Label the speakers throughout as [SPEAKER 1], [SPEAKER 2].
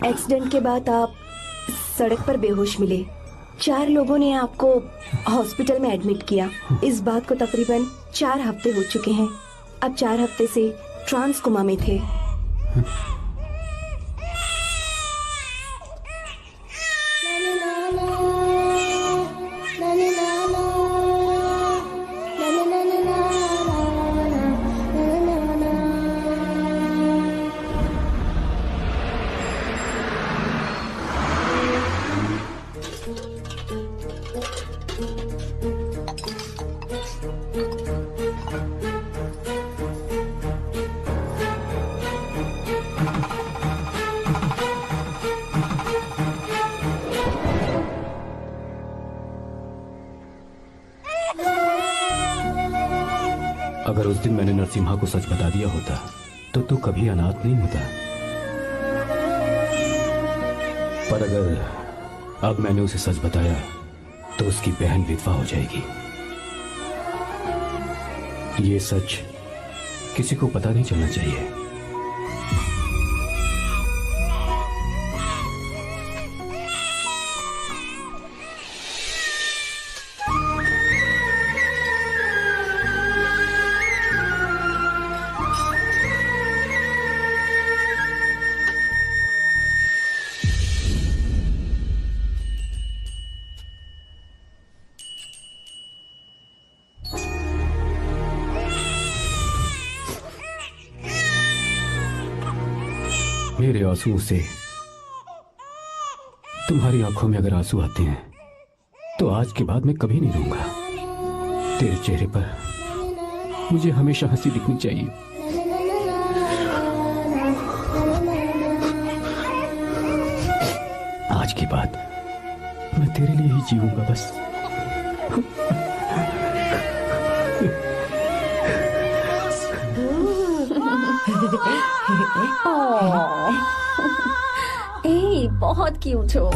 [SPEAKER 1] Accident के बाद आप सड़क पर बेहोश मिले। 4 लोगों ने आपको हॉस्पिटल में एडमिट किया। इस बात को तकरीबन 4 हफ्ते हो चुके हैं। अब 4 हफ्ते से ट्रांस कोमा में थे।
[SPEAKER 2] अगर उस दिन मैंने नरसिम्हा को सच बता दिया होता तो तू कभी अनाथ नहीं होता। पर अगर अब मैंने उसे सच बताया तो उसकी बहन विधवा हो जाएगी। ये सच किसी को पता नहीं चलना चाहिए। मेरे आंसुओं से तुम्हारी आंखों में अगर आंसू आते हैं तो आज के बाद मैं कभी नहीं रोऊंगा। तेरे चेहरे पर मुझे हमेशा हंसी दिखनी चाहिए। आज के बाद मैं तेरे लिए ही जीऊंगा बस।
[SPEAKER 3] ए, बहुत क्यूट हो।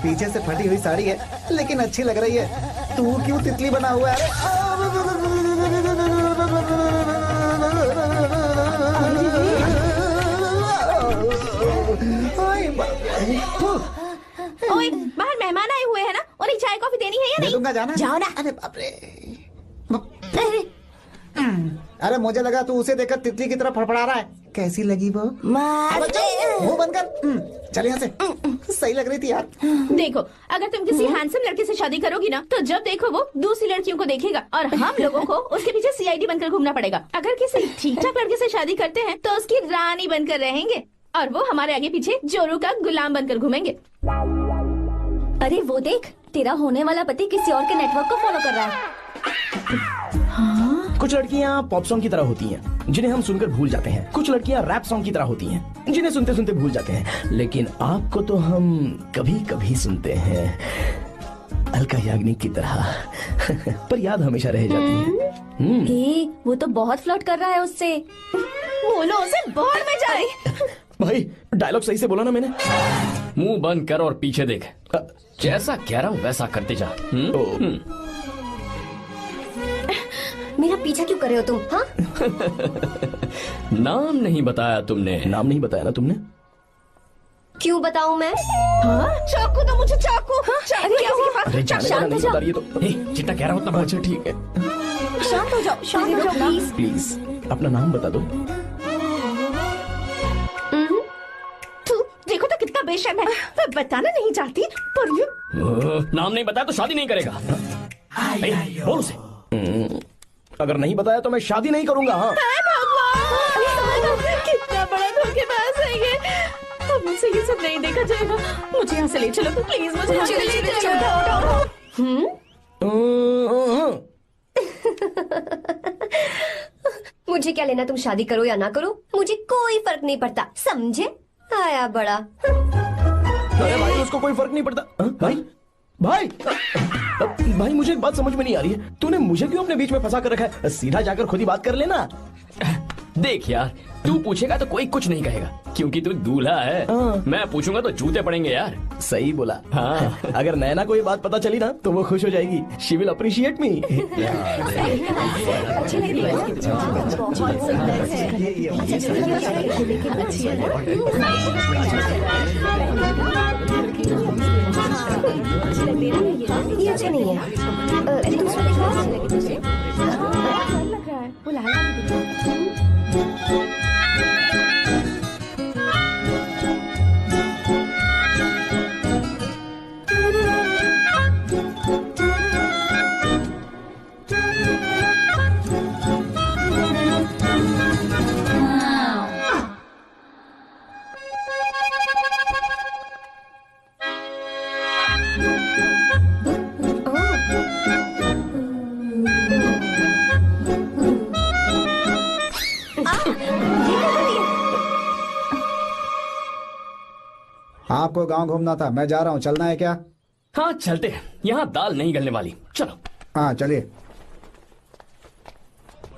[SPEAKER 4] पीछे से फटी हुई साड़ी है लेकिन अच्छी लग रही है। तू क्यों तितली बना हुआ है?
[SPEAKER 3] ओए, बाहर मेहमान आए हुए हैं ना, उन्हें चाय कॉफी देनी है या नहीं?
[SPEAKER 4] दूंगा, जाना
[SPEAKER 3] जाओ ना।
[SPEAKER 4] अरे बाप रे। अरे मुझे लगा तू उसे देखकर तितली की तरफ फड़फड़ा रहा है। कैसी लगी वो? मुंह बंद कर। चल यहाँ से। सही लग रही थी यार।
[SPEAKER 3] देखो, अगर तुम किसी हैंडसम लड़के से शादी करोगी ना तो जब देखो वो दूसरी लड़कियों को देखेगा और हम लोगों को उसके पीछे सीआईडी बनकर घूमना पड़ेगा। अगर किसी ठीक ठाक लड़के से शादी करते हैं तो उसकी रानी बनकर रहेंगे और वो हमारे आगे पीछे जोरू का गुलाम बनकर घूमेंगे।
[SPEAKER 5] अरे वो देख, तेरा होने वाला पति किसी और के नेटवर्क को फॉलो कर रहा है।
[SPEAKER 6] कुछ लड़कियां पॉप सॉन्ग की तरह होती हैं, जिन्हें हम सुनकर भूल जाते हैं। कुछ लड़कियां रैप सॉन्ग की तरह होती हैं, जिन्हें सुनते सुनते भूल जाते हैं। लेकिन आपको तो हम कभी कभी सुनते हैं, अलका याग्निक की तरह। पर याद हमेशा रह जाती है।
[SPEAKER 5] ए, वो तो बहुत फ्लर्ट कर रहा है उससे।
[SPEAKER 3] बोलो उसे बाहर में जाए।
[SPEAKER 6] भाई डायलॉग सही से बोला ना मैंने?
[SPEAKER 2] मुंह बंद कर और पीछे देख। जैसा कह रहा हूं वैसा करते जा।
[SPEAKER 5] मेरा पीछा क्यों कर रहे हो तुम? हाँ?
[SPEAKER 2] नाम नहीं बताया तुमने।
[SPEAKER 6] नाम नहीं बताया ना तुमने?
[SPEAKER 5] क्यों बताऊं मैं?
[SPEAKER 3] हाँ? चाकू दो मुझे, चाकू।
[SPEAKER 5] अरे क्या हुआ?
[SPEAKER 6] अरे जाने
[SPEAKER 5] शांत
[SPEAKER 6] वाला
[SPEAKER 5] हो
[SPEAKER 6] नहीं
[SPEAKER 5] जाओ।
[SPEAKER 6] बता रही है तो। जितना कह रहा हूँ उतना। अच्छा ठीक है,
[SPEAKER 5] शांत हो जाओ, शांत हो जाओ प्लीज।
[SPEAKER 6] प्लीज अपना नाम बता दो।
[SPEAKER 3] तू देखो तो कितना बेशर्म है। मैं बताना नहीं चाहती पर ये
[SPEAKER 2] नाम नहीं बताया तो शादी नहीं करेगा। बोल उसे।
[SPEAKER 6] अगर नहीं बताया तो मैं शादी नहीं करूंगा। हाँ
[SPEAKER 3] भगवान, कितना बड़ा धोखेबाज है ये। अब मुझसे ये सब नहीं देखा जाएगा। मुझे यहाँ से ले चलो प्लीज, मुझे यहाँ से ले चलो।
[SPEAKER 5] मुझे क्या लेना तुम शादी करो या ना करो, मुझे कोई फर्क नहीं पड़ता, समझे? आया बड़ा।
[SPEAKER 6] अरे भाई उसको कोई फर्क नहीं पड़ता। भाई भाई भाई मुझे एक बात समझ में नहीं आ रही है, तूने मुझे क्यों अपने बीच में फंसा कर रखा है? सीधा जाकर खुद ही बात कर लेना।
[SPEAKER 2] देख यार, तू पूछेगा तो कोई कुछ नहीं कहेगा क्योंकि तू दूल्हा है। मैं पूछूंगा तो जूते पड़ेंगे यार।
[SPEAKER 6] सही बोला।
[SPEAKER 2] हाँ।
[SPEAKER 6] अगर नैना को ये बात पता चली ना तो वो खुश हो जाएगी। शी विल अप्रिशिएट मी।
[SPEAKER 5] ये अच्छा नहीं है। दूसरा
[SPEAKER 4] आपको गांव घूमना था, मैं जा रहा हूँ, चलना है क्या?
[SPEAKER 2] हाँ चलते हैं, यहाँ दाल नहीं गलने वाली। चलो।
[SPEAKER 4] हाँ चलिए।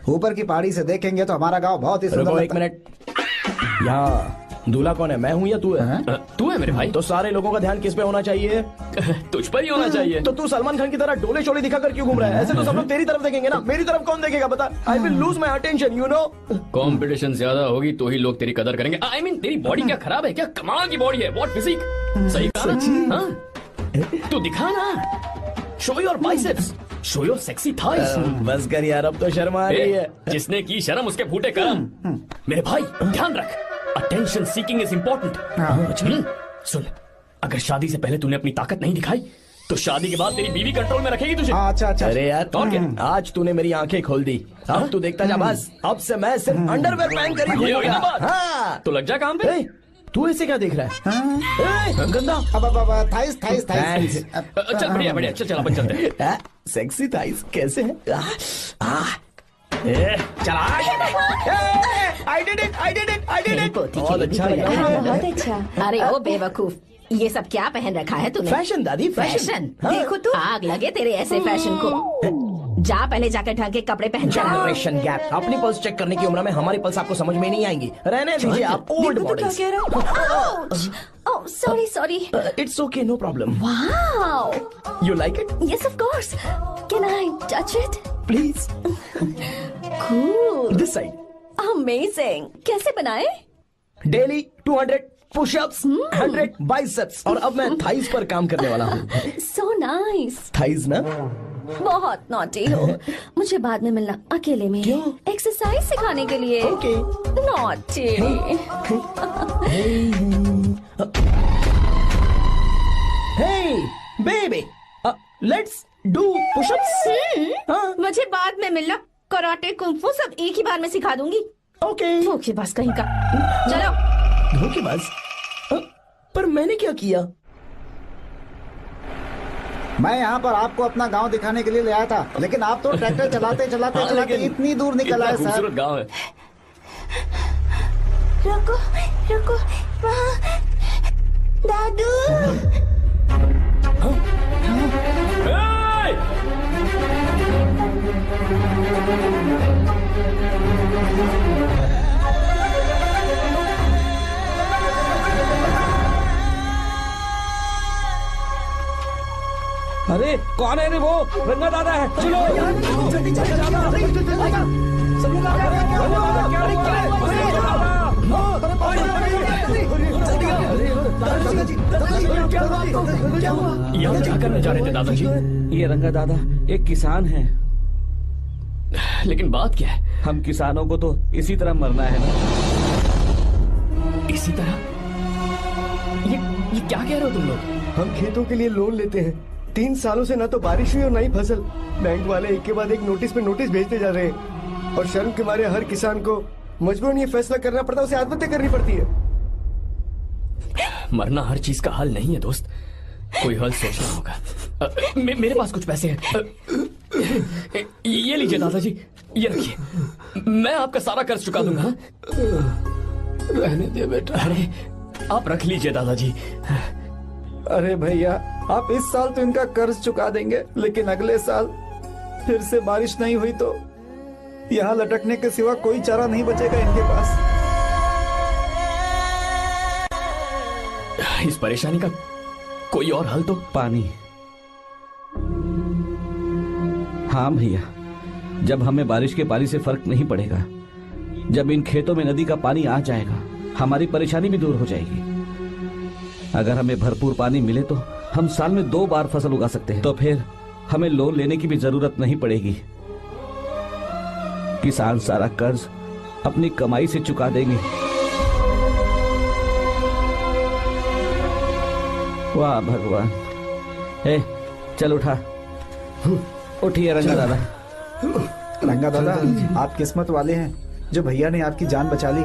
[SPEAKER 4] ऊपर की पहाड़ी से देखेंगे तो हमारा गांव बहुत ही सुंदर
[SPEAKER 6] रुको एक
[SPEAKER 4] लगता है।
[SPEAKER 6] मिनट। यहाँ दूल्हा कौन है, मैं हूँ या तू है?
[SPEAKER 2] तू है मेरे भाई।
[SPEAKER 6] तो सारे लोगों का ध्यान किस पे होना चाहिए?
[SPEAKER 2] तुझ पर ही होना चाहिए।
[SPEAKER 6] तो तू सलमान खान की तरह डोले शोले दिखाकर क्यों घूम रहा है? ऐसे तो सब लोग तेरी तरफ देखेंगे ना, मेरी तरफ कौन देखेगा बता? I will lose my attention, you know.
[SPEAKER 2] Competition ज्यादा होगी तो ही लोग तेरी कदर करेंगे। आई मीन तेरी बॉडी क्या खराब है क्या? कमाल की बॉडी है, व्हाट फिजिक। सही कहा ना? हाँ? तू दिखा ना, show your biceps, show your sexy thighs.
[SPEAKER 6] बस कर यार, अब तो शर्म आ रही है।
[SPEAKER 2] जिसने की शर्म उसके फूटे करम। मेरे भाई ध्यान रख, अटेंशन सीकिंग इज इम्पोर्टेंट। सुन, अगर शादी से पहले तूने अपनी ताकत नहीं दिखाई तो शादी के बाद तेरी बीवी कंट्रोल में रखेगी तुझे।
[SPEAKER 4] हाँ, अच्छा।
[SPEAKER 6] अरे यार
[SPEAKER 2] और क्या?
[SPEAKER 6] आज तूने मेरी आंखें खोल दी। अब तू देखता जा बस, अब से मैं सिर्फ अंडरवेयर पहन कर ही
[SPEAKER 2] ये हुई ना
[SPEAKER 6] घूमूंगा।
[SPEAKER 2] बात?
[SPEAKER 6] हाँ।
[SPEAKER 2] तो लग जा काम पे।
[SPEAKER 6] ए, तू ऐसे क्या देख रहा है? ए, गंदा।
[SPEAKER 4] अब थाइस थाइस थाइस।
[SPEAKER 2] चल बढ़िया बढ़िया, चल अपन चलते हैं।
[SPEAKER 6] सेक्सी थाइस कैसे है? चला। I did it. बहुत अच्छा लगा।
[SPEAKER 1] बहुत अच्छा।
[SPEAKER 3] अरे ओ बेवकूफ, ये सब क्या पहन रखा है तूने?
[SPEAKER 6] फैशन दादी,
[SPEAKER 3] फैशन।
[SPEAKER 6] हाँ।
[SPEAKER 3] देखो तू, आग लगे तेरे ऐसे फैशन को। जा पहले जाकर ढंग के कपड़े पहन कर आ।
[SPEAKER 6] Generation gap. अपनी पल्स चेक करने की उम्र में हमारी पल्स आपको समझ में नहीं आएंगी। रहने दीजिए आप old models.
[SPEAKER 3] Oh sorry.
[SPEAKER 6] It's okay, no problem.
[SPEAKER 3] Wow,
[SPEAKER 6] you like it?
[SPEAKER 3] Yes of course. Can I touch it?
[SPEAKER 6] Please.
[SPEAKER 3] Cool,
[SPEAKER 6] this side.
[SPEAKER 3] Amazing. कैसे बनाए?
[SPEAKER 6] डेली 200 पुशअप्स, 100 बाइसेप्स, और अब मैं थाइस पर काम करने वाला हूँ।
[SPEAKER 3] So nice.
[SPEAKER 6] थाइस ना?
[SPEAKER 3] बहुत नॉटी हो। मुझे बाद में मिलना अकेले में।
[SPEAKER 6] क्यों?
[SPEAKER 3] एक्सरसाइज सिखाने के लिए।
[SPEAKER 6] Okay.
[SPEAKER 3] Naughty.
[SPEAKER 6] Hey baby, let's do pushups. हाँ।
[SPEAKER 3] मुझे बाद में मिलना। कराटे कुंफू सब एक ही बार में सिखा दूंगी।
[SPEAKER 6] ओके।
[SPEAKER 3] धोखेबाज कहीं का। चलो।
[SPEAKER 6] धोखेबाज? पर मैंने क्या किया?
[SPEAKER 4] मैं यहाँ पर आपको अपना गांव दिखाने के लिए ले आया था, लेकिन आप तो ट्रैक्टर चलाते चलाते चलाते इतनी दूर निकल आए सर।
[SPEAKER 2] खूबसूरत गांव है।
[SPEAKER 3] रुको वहाँ दादू।
[SPEAKER 7] अरे कौन है रे वो? रंगा दादा है। चलो जल्दी
[SPEAKER 2] यहाँ क्या करने जा रहे थे दादाजी?
[SPEAKER 7] ये रंगा दादा एक किसान है।
[SPEAKER 2] लेकिन बात क्या है?
[SPEAKER 7] हम किसानों को तो इसी तरह मरना है ना।
[SPEAKER 2] इसी तरह? ये क्या कह रहे हो तुम लोग?
[SPEAKER 8] हम खेतों के लिए लोन लेते हैं। 3 सालों से ना तो बारिश हुई और ना ही फसल। बैंक वाले एक के बाद एक नोटिस पे नोटिस भेजते जा रहे हैं और शर्म के मारे हर किसान को मजबूरन ये फैसला करना पड़ता है, उसे आत्महत्या करनी पड़ती है।
[SPEAKER 2] मरना हर चीज का हल नहीं है दोस्त, कोई हल सोचना होगा। मेरे पास कुछ पैसे हैं। ये लीजिए दादाजी, ये रखिए, मैं आपका सारा कर्ज चुका दूंगा।
[SPEAKER 6] रहने दे बेटा।
[SPEAKER 2] अरे आप रख लीजिए दादाजी।
[SPEAKER 4] अरे भैया, आप इस साल तो इनका कर्ज चुका देंगे, लेकिन अगले साल फिर से बारिश नहीं हुई तो यहाँ लटकने के सिवा कोई चारा नहीं बचेगा इनके पास।
[SPEAKER 2] इस परेशानी का कोई और हल तो।
[SPEAKER 9] पानी। हाँ भैया, जब हमें बारिश के पानी से फर्क नहीं पड़ेगा, जब इन खेतों में नदी का पानी आ जाएगा, हमारी परेशानी भी दूर हो जाएगी। अगर हमें भरपूर पानी मिले तो हम साल में 2 बार फसल उगा सकते हैं। तो फिर हमें लोन लेने की भी जरूरत नहीं पड़ेगी। किसान सारा कर्ज अपनी कमाई से चुका देंगे। वाह भगवान। चल उठा, उठिए रंगा दादा।
[SPEAKER 4] रंगा दादा, आप किस्मत वाले हैं जो भैया ने आपकी जान बचा ली।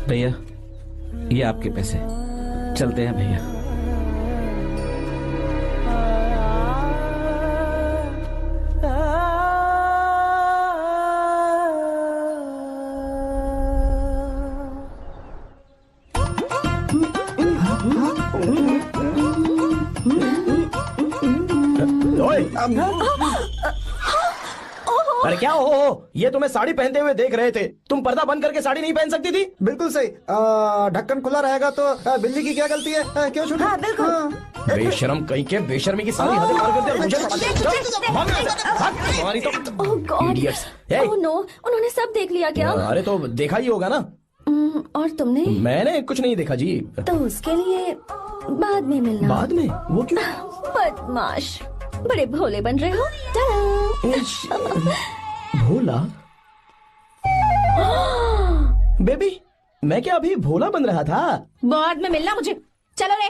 [SPEAKER 9] भैया, ये आपके पैसे। चलते हैं भैया।
[SPEAKER 6] अरे क्या हो, ये तुम्हें साड़ी पहनते हुए देख रहे थे। तुम पर्दा बंद करके साड़ी नहीं पहन सकती थी?
[SPEAKER 4] बिल्कुल सही। ढक्कन खुला रहेगा तो बिल्ली की क्या गलती है? क्यों छूटी?
[SPEAKER 1] हाँ बिल्कुल।
[SPEAKER 6] बेशरम कहीं के, बेशर्मी की सारी हदें पार करते और मुझे तुम्हारी तो
[SPEAKER 3] ओह गॉड,
[SPEAKER 6] idiots।
[SPEAKER 3] ओह नो, उन्होंने सब देख लिया क्या?
[SPEAKER 6] अरे तो देखा ही होगा ना।
[SPEAKER 3] और तुमने?
[SPEAKER 6] मैंने कुछ नहीं देखा जी।
[SPEAKER 3] तो उसके लिए बाद में मिलना।
[SPEAKER 6] बाद में? वो क्यों?
[SPEAKER 3] बदमाश, बड़े भोले बन रहे हो। टाटा।
[SPEAKER 6] भोला? बेबी, मैं क्या अभी भोला बन रहा था?
[SPEAKER 3] बाद में मिलना मुझे। चलो रे।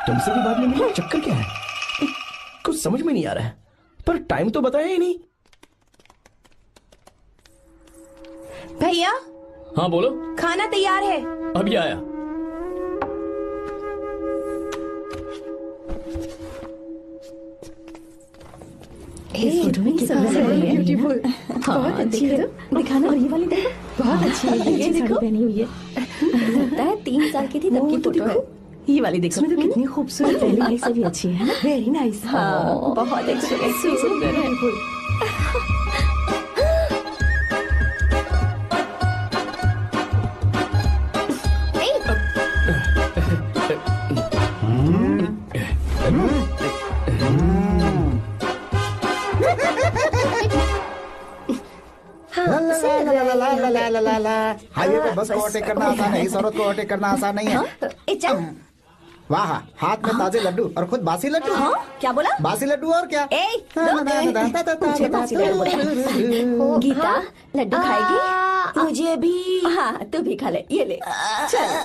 [SPEAKER 6] तुमसे भी बाद में मिलना? चक्कर क्या है? कुछ समझ में नहीं आ रहा है। पर टाइम तो बताया ही नहीं।
[SPEAKER 1] भैया,
[SPEAKER 2] हाँ बोलो।
[SPEAKER 1] खाना तैयार है।
[SPEAKER 2] अभी आया।
[SPEAKER 1] इस फोटो में कितना ब्यूटीफुल। बहुत अच्छी है। दिखाना। और ये वाली देखो, बहुत अच्छी है। ये देखो, पहनी हुई है।
[SPEAKER 3] लगता है 3 साल की थी तब की फोटो है।
[SPEAKER 1] ये वाली देखो, इसमें तो कितनी खूबसूरत। पहली वाली से भी अच्छी है ना? Very nice.
[SPEAKER 3] हाँ, बहुत अच्छी, सुंदर है।
[SPEAKER 4] हाईवे पे बस को ओवरटेक करना आसान है, इस औरत को ओवरटेक करना आसान नहीं है। वाह, हाथ में ताजे लड्डू और खुद बासी लड्डू।
[SPEAKER 3] क्या बोला?
[SPEAKER 4] बासी लड्डू और क्या?
[SPEAKER 3] मुझे बासी लड्डू बोला। गीता, लड्डू खाएगी?
[SPEAKER 1] मुझे भी।
[SPEAKER 3] हाँ, तू भी खा ले। ये ले, चल।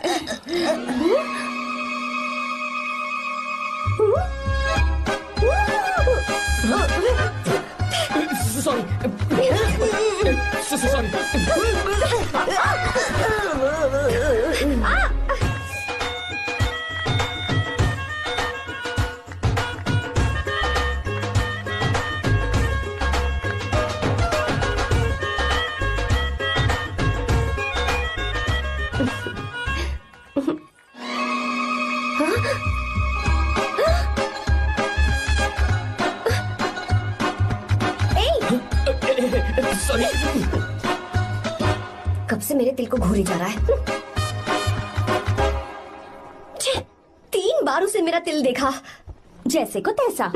[SPEAKER 2] सॉरी।
[SPEAKER 5] कब से मेरे दिल को घूरी जा रहा है। 3 बार उसे मेरा तिल देखा।
[SPEAKER 3] जैसे को तैसा।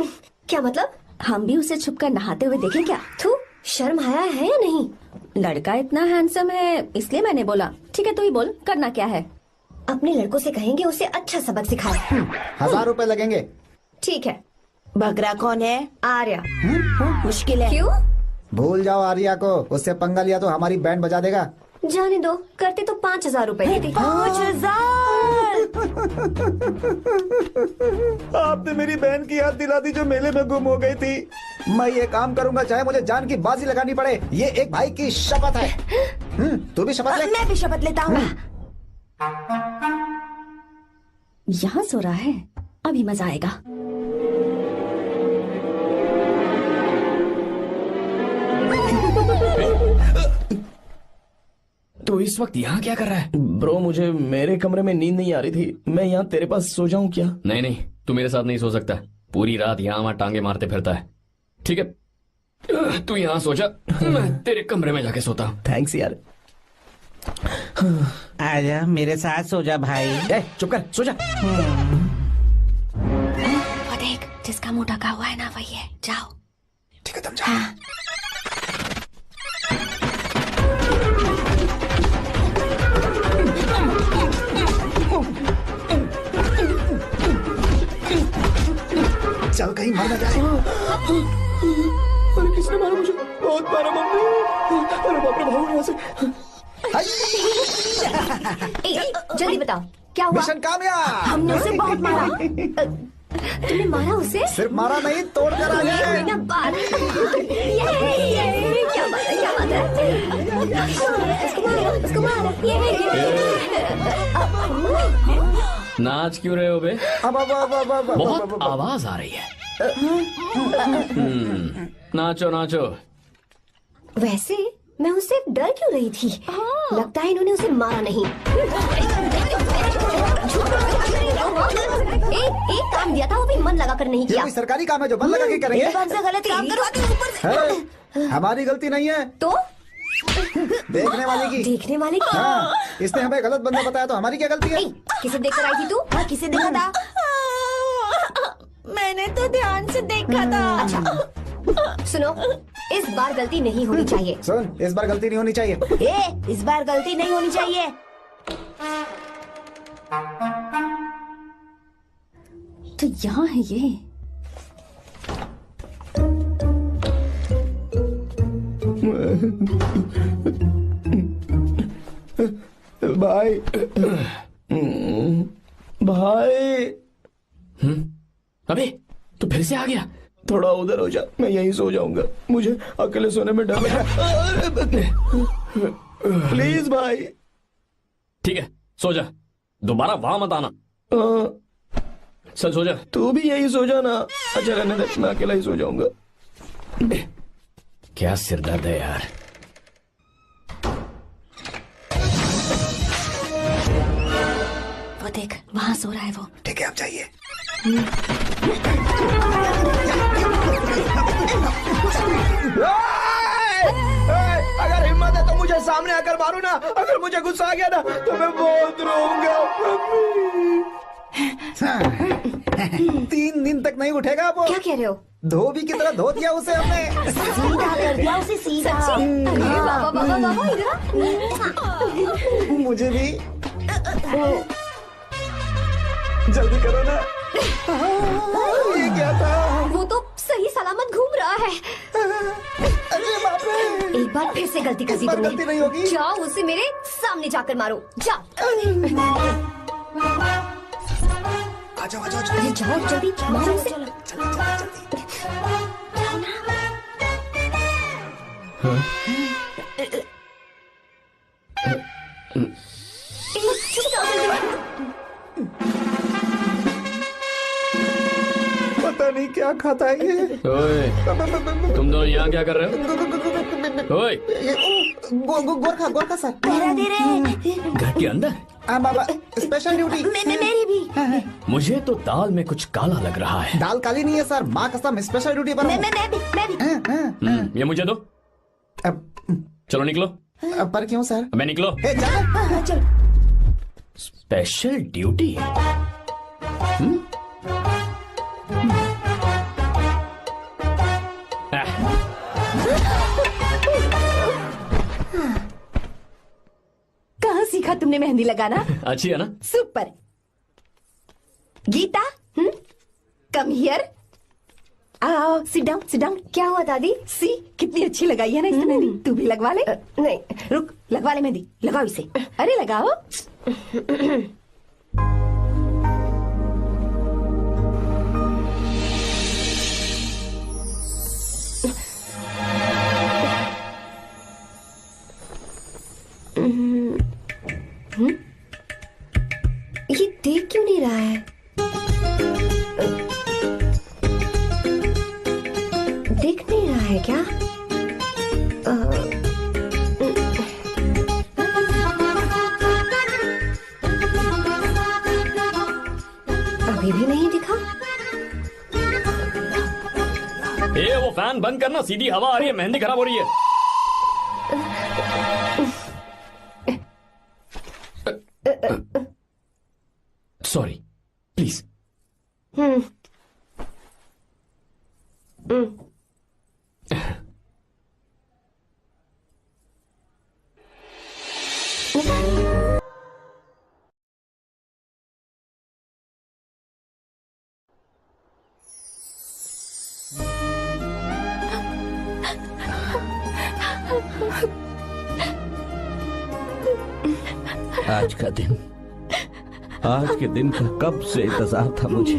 [SPEAKER 5] क्या मतलब?
[SPEAKER 3] हम भी उसे छुपकर नहाते हुए देखें क्या?
[SPEAKER 5] थू, शर्म आया है या नहीं?
[SPEAKER 3] लड़का इतना हैंडसम है इसलिए मैंने बोला। ठीक है, तू ही बोल, करना क्या है?
[SPEAKER 5] अपने लड़कों से कहेंगे उसे अच्छा सबक सिखाए।
[SPEAKER 4] 1000 रुपए लगेंगे।
[SPEAKER 5] ठीक है।
[SPEAKER 1] बकरा कौन है?
[SPEAKER 5] आर्या।
[SPEAKER 1] मुश्किल है।
[SPEAKER 5] क्यों?
[SPEAKER 4] भूल जाओ आर्या को, उससे पंगा लिया तो हमारी बैंड बजा देगा।
[SPEAKER 5] जाने दो, करते तो 5000 रुपए देते।
[SPEAKER 1] 5000।
[SPEAKER 4] आपने मेरी बहन की याद दिला दी जो मेले में गुम हो गई थी। मैं ये काम करूंगा चाहे मुझे जान की बाजी लगानी पड़े। ये एक भाई की शपथ है। तू भी शपथ ले।
[SPEAKER 1] मैं भी शपथ लेता हूँ।
[SPEAKER 3] यहाँ सो रहा है, अभी मजा आएगा।
[SPEAKER 2] तो इस वक्त यहाँ क्या कर रहा है?
[SPEAKER 6] ब्रो, मुझे मेरे कमरे में नींद नहीं आ रही थी। मैं यहाँ तेरे पास सो जाऊं क्या?
[SPEAKER 2] नहीं नहीं, तू मेरे साथ नहीं सो सकता। पूरी रात यहाँ वहाँ टांगे मारते फिरता है। ठीक है, तू यहाँ सो जा, मैं तेरे कमरे में जाके सोता हूँ।
[SPEAKER 6] थैंक्स यार।
[SPEAKER 10] आजा मेरे साथ सो जा भाई।
[SPEAKER 6] चुप कर, सो जा।
[SPEAKER 1] वो देख, जिसका मुंह ढका हुआ है ना वही है। जाओ।
[SPEAKER 4] ठीक है, तुम जाओ। चल कहीं मर न जाए।
[SPEAKER 6] अरे किसने मारा मुझे? बहुत मारा मम्मी। अरे बाप रे, भागो यहाँ से।
[SPEAKER 5] जल्दी बताओ क्या हुआ?
[SPEAKER 4] मिशन कामयाब।
[SPEAKER 5] हमने उसे बहुत मारा। तुमने मारा उसे?
[SPEAKER 4] सिर्फ मारा नहीं, तोड़ कर आ
[SPEAKER 5] ये हुई
[SPEAKER 4] गए।
[SPEAKER 5] ना बात। ये क्या बात है, क्या बात है? उसको मारो।
[SPEAKER 2] नाच क्यों रहे हो बे?
[SPEAKER 4] अब
[SPEAKER 2] बहुत आवाज आ रही है। नाचो नाचो।
[SPEAKER 5] वैसे मैं उससे डर क्यों रही थी? लगता है इन्होंने उसे मारा नहीं। एक काम दिया था वो भी मन लगा कर नहीं
[SPEAKER 4] ये
[SPEAKER 5] किया।
[SPEAKER 4] कोई सरकारी काम है जो मन लगा के करेंगे?
[SPEAKER 5] एक बार से गलत काम करवाते हो ऊपर से।
[SPEAKER 4] है, हमारी गलती नहीं है,
[SPEAKER 5] तो
[SPEAKER 4] देखने वाले की।
[SPEAKER 5] देखने वाले की।
[SPEAKER 4] हाँ, इसने हमें गलत बंदा बताया तो हमारी क्या गलती है?
[SPEAKER 5] किसे देखकर आई थी तू? हाँ, किसे देखा था?
[SPEAKER 3] मैंने तो ध्यान से देखा था।
[SPEAKER 5] अच्छा सुनो, इस बार गलती नहीं होनी चाहिए।
[SPEAKER 4] सुन, इस बार गलती नहीं होनी चाहिए।
[SPEAKER 5] इस बार गलती नहीं होनी चाहिए।
[SPEAKER 3] तो यहाँ है ये।
[SPEAKER 6] भाई भाई।
[SPEAKER 2] अबे तू फिर से आ गया?
[SPEAKER 6] थोड़ा उधर हो जा, मैं यहीं सो जाऊंगा। मुझे अकेले सोने में डर लग रहा। प्लीज भाई।
[SPEAKER 2] ठीक है, सो जा, दोबारा वहां मत आना। चल सो जा।
[SPEAKER 6] तू भी यहीं सो जा ना। अच्छा रहने दे, मैं अकेला ही सो जाऊंगा।
[SPEAKER 2] क्या सिरदर्द है यार।
[SPEAKER 1] वो देख, वहाँ सो रहा है वो।
[SPEAKER 4] ठीक है, अब जाइए।
[SPEAKER 6] अगर हिम्मत है तो मुझे सामने आकर मारो ना। अगर मुझे गुस्सा आ गया ना तो मैं बहुत रोऊंगा।
[SPEAKER 4] 3 दिन तक नहीं उठेगा वो।
[SPEAKER 5] क्या कह रहे हो?
[SPEAKER 4] धोबी की तरह धो दिया उसे हमने।
[SPEAKER 5] सीधा कर दिया उसे, सीधा। अरे बाबा बाबा बाबा, इधर।
[SPEAKER 4] मुझे भी जल्दी करो ना। ये क्या था?
[SPEAKER 5] वो तो सही सलामत घूम रहा है।
[SPEAKER 4] अरे बाप रे,
[SPEAKER 5] एक बार फिर से गलती कर दी
[SPEAKER 4] इस बार
[SPEAKER 5] तुमने।
[SPEAKER 4] गलती नहीं होगी।
[SPEAKER 5] जाओ उसे मेरे सामने जाकर मारो। जाओ।
[SPEAKER 4] आ जाओ, आ जाओ,
[SPEAKER 5] अरे जाओ जल्दी मारो उसे।
[SPEAKER 4] पता नहीं क्या खाता है ये।
[SPEAKER 2] ओए, तुम दोनों यहाँ क्या कर रहे हो? ओए,
[SPEAKER 4] गोरखा सर।
[SPEAKER 5] पहरा दे रहे हैं।
[SPEAKER 2] घर के अंदर?
[SPEAKER 4] हाँ बाबा, स्पेशल ड्यूटी।
[SPEAKER 5] मेरी भी।
[SPEAKER 2] मुझे तो दाल में कुछ काला लग रहा है।
[SPEAKER 4] दाल काली नहीं है सर, माँ कसम स्पेशल ड्यूटी पर हूँ।
[SPEAKER 5] मैं भी।
[SPEAKER 2] ये मुझे दो।
[SPEAKER 4] अब
[SPEAKER 2] चलो निकलो।
[SPEAKER 4] पर क्यों सर?
[SPEAKER 2] मैं निकलो।
[SPEAKER 4] ए, चलो।
[SPEAKER 5] चल।
[SPEAKER 2] Special duty?
[SPEAKER 1] कहाँ सीखा तुमने मेहंदी लगाना?
[SPEAKER 2] अच्छी है ना?
[SPEAKER 1] सुपर। Geeta, come here. आओ, सिट डाउन, सिट डाउन।
[SPEAKER 5] क्या हुआ दादी?
[SPEAKER 1] सी, कितनी अच्छी लगाई है ना इसने मेहंदी। तू भी लगवा ले।
[SPEAKER 5] नहीं,
[SPEAKER 1] रुक, लगवा ले मेहंदी। लगाओ इसे। अरे लगाओ।
[SPEAKER 5] ये देख क्यों नहीं रहा है? देख नहीं रहा है क्या? अभी भी नहीं दिखा।
[SPEAKER 2] वो फैन बंद करना, सीधी हवा आ रही है, मेहंदी खराब हो रही है। Sorry, please.
[SPEAKER 9] आज का दिन, आज के दिन का कब से इंतजार था मुझे।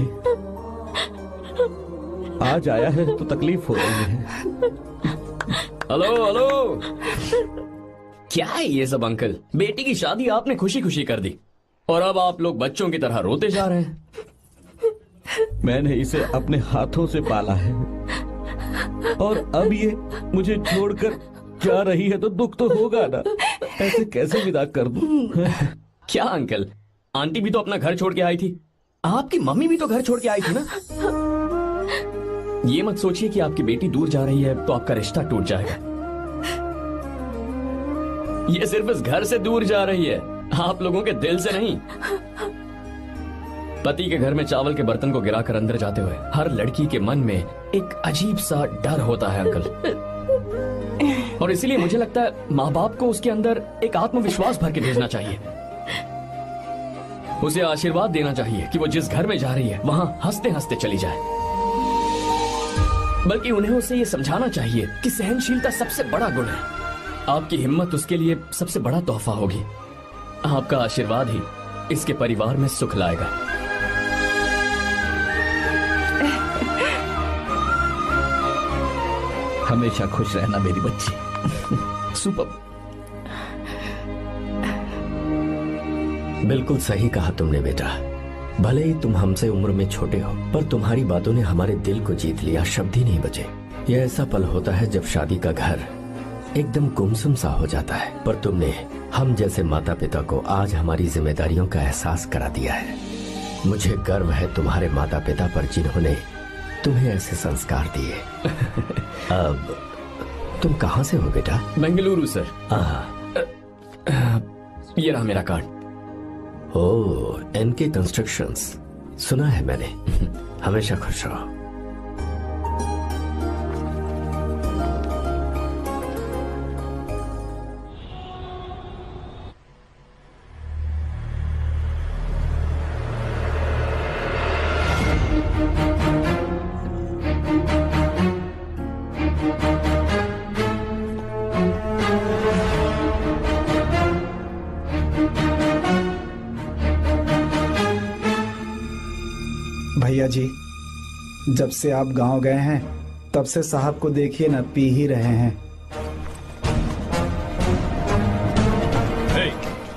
[SPEAKER 9] आज आया है तो तकलीफ हो रही है।
[SPEAKER 2] हेलो हेलो, क्या है ये सब अंकल? बेटी की शादी आपने खुशी खुशी कर दी और अब आप लोग बच्चों की तरह रोते जा रहे हैं।
[SPEAKER 9] मैंने इसे अपने हाथों से पाला है और अब ये मुझे छोड़कर जा रही है तो दुख तो होगा ना। ऐसे कैसे विदा कर दूं?
[SPEAKER 2] क्या अंकल, आंटी भी तो अपना घर छोड़ के आई थी, आपकी मम्मी भी तो घर छोड़ के आई थी ना। ये मत सोचिए कि आपकी बेटी दूर जा रही है तो आपका रिश्ता टूट जाएगा। ये सिर्फ इस घर से दूर जा रही है, आप लोगों के दिल से नहीं। पति के घर में चावल के बर्तन को गिराकर अंदर जाते हुए हर लड़की के मन में एक अजीब सा डर होता है अंकल, और इसीलिए मुझे लगता है माँ बाप को उसके अंदर एक आत्मविश्वास भर के भेजना चाहिए। उसे आशीर्वाद देना चाहिए कि वो जिस घर में जा रही है वहां हंसते हंसते चली जाए। बल्कि उन्हें उसे ये समझाना चाहिए कि सहनशीलता सबसे बड़ा गुण है। आपकी हिम्मत उसके लिए सबसे बड़ा तोहफा होगी। आपका आशीर्वाद ही इसके परिवार में सुख लाएगा।
[SPEAKER 9] हमेशा खुश रहना मेरी बच्ची।
[SPEAKER 2] सुपर।
[SPEAKER 11] बिल्कुल सही कहा तुमने बेटा। भले ही तुम हमसे उम्र में छोटे हो, पर तुम्हारी बातों ने हमारे दिल को जीत लिया, शब्द ही नहीं बचे। यह ऐसा पल होता है जब शादी का घर एकदम गुमसुम सा हो जाता है, पर तुमने हम जैसे माता पिता को आज हमारी जिम्मेदारियों का एहसास करा दिया है। मुझे गर्व है तुम्हारे माता पिता पर जिन्होंने तुम्हें ऐसे संस्कार दिए। अब तुम कहाँ से हो बेटा?
[SPEAKER 2] बेंगलुरु सर। ये रहा मेरा कार्ड।
[SPEAKER 11] ओह, एनके कंस्ट्रक्शंस, सुना है मैंने। हमेशा खुश रहो।
[SPEAKER 4] भैया जी, जब से आप गांव गए हैं तब से साहब को देखिए ना, पी ही रहे हैं।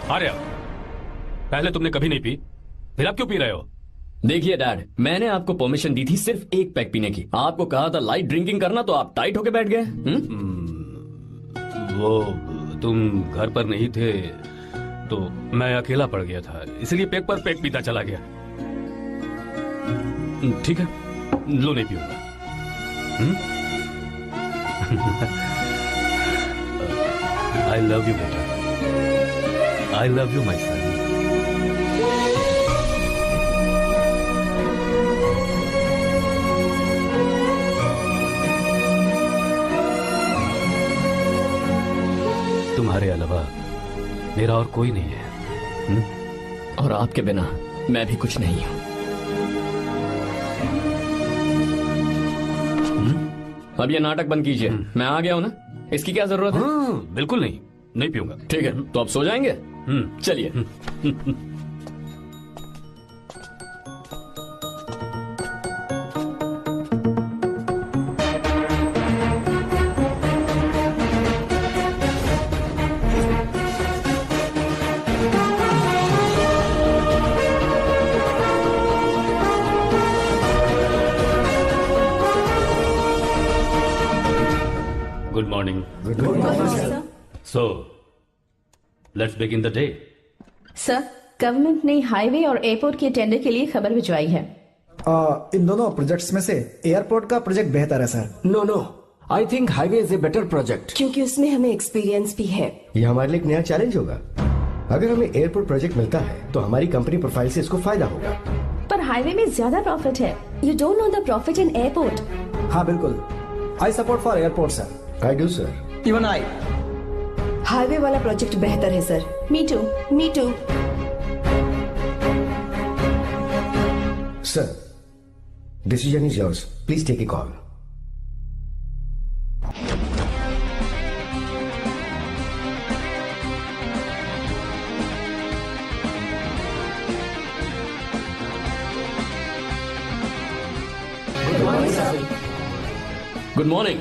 [SPEAKER 12] आर्या, पहले तुमने कभी नहीं पी, फिर आप क्यों पी रहे हो?
[SPEAKER 2] देखिए डैड, मैंने आपको परमिशन दी थी सिर्फ एक पैक पीने की। आपको कहा था लाइट ड्रिंकिंग करना तो आप टाइट होके बैठ गए।
[SPEAKER 12] वो तुम घर पर नहीं थे तो मैं अकेला पड़ गया था, इसलिए पैक पर पैक पीता चला गया। ठीक है, लो नहीं पीऊंगा। आई लव यू बेटा, आई लव यू माई सन। तुम्हारे अलावा मेरा और कोई नहीं है।
[SPEAKER 2] और आपके बिना मैं भी कुछ नहीं हूं। अब ये नाटक बंद कीजिए, मैं आ गया हूं ना, इसकी क्या जरूरत है?
[SPEAKER 12] बिल्कुल नहीं, नहीं पीऊंगा।
[SPEAKER 2] ठीक है, तो आप सो जाएंगे? चलिए।
[SPEAKER 12] Good morning.
[SPEAKER 3] Good morning, sir.
[SPEAKER 12] So, let's begin the day.
[SPEAKER 3] Sir, government ने हाईवे और एयरपोर्ट के टेंडर के लिए खबर भिजवाई है।
[SPEAKER 4] इन दोनों प्रोजेक्ट्स में से एयरपोर्ट का प्रोजेक्ट बेहतर है sir.
[SPEAKER 6] No, I think highway is a better project,
[SPEAKER 1] क्योंकि उसमें हमें एक्सपीरियंस भी है।
[SPEAKER 6] ये हमारे लिए एक नया चैलेंज होगा।
[SPEAKER 8] अगर हमें एयरपोर्ट प्रोजेक्ट मिलता है तो हमारी कंपनी प्रोफाइल से इसको फायदा होगा।
[SPEAKER 3] पर हाईवे में ज्यादा प्रॉफिट है।
[SPEAKER 1] You don't know the profit in airport.
[SPEAKER 4] हाँ बिल्कुल, I support for airport sir.
[SPEAKER 8] I do sir.
[SPEAKER 4] Even I.
[SPEAKER 1] Highway वाला प्रोजेक्ट बेहतर है सर।
[SPEAKER 3] Me too, me too.
[SPEAKER 8] Sir, decision is yours, please take a call.
[SPEAKER 2] Good morning.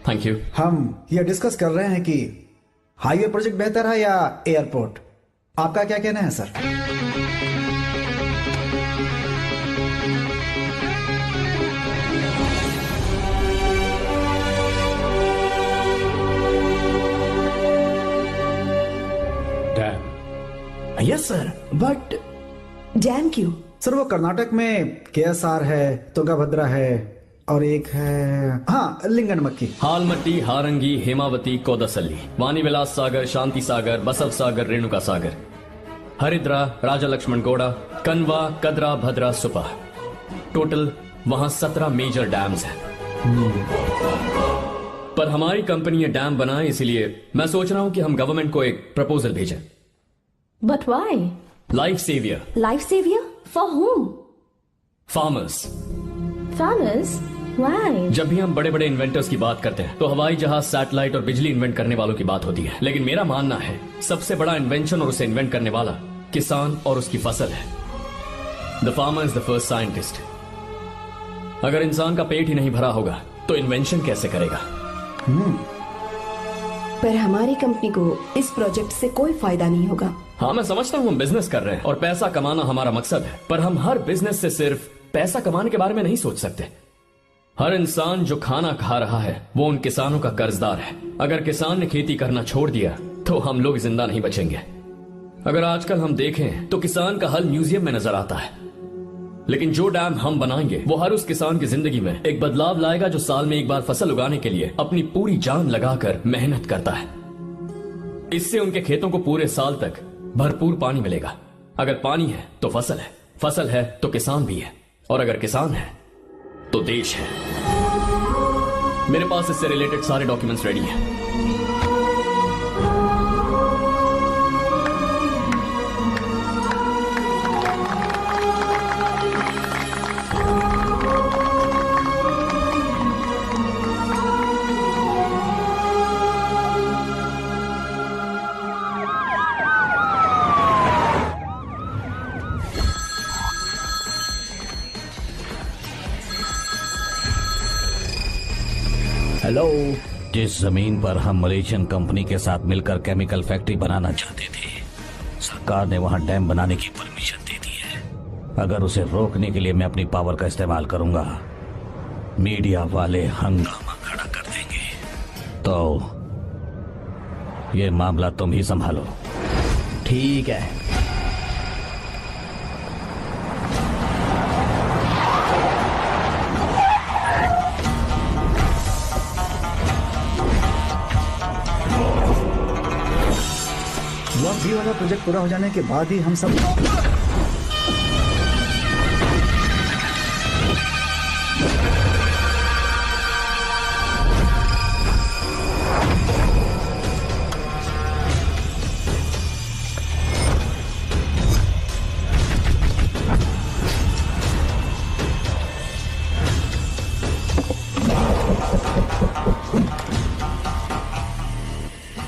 [SPEAKER 2] Thank you.
[SPEAKER 4] हम ये discuss कर रहे हैं कि हाईवे प्रोजेक्ट बेहतर है या एयरपोर्ट। आपका क्या कहना है sir?
[SPEAKER 12] Dam.
[SPEAKER 6] Yes sir, but
[SPEAKER 1] dam क्यों?
[SPEAKER 4] सर वो कर्नाटक में केएसआर है, तुंगाभद्रा है और एक है हाँ लिंगनमक्की।
[SPEAKER 2] हालमट्टी, हारंगी, हेमावती, कोदसल्ली, वानी विलास सागर, शांति सागर, बसव सागर, रेणुका सागर, हरिद्रा, राजा लक्ष्मण गौड़ा, कनवा, कदरा, भद्रा, सुपा। टोटल वहां 17 मेजर डैम्स हैं। पर हमारी कंपनी ये डैम बनाए, इसलिए मैं सोच रहा हूं कि हम गवर्नमेंट को एक प्रपोजल भेजें।
[SPEAKER 3] But why?
[SPEAKER 2] Life saviour.
[SPEAKER 1] Life saviour for home?
[SPEAKER 2] Farmers.
[SPEAKER 3] Farmers? Why?
[SPEAKER 2] जब भी हम बड़े बड़े इन्वेंटर्स की बात करते हैं तो हवाई जहाज, सैटेलाइट और बिजली इन्वेंट करने वालों की बात होती है, लेकिन मेरा मानना है सबसे बड़ा इन्वेंशन और उसे इन्वेंट करने वाला किसान और उसकी फसल है। The farmer is the first scientist. अगर इंसान का पेट ही नहीं भरा होगा तो इन्वेंशन कैसे करेगा?
[SPEAKER 1] पर हमारी कंपनी को इस प्रोजेक्ट से कोई फायदा नहीं होगा।
[SPEAKER 2] हाँ मैं समझता हूँ हम बिजनेस कर रहे हैं और पैसा कमाना हमारा मकसद है, पर हम हर बिजनेस से सिर्फ पैसा कमाने के बारे में नहीं सोच सकते। हर इंसान जो खाना खा रहा है वो उन किसानों का कर्जदार है। अगर किसान ने खेती करना छोड़ दिया तो हम लोग जिंदा नहीं बचेंगे। अगर आजकल हम देखें तो किसान का हल म्यूजियम में नजर आता है, लेकिन जो डैम हम बनाएंगे वो हर उस किसान की जिंदगी में एक बदलाव लाएगा जो साल में एक बार फसल उगाने के लिए अपनी पूरी जान लगाकर मेहनत करता है। इससे उनके खेतों को पूरे साल तक भरपूर पानी मिलेगा। अगर पानी है तो फसल है, फसल है तो किसान भी है, और अगर किसान है तो देश है। मेरे पास इससे रिलेटेड सारे डॉक्यूमेंट्स रेडी हैं।
[SPEAKER 6] हेलो।
[SPEAKER 9] जिस जमीन पर हम मलेशियन कंपनी के साथ मिलकर केमिकल फैक्ट्री बनाना चाहते थे, सरकार ने वहां डैम बनाने की परमिशन दे दी है। अगर उसे रोकने के लिए मैं अपनी पावर का इस्तेमाल करूंगा, मीडिया वाले हंगामा खड़ा कर देंगे। तो ये मामला तुम ही संभालो।
[SPEAKER 6] ठीक है।
[SPEAKER 4] ये वाला प्रोजेक्ट पूरा हो जाने के बाद ही हम सब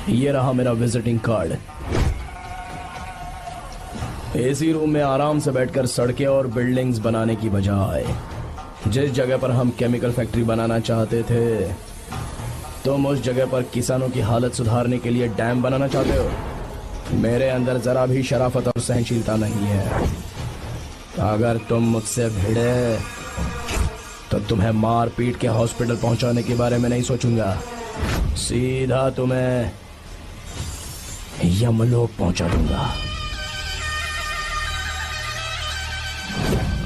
[SPEAKER 6] ये रहा मेरा विजिटिंग कार्ड। एसी रूम में आराम से बैठकर सड़कें और बिल्डिंग्स बनाने की बजाय जिस जगह पर हम केमिकल फैक्ट्री बनाना चाहते थे, तुम उस जगह पर किसानों की हालत सुधारने के लिए डैम बनाना चाहते हो। मेरे अंदर जरा भी शराफत और सहनशीलता नहीं है। अगर तुम मुझसे भिड़े तो तुम्हें मार पीट के हॉस्पिटल पहुंचाने के बारे में नहीं सोचूंगा, सीधा तुम्हें यमलोक पहुंचा दूंगा।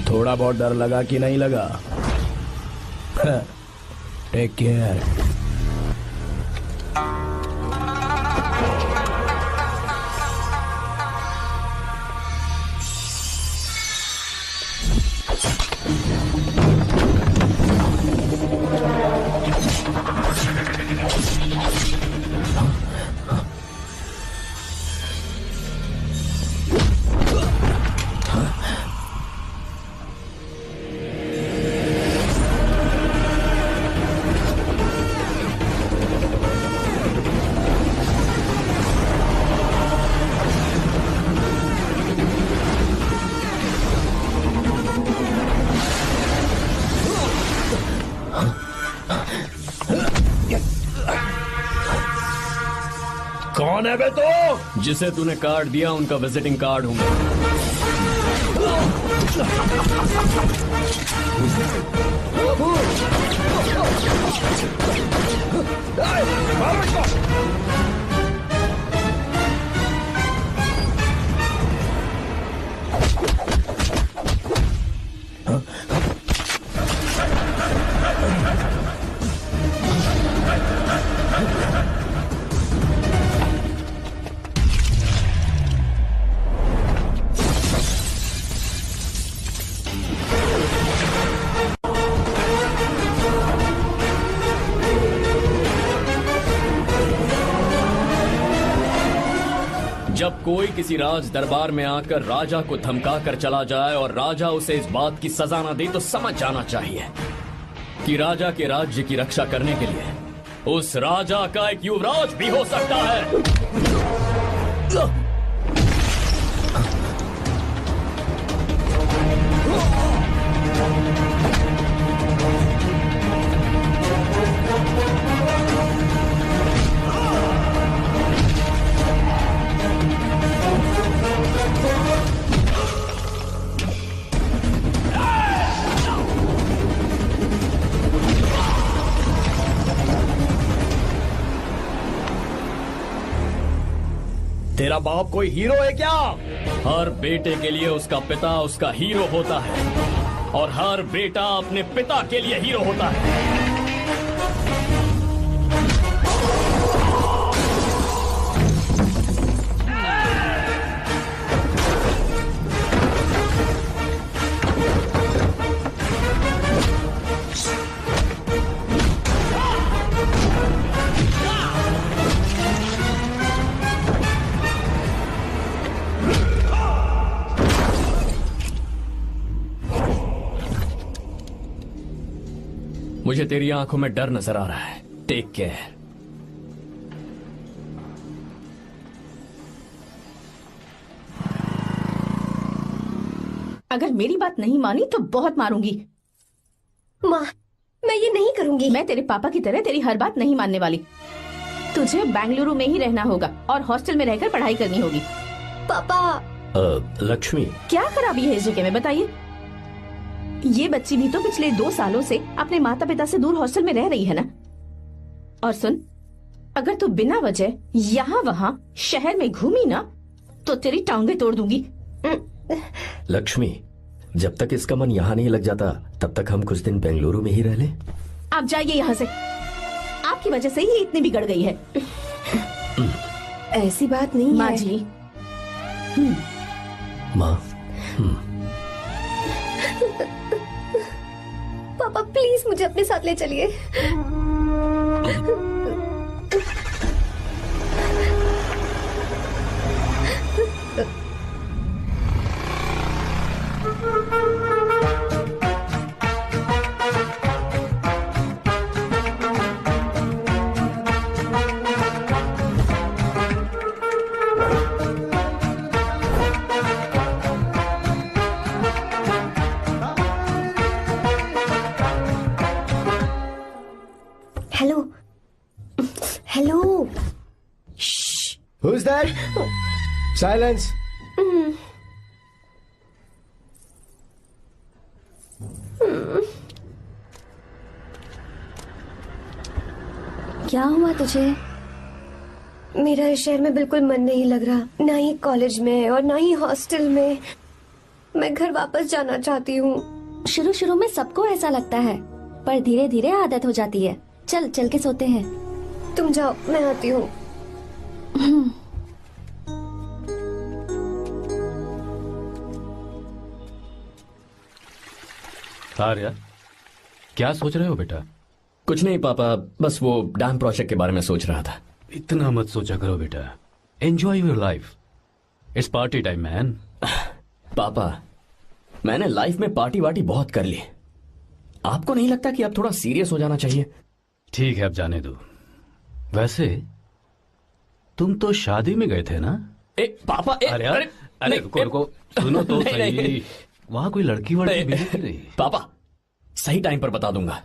[SPEAKER 6] थोड़ा बहुत डर लगा कि नहीं लगा? Take care. है बे तो?
[SPEAKER 2] जिसे तूने कार्ड दिया उनका विजिटिंग कार्ड हूं मैं। जब कोई किसी राज दरबार में आकर राजा को धमका कर चला जाए और राजा उसे इस बात की सजा न दे तो समझ जाना चाहिए कि राजा के राज्य की रक्षा करने के लिए उस राजा का एक युवराज भी हो सकता है।
[SPEAKER 6] तेरा बाप कोई हीरो है क्या?
[SPEAKER 2] हर बेटे के लिए उसका पिता उसका हीरो होता है और हर बेटा अपने पिता के लिए हीरो होता है। मुझे तेरी आंखों में डर नजर आ रहा है। Take care.
[SPEAKER 3] अगर मेरी बात नहीं मानी तो बहुत मारूंगी।
[SPEAKER 5] माँ, मैं ये नहीं करूंगी।
[SPEAKER 3] मैं तेरे पापा की तरह तेरी हर बात नहीं मानने वाली। तुझे बेंगलुरु में ही रहना होगा और हॉस्टल में रहकर पढ़ाई करनी होगी।
[SPEAKER 5] पापा।
[SPEAKER 11] लक्ष्मी,
[SPEAKER 3] क्या खराबी है इस जगह में बताइए? ये बच्ची भी तो पिछले 2 सालों से अपने माता पिता से दूर हॉस्टल में रह रही है ना। और सुन, अगर तू बिना वजह यहाँ वहाँ शहर में घूमी ना तो तेरी टांगे तोड़ दूंगी।
[SPEAKER 11] लक्ष्मी, जब तक इसका मन यहाँ नहीं लग जाता तब तक हम कुछ दिन बेंगलुरु में ही रह लें।
[SPEAKER 3] आप जाइए यहाँ से। आपकी वजह से ही इतनी बिगड़ गई है।
[SPEAKER 1] ऐसी बात नहीं
[SPEAKER 3] माँ
[SPEAKER 1] है।
[SPEAKER 3] जी।
[SPEAKER 11] माँ।
[SPEAKER 5] पापा प्लीज मुझे अपने साथ ले चलिए। Hello hello.
[SPEAKER 8] Who's that? Silence.
[SPEAKER 5] क्या हुआ तुझे? मेरा इस शहर में बिल्कुल मन नहीं लग रहा, ना ही कॉलेज में और ना ही हॉस्टल में। मैं घर वापस जाना चाहती हूँ।
[SPEAKER 13] शुरू शुरू में सबको ऐसा लगता है, पर धीरे धीरे आदत हो जाती है। चल चल के सोते हैं।
[SPEAKER 5] तुम जाओ, मैं आती हूँ।
[SPEAKER 12] आर्या, क्या सोच रहे हो बेटा?
[SPEAKER 2] कुछ नहीं पापा, बस वो डैम प्रोजेक्ट के बारे में सोच रहा था।
[SPEAKER 12] इतना मत सोचा करो बेटा। Enjoy your life. It's party time man.
[SPEAKER 2] पापा, मैंने लाइफ में पार्टी वार्टी बहुत कर ली। आपको नहीं लगता कि अब थोड़ा सीरियस हो जाना चाहिए?
[SPEAKER 12] ठीक है, अब जाने दो। वैसे तुम तो शादी में गए थे ना?
[SPEAKER 2] पापा,
[SPEAKER 12] अरे रुको रुको, सुनो तो सही। वहां कोई लड़की वड़की मिली थी नहीं?
[SPEAKER 2] पापा, सही टाइम पर बता दूंगा।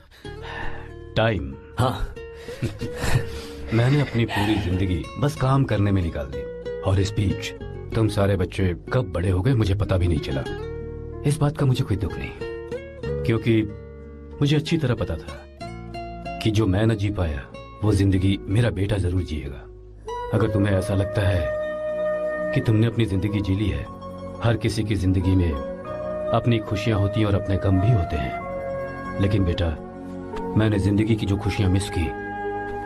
[SPEAKER 12] टाइम?
[SPEAKER 2] हाँ।
[SPEAKER 12] मैंने अपनी पूरी जिंदगी बस काम करने में निकाल दी, और इस बीच तुम सारे बच्चे कब बड़े हो गए मुझे पता भी नहीं चला। इस बात का मुझे कोई दुख नहीं, क्योंकि मुझे अच्छी तरह पता था कि जो मैं न जी पाया वो जिंदगी मेरा बेटा जरूर जिएगा। अगर तुम्हें ऐसा लगता है कि तुमने अपनी जिंदगी जी ली है, हर किसी की जिंदगी में अपनी खुशियां होती हैं और अपने गम भी होते हैं, लेकिन बेटा मैंने जिंदगी की जो खुशियां मिस की,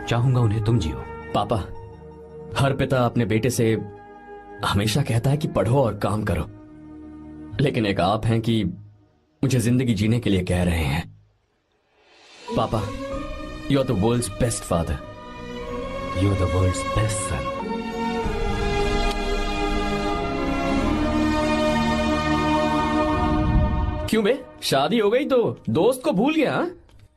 [SPEAKER 12] चाहूंगा उन्हें तुम जियो।
[SPEAKER 2] पापा, हर पिता अपने बेटे से हमेशा कहता है कि पढ़ो और काम करो, लेकिन एक आप हैं कि मुझे जिंदगी जीने के लिए कह रहे हैं। पापा, you are the world's best father,
[SPEAKER 12] you are the world's best son.
[SPEAKER 2] क्यों बे, शादी हो गई तो दोस्त को भूल गया? हाँ?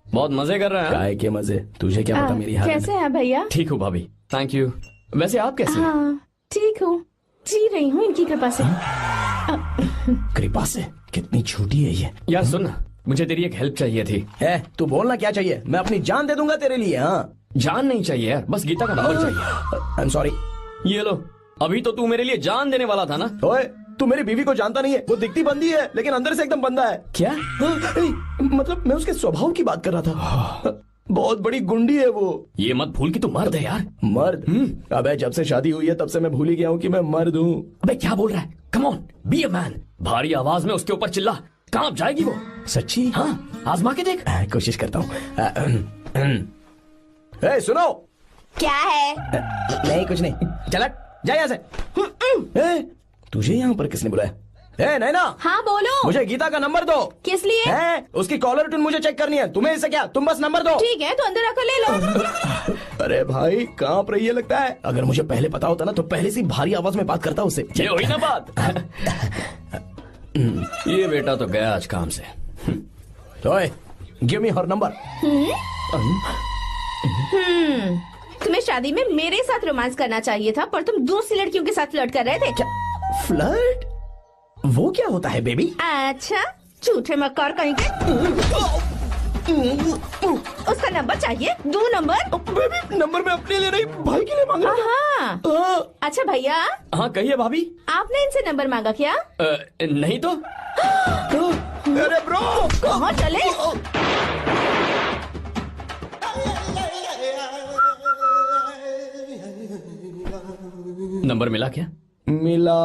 [SPEAKER 2] बहुत मजे कर रहा है।
[SPEAKER 6] काय के मजे, तुझे क्या पता मेरी हालत।
[SPEAKER 3] कैसे हैं भैया?
[SPEAKER 2] ठीक हूँ भाभी, थैंक यू। वैसे आप कैसे हैं?
[SPEAKER 3] हाँ ठीक हूँ, जी रही हूँ इनकी कृपा से।
[SPEAKER 6] कृपा से? कितनी झूठी है ये।
[SPEAKER 2] यार सुन ना, मुझे तेरी एक हेल्प चाहिए थी।
[SPEAKER 6] है तू बोलना क्या चाहिए, मैं अपनी जान दे दूंगा तेरे लिए। हाँ
[SPEAKER 2] जान नहीं चाहिए यार, बस गीता का नंबर चाहिए।
[SPEAKER 6] I am sorry.
[SPEAKER 2] ये लो, अभी तो तू मेरे लिए जान देने वाला था ना।
[SPEAKER 6] ओए तू मेरी बीवी को जानता नहीं है, वो दिखती बंदी है लेकिन अंदर से एकदम बंदा है।
[SPEAKER 2] क्या?
[SPEAKER 6] मतलब मैं उसके स्वभाव की बात कर रहा था। बहुत बड़ी गुंडी है वो।
[SPEAKER 2] ये मत भूल कि तू मर्द है यार।
[SPEAKER 6] मर्द? अबे जब से शादी हुई है तब से मैं भूल ही गया हूँ कि मैं मर्द हूँ।
[SPEAKER 2] अबे क्या बोल रहा है? Come on, be a man. भारी आवाज में उसके ऊपर चिल्ला, कांप जाएगी वो।
[SPEAKER 6] सच्ची?
[SPEAKER 2] हाँ, आजमा के देख।
[SPEAKER 6] कोशिश करता हूँ। सुनो।
[SPEAKER 3] क्या है?
[SPEAKER 6] नहीं कुछ नहीं, चल जा यहाँ से। तुझे यहाँ पर किसने बुलाया? नैना।
[SPEAKER 3] हाँ बोलो।
[SPEAKER 6] मुझे गीता का नंबर दो।
[SPEAKER 3] किस लिए?
[SPEAKER 6] उसकी कॉलर ट्यून मुझे चेक करनी है। तुम्हें इससे क्या, तुम बस नंबर दो।
[SPEAKER 3] ठीक है तो अंदर आकर ले लो।
[SPEAKER 6] अरे भाई कांप रही है लगता है। अगर मुझे पहले पता होता ना तो पहले से भारी आवाज में बात करता उससे।
[SPEAKER 2] ये हुई ना बात। ये बेटा तो गया आज काम से।
[SPEAKER 6] गिव मी हर नंबर।
[SPEAKER 3] तुम्हें शादी में मेरे साथ रोमांस करना चाहिए था, पर तुम दूसरी लड़कियों के साथ फ्लर्ट कर रहे थे।
[SPEAKER 6] क्या फ्लर्ट? वो क्या होता है बेबी?
[SPEAKER 3] अच्छा, झूठे मक्कार कहीं के। उसका नंबर चाहिए? दो नंबर।
[SPEAKER 6] बेबी नंबर मैं अपने लिए नहीं भाई के लिए मांग रहा
[SPEAKER 3] था। अच्छा भैया।
[SPEAKER 2] हाँ कहिए भाभी।
[SPEAKER 3] आपने इनसे नंबर मांगा क्या?
[SPEAKER 2] नहीं तो।
[SPEAKER 6] अरे ब्रो
[SPEAKER 3] कहाँ चले?
[SPEAKER 2] नंबर मिला क्या?
[SPEAKER 6] मिला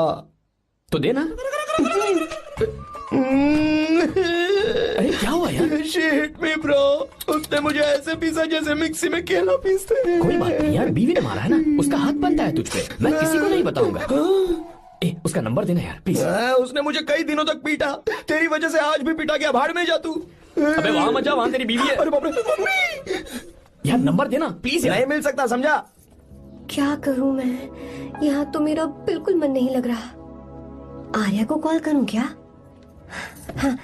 [SPEAKER 2] तो देना। अरे क्या हुआ यार?
[SPEAKER 6] शिट मी ब्रो, उसने मुझे ऐसे पीसा जैसे मिक्सी में केला पीसते हैं।
[SPEAKER 2] कोई बात नहीं यार, बीवी ने मारा है ना, उसका हाथ बनता है तुझ पे। मैं किसी को नहीं बताऊंगा। उसका नंबर देना यार प्लीज।
[SPEAKER 6] उसने मुझे कई दिनों तक पीटा, तेरी वजह से आज भी पीटा गया। भाड़ में जा तू।
[SPEAKER 2] अबे वहां मत जा, वहां तेरी बीवी है।
[SPEAKER 6] अरे बाप रे मम्मी।
[SPEAKER 2] यार नंबर देना प्लीज।
[SPEAKER 6] नहीं मिल सकता, समझा?
[SPEAKER 5] क्या करूं मैं, यहाँ तो मेरा बिल्कुल मन नहीं लग रहा। आर्या को कॉल करूं क्या? हाँ।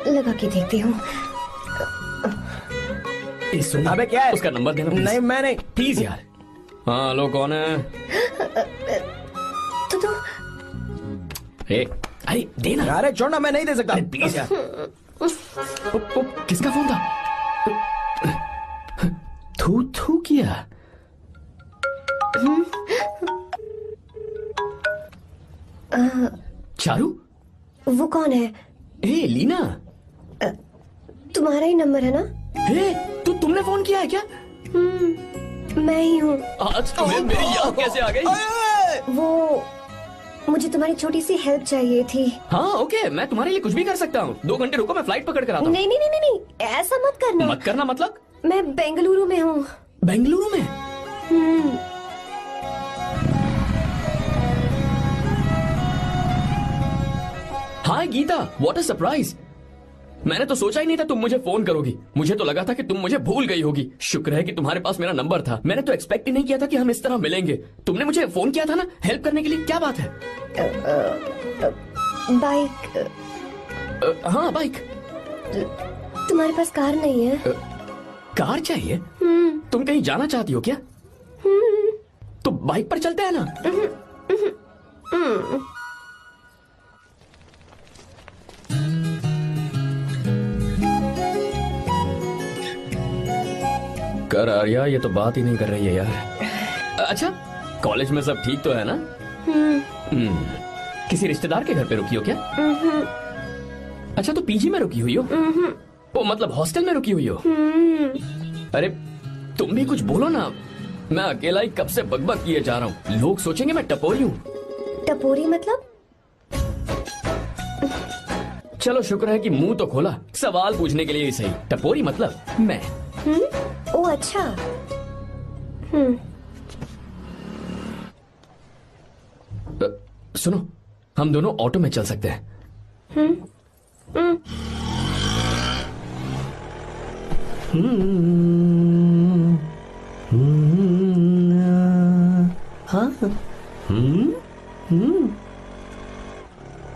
[SPEAKER 5] लगा के देखती हूँ।
[SPEAKER 6] अबे क्या है?
[SPEAKER 2] उसका नंबर देना।
[SPEAKER 6] नहीं मैं नहीं।
[SPEAKER 2] प्लीज यार। हाँ लो, कौन है?
[SPEAKER 5] तो
[SPEAKER 2] अरे देना।
[SPEAKER 6] अरे छोड़ना, मैं नहीं दे सकता।
[SPEAKER 2] प्लीज यार। किसका फोन था? थू थू किया। चारू?
[SPEAKER 5] वो कौन है?
[SPEAKER 2] लीना।
[SPEAKER 5] तुम्हारा ही नंबर है ना?
[SPEAKER 2] तुमने फोन किया है क्या?
[SPEAKER 5] मैं ही हूँ।
[SPEAKER 2] आज तुम्हें मेरी याद कैसे आ गई?
[SPEAKER 5] वो मुझे तुम्हारी छोटी सी हेल्प चाहिए थी।
[SPEAKER 2] हाँ ओके, मैं तुम्हारे लिए कुछ भी कर सकता हूँ। 2 घंटे रुको, मैं फ्लाइट पकड़ कर आता हूँ।
[SPEAKER 5] नहीं नहीं नहीं नहीं, ऐसा मत करना।
[SPEAKER 2] मत करना मतलब?
[SPEAKER 5] मैं बेंगलुरु में हूँ।
[SPEAKER 2] बेंगलुरु में? हाय गीता, व्हाट अ सरप्राइज। मैंने तो सोचा ही नहीं था तुम मुझे फोन करोगी। मुझे तो लगा था कि तुम मुझे भूल गई होगी। शुक्र है कि तुम्हारे पास मेरा नंबर था। मैंने तो एक्सपेक्ट ही नहीं किया था कि हम इस तरह मिलेंगे। तुमने मुझे फोन किया था ना हेल्प करने के लिए। क्या बात है?
[SPEAKER 5] बाइक।
[SPEAKER 2] हाँ बाइक।
[SPEAKER 5] तुम्हारे पास कार नहीं है?
[SPEAKER 2] कार चाहिए? तुम कहीं जाना चाहती हो क्या? तो बाइक पर चलते हैं ना। कर आर्या, ये तो बात ही नहीं कर रही है यार। अच्छा, कॉलेज में सब ठीक तो है ना? किसी रिश्तेदार के घर पे रुकी हो क्या? अच्छा, तो पीजी में रुकी हुई हो? ओ मतलब हॉस्टल में रुकी हुई हो? अरे तुम भी कुछ बोलो ना, मैं अकेला ही कब से बकबक किए जा रहा हूँ। लोग सोचेंगे मैं टपोरी हूँ।
[SPEAKER 5] टपोरी मतलब?
[SPEAKER 2] चलो शुक्र है कि मुंह तो खोला, सवाल पूछने के लिए ही सही। टपोरी मतलब मैं।
[SPEAKER 5] ओ अच्छा।
[SPEAKER 2] सुनो, हम दोनों ऑटो में चल सकते हैं।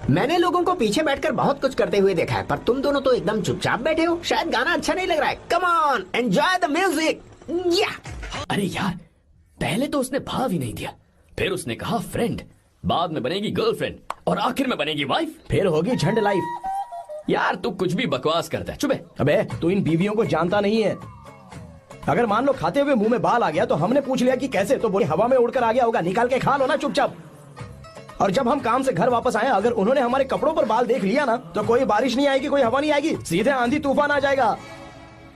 [SPEAKER 14] मैंने लोगों को पीछे बैठकर बहुत कुछ करते हुए देखा है, पर तुम दोनों तो एकदम चुपचाप बैठे हो। शायद गाना अच्छा नहीं लग रहा है। Come on, enjoy the music.
[SPEAKER 2] अरे यार, पहले तो उसने भाव ही नहीं दिया, फिर उसने कहा फ्रेंड, बाद में बनेगी गर्लफ्रेंड और आखिर में बनेगी वाइफ,
[SPEAKER 6] फिर होगी झंड लाइफ।
[SPEAKER 2] यार तू कुछ भी बकवास करता है। चुप है।
[SPEAKER 6] अबे तू इन बीवियों को जानता नहीं है। अगर मान लो खाते हुए मुंह में बाल आ गया तो हमने पूछ लिया कि कैसे, तो बोली हवा में उड़कर आ गया होगा, निकाल के खा लो ना चुपचाप। और जब हम काम से घर वापस आए, अगर उन्होंने हमारे कपड़ों पर बाल देख लिया ना, तो कोई बारिश नहीं आएगी, कोई हवा नहीं आएगी, सीधे आंधी तूफान आ जाएगा।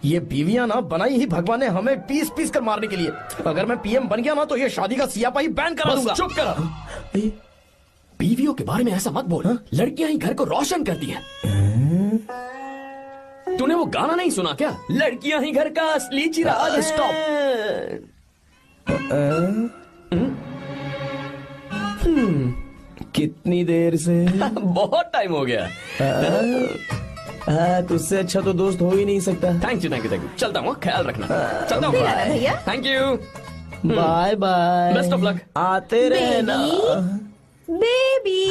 [SPEAKER 6] ये बीवियां ना बनाई ही भगवान ने हमें पीस पीस कर मारने के लिए। अगर मैं पीएम बन गया ना तो ये शादी का सियापाही बैन करा दूंगा।
[SPEAKER 2] चुप कर। बीवियों के बारे में ऐसा मत बोल, लड़कियां ही घर को रोशन करती हैं। तूने वो गाना नहीं सुना क्या? लड़कियां ही घर का असली चिराग। स्टॉप।
[SPEAKER 6] कितनी देर से?
[SPEAKER 2] बहुत टाइम हो गया।
[SPEAKER 6] तुझसे अच्छा तो दोस्त हो ही नहीं सकता।
[SPEAKER 2] Thank you thank you thank you. चलता हूँ, ख्याल रखना। चलता हूँ
[SPEAKER 3] भैया।
[SPEAKER 2] Thank you.
[SPEAKER 6] Bye bye.
[SPEAKER 2] Best of luck.
[SPEAKER 6] आते रहना।
[SPEAKER 3] बेबी।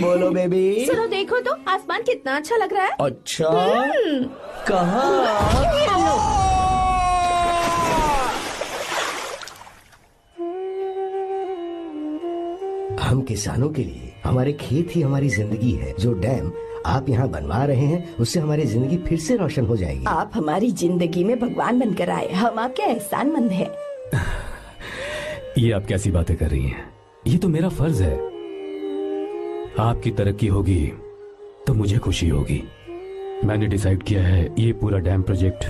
[SPEAKER 6] बोलो बेबी।
[SPEAKER 3] चलो देखो तो आसमान कितना अच्छा लग रहा है।
[SPEAKER 6] अच्छा, कहाँ?
[SPEAKER 15] हम किसानों के लिए हमारे खेत ही हमारी जिंदगी है। जो डैम आप यहाँ बनवा रहे हैं, उससे हमारी जिंदगी फिर से रोशन हो जाएगी।
[SPEAKER 1] आप हमारी जिंदगी में भगवान बनकर आए, हम आपके एहसानमंद हैं।
[SPEAKER 12] ये आप कैसी बातें कर रही हैं? ये तो मेरा फर्ज है। आपकी तरक्की होगी तो मुझे खुशी होगी। मैंने डिसाइड किया है, ये पूरा डैम प्रोजेक्ट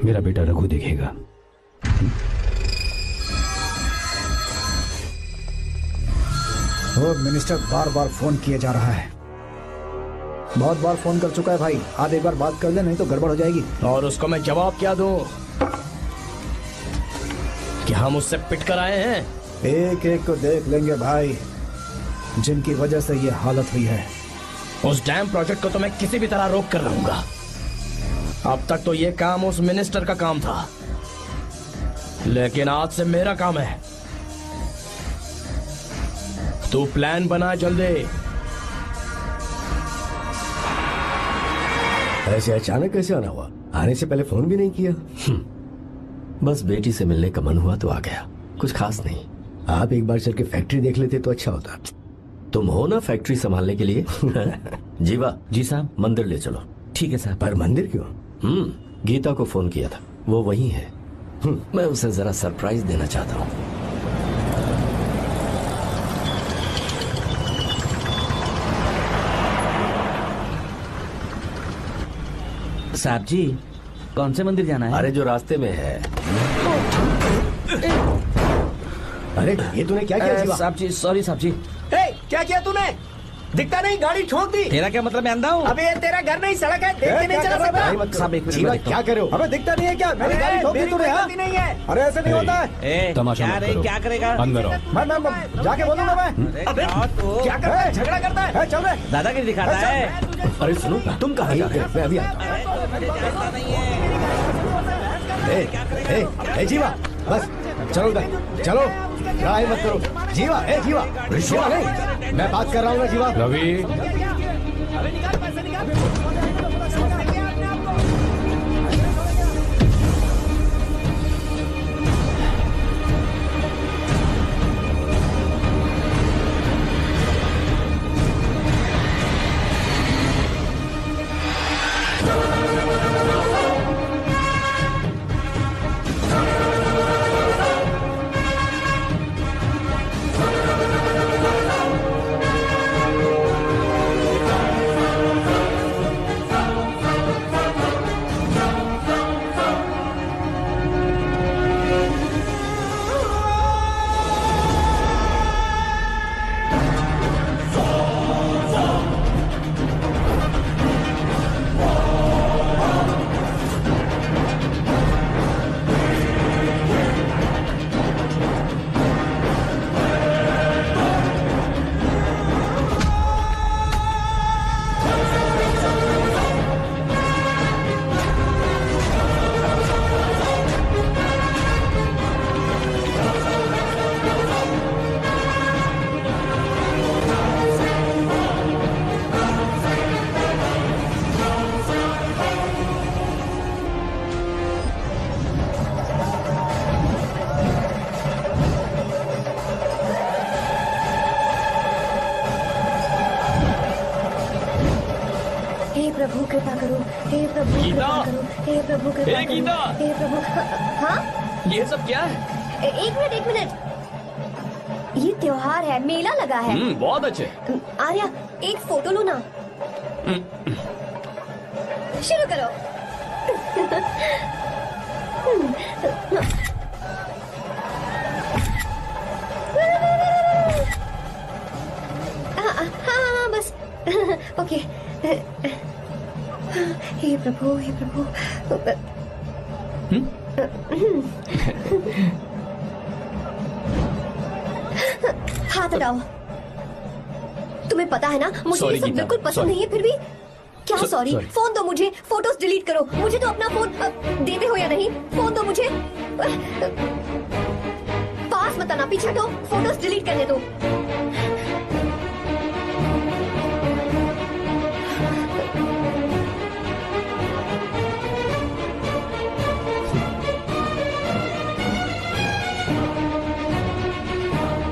[SPEAKER 12] मेरा बेटा रघु देखेगा।
[SPEAKER 4] मिनिस्टर बार बार फोन किया जा रहा है। बहुत बार फोन कर चुका है भाई, आज एक बार बात कर ले, नहीं तो गड़बड़ हो जाएगी।
[SPEAKER 6] और उसको मैं जवाब क्या दूं कि हम उससे पिट कर आए हैं?
[SPEAKER 4] एक एक को देख लेंगे भाई, जिनकी वजह से ये हालत हुई है।
[SPEAKER 6] उस डैम प्रोजेक्ट को तो मैं किसी भी तरह रोक कर रहूंगा। अब तक तो ये काम उस मिनिस्टर का काम था, लेकिन आज से मेरा काम है। तू प्लान बना जल्दी।
[SPEAKER 15] ऐसे अचानक कैसे आना हुआ? आने से पहले फोन भी नहीं किया।
[SPEAKER 11] बस बेटी से मिलने का मन हुआ तो आ गया, कुछ खास नहीं।
[SPEAKER 15] आप एक बार चल के फैक्ट्री देख लेते तो अच्छा होता।
[SPEAKER 11] तुम हो ना फैक्ट्री संभालने के लिए। जीवा।
[SPEAKER 9] जी साहब।
[SPEAKER 11] मंदिर ले चलो।
[SPEAKER 9] ठीक है साहब।
[SPEAKER 15] पर मंदिर क्यों?
[SPEAKER 11] गीता को फोन किया था, वो वही है। मैं उसे जरा सरप्राइज देना चाहता हूँ।
[SPEAKER 9] साहब जी, कौन से मंदिर जाना है?
[SPEAKER 11] अरे जो रास्ते में है।
[SPEAKER 15] अरे ये तूने क्या किया जीवा?
[SPEAKER 9] साहब जी, सॉरी साहब जी।
[SPEAKER 14] क्या किया तूने? दिखता नहीं, गाड़ी ठोक दी।
[SPEAKER 9] तेरा क्या मतलब? मैं अंधा हूँ?
[SPEAKER 14] अबे ये तेरा घर नहीं, सड़क है, देख के नहीं चला सकता।
[SPEAKER 9] साहब एक
[SPEAKER 14] जीवा
[SPEAKER 9] मिनट।
[SPEAKER 4] क्या कर रहे हो? हमें दिखता नहीं है क्या? मेरी गाड़ी ठोक दी तूने?
[SPEAKER 14] गलती नहीं है।
[SPEAKER 4] अरे ऐसे नहीं होता है।
[SPEAKER 12] तमाशा मत करो।
[SPEAKER 9] क्या करेगा?
[SPEAKER 12] अंदर आओ।
[SPEAKER 4] मैं जाके बोलूंगा मैं।
[SPEAKER 14] अबे क्या करता है? झगड़ा करता है?
[SPEAKER 4] चल रहे
[SPEAKER 9] दादागिरी दिखाता है।
[SPEAKER 11] अरे सुनो, तुम कहाँ जा रहे हो?
[SPEAKER 15] मैं अभी आता हूँ। जीवा बस चलो उधर चलो, लड़ाई मत करो। जीवा जीवा जीवा नहीं, मैं बात कर रहा हूँ ना जीवा।
[SPEAKER 12] रवि,
[SPEAKER 5] हे प्रभु कृपा
[SPEAKER 2] हे
[SPEAKER 5] करो।
[SPEAKER 2] गीता!
[SPEAKER 5] हे प्रभु। हाँ
[SPEAKER 2] ये सब क्या है?
[SPEAKER 5] एक मिनट। ये त्योहार है, मेला लगा है।
[SPEAKER 2] बहुत अच्छे।
[SPEAKER 5] आर्या एक फोटो लो ना। शुरू करो। हाँ बस। ओके। हे प्रभु हे प्रभु। हाथ हटाओ। तुम्हें पता है ना मुझे ये सब बिल्कुल पसंद नहीं है, फिर भी क्या सॉरी? फोन दो मुझे, फोटोज डिलीट करो। मुझे तो अपना फोन देते हो या नहीं? फोन दो मुझे। पास मत आना, पीछे हटो, फोटोज डिलीट करने दो।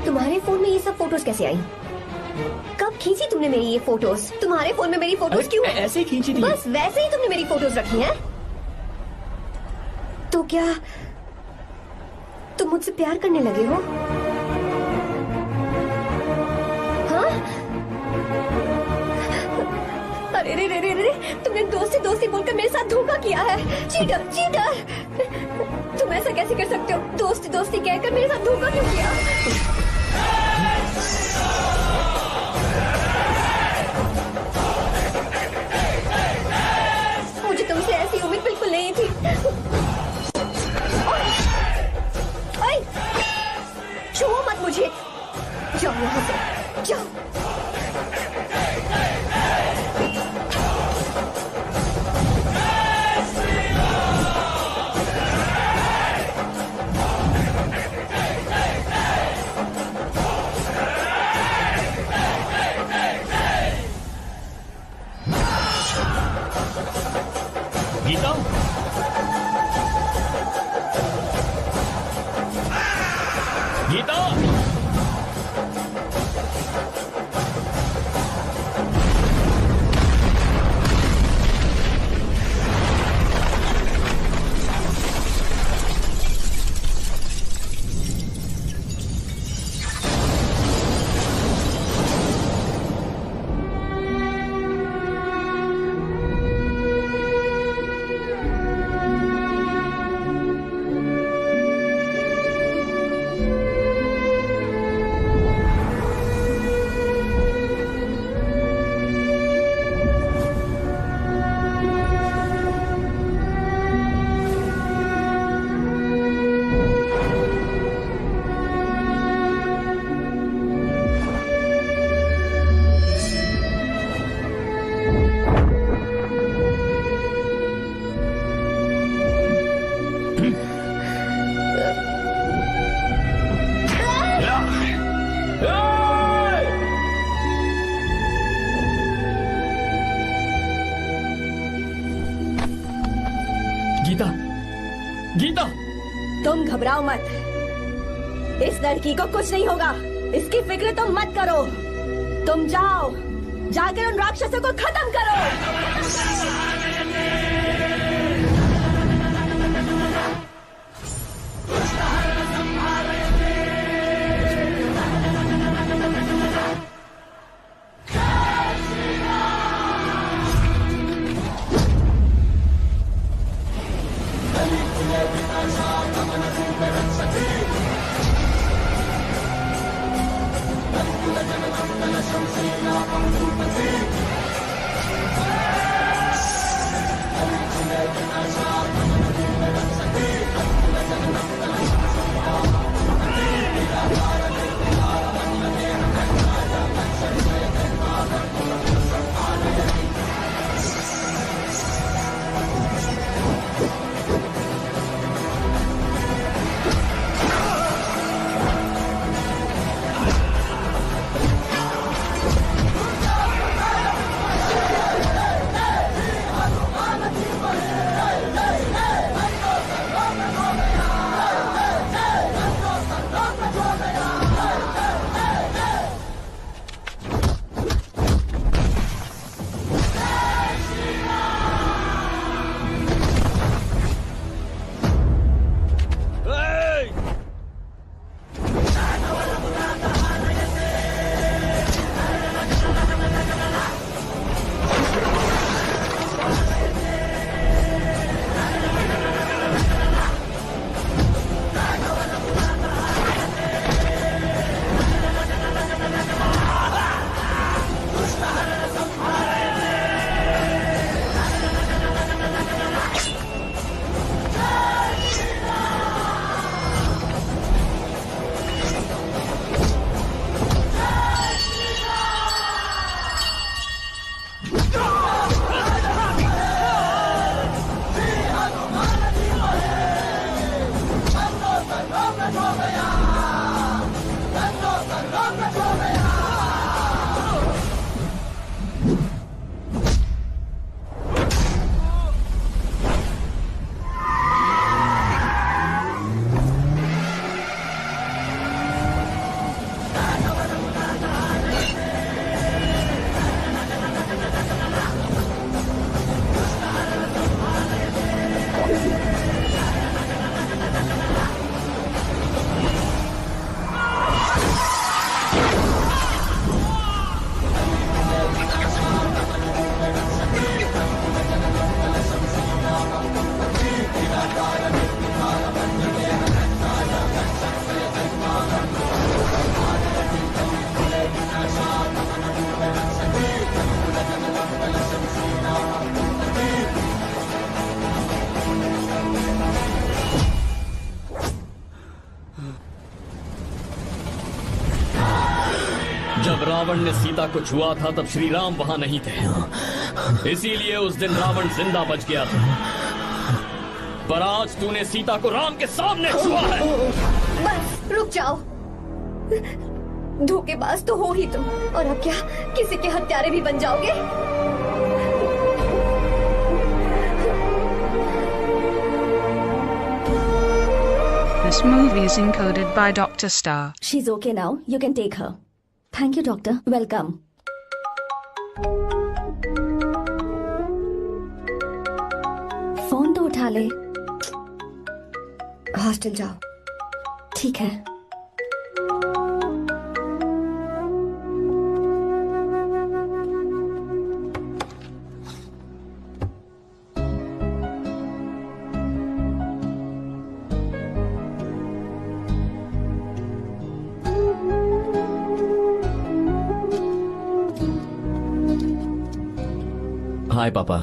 [SPEAKER 5] तुम्हारे फोन में ये सब फोटोज कैसे आई? कब खींची तुमने मेरी ये फोटोज? तुम्हारे फोन में मेरी फोटोज क्यों?
[SPEAKER 6] ऐसे खींची थी।
[SPEAKER 5] बस वैसे ही तुमने मेरी फोटोज रखी हैं? तो क्या तुम मुझसे प्यार करने लगे हो? हाँ? अरे रे रे रे रे, तुमने दोस्ती बोलकर मेरे साथ धोखा किया है। Cheater cheater. तुम ऐसा कैसे कर सकते हो? दोस्ती कहकर मेरे साथ धोखा क्यों किया? मुझे तुमसे ऐसी उम्मीद बिल्कुल नहीं थी। ओए, छुओ मत मुझे। जाओ यहाँ से, जाओ।
[SPEAKER 2] गीता, गीता, गीता, गीता,
[SPEAKER 1] तुम घबराओ मत। इस लड़की को कुछ नहीं होगा, इसकी फिक्र तुम मत करो। तुम जाओ, जाकर उन राक्षसों को खत्म करो।
[SPEAKER 2] रावण ने सीता को छुआ था तब श्री राम वहां नहीं थे, इसीलिए उस दिन रावण जिंदा बच गया था। पर आज तूने सीता को राम के सामने छुआ है।
[SPEAKER 5] बस रुक जाओ, धोखेबाज तो हो ही तुम, और अब क्या किसी के हत्यारे भी बन जाओगे?
[SPEAKER 16] This movie is encoded by Dr. Star.
[SPEAKER 13] She's okay now. You can take her. Thank you, doctor. Welcome. Phone तो उठा ले।
[SPEAKER 5] हॉस्टल जाओ।
[SPEAKER 13] ठीक है।
[SPEAKER 2] हाय पापा।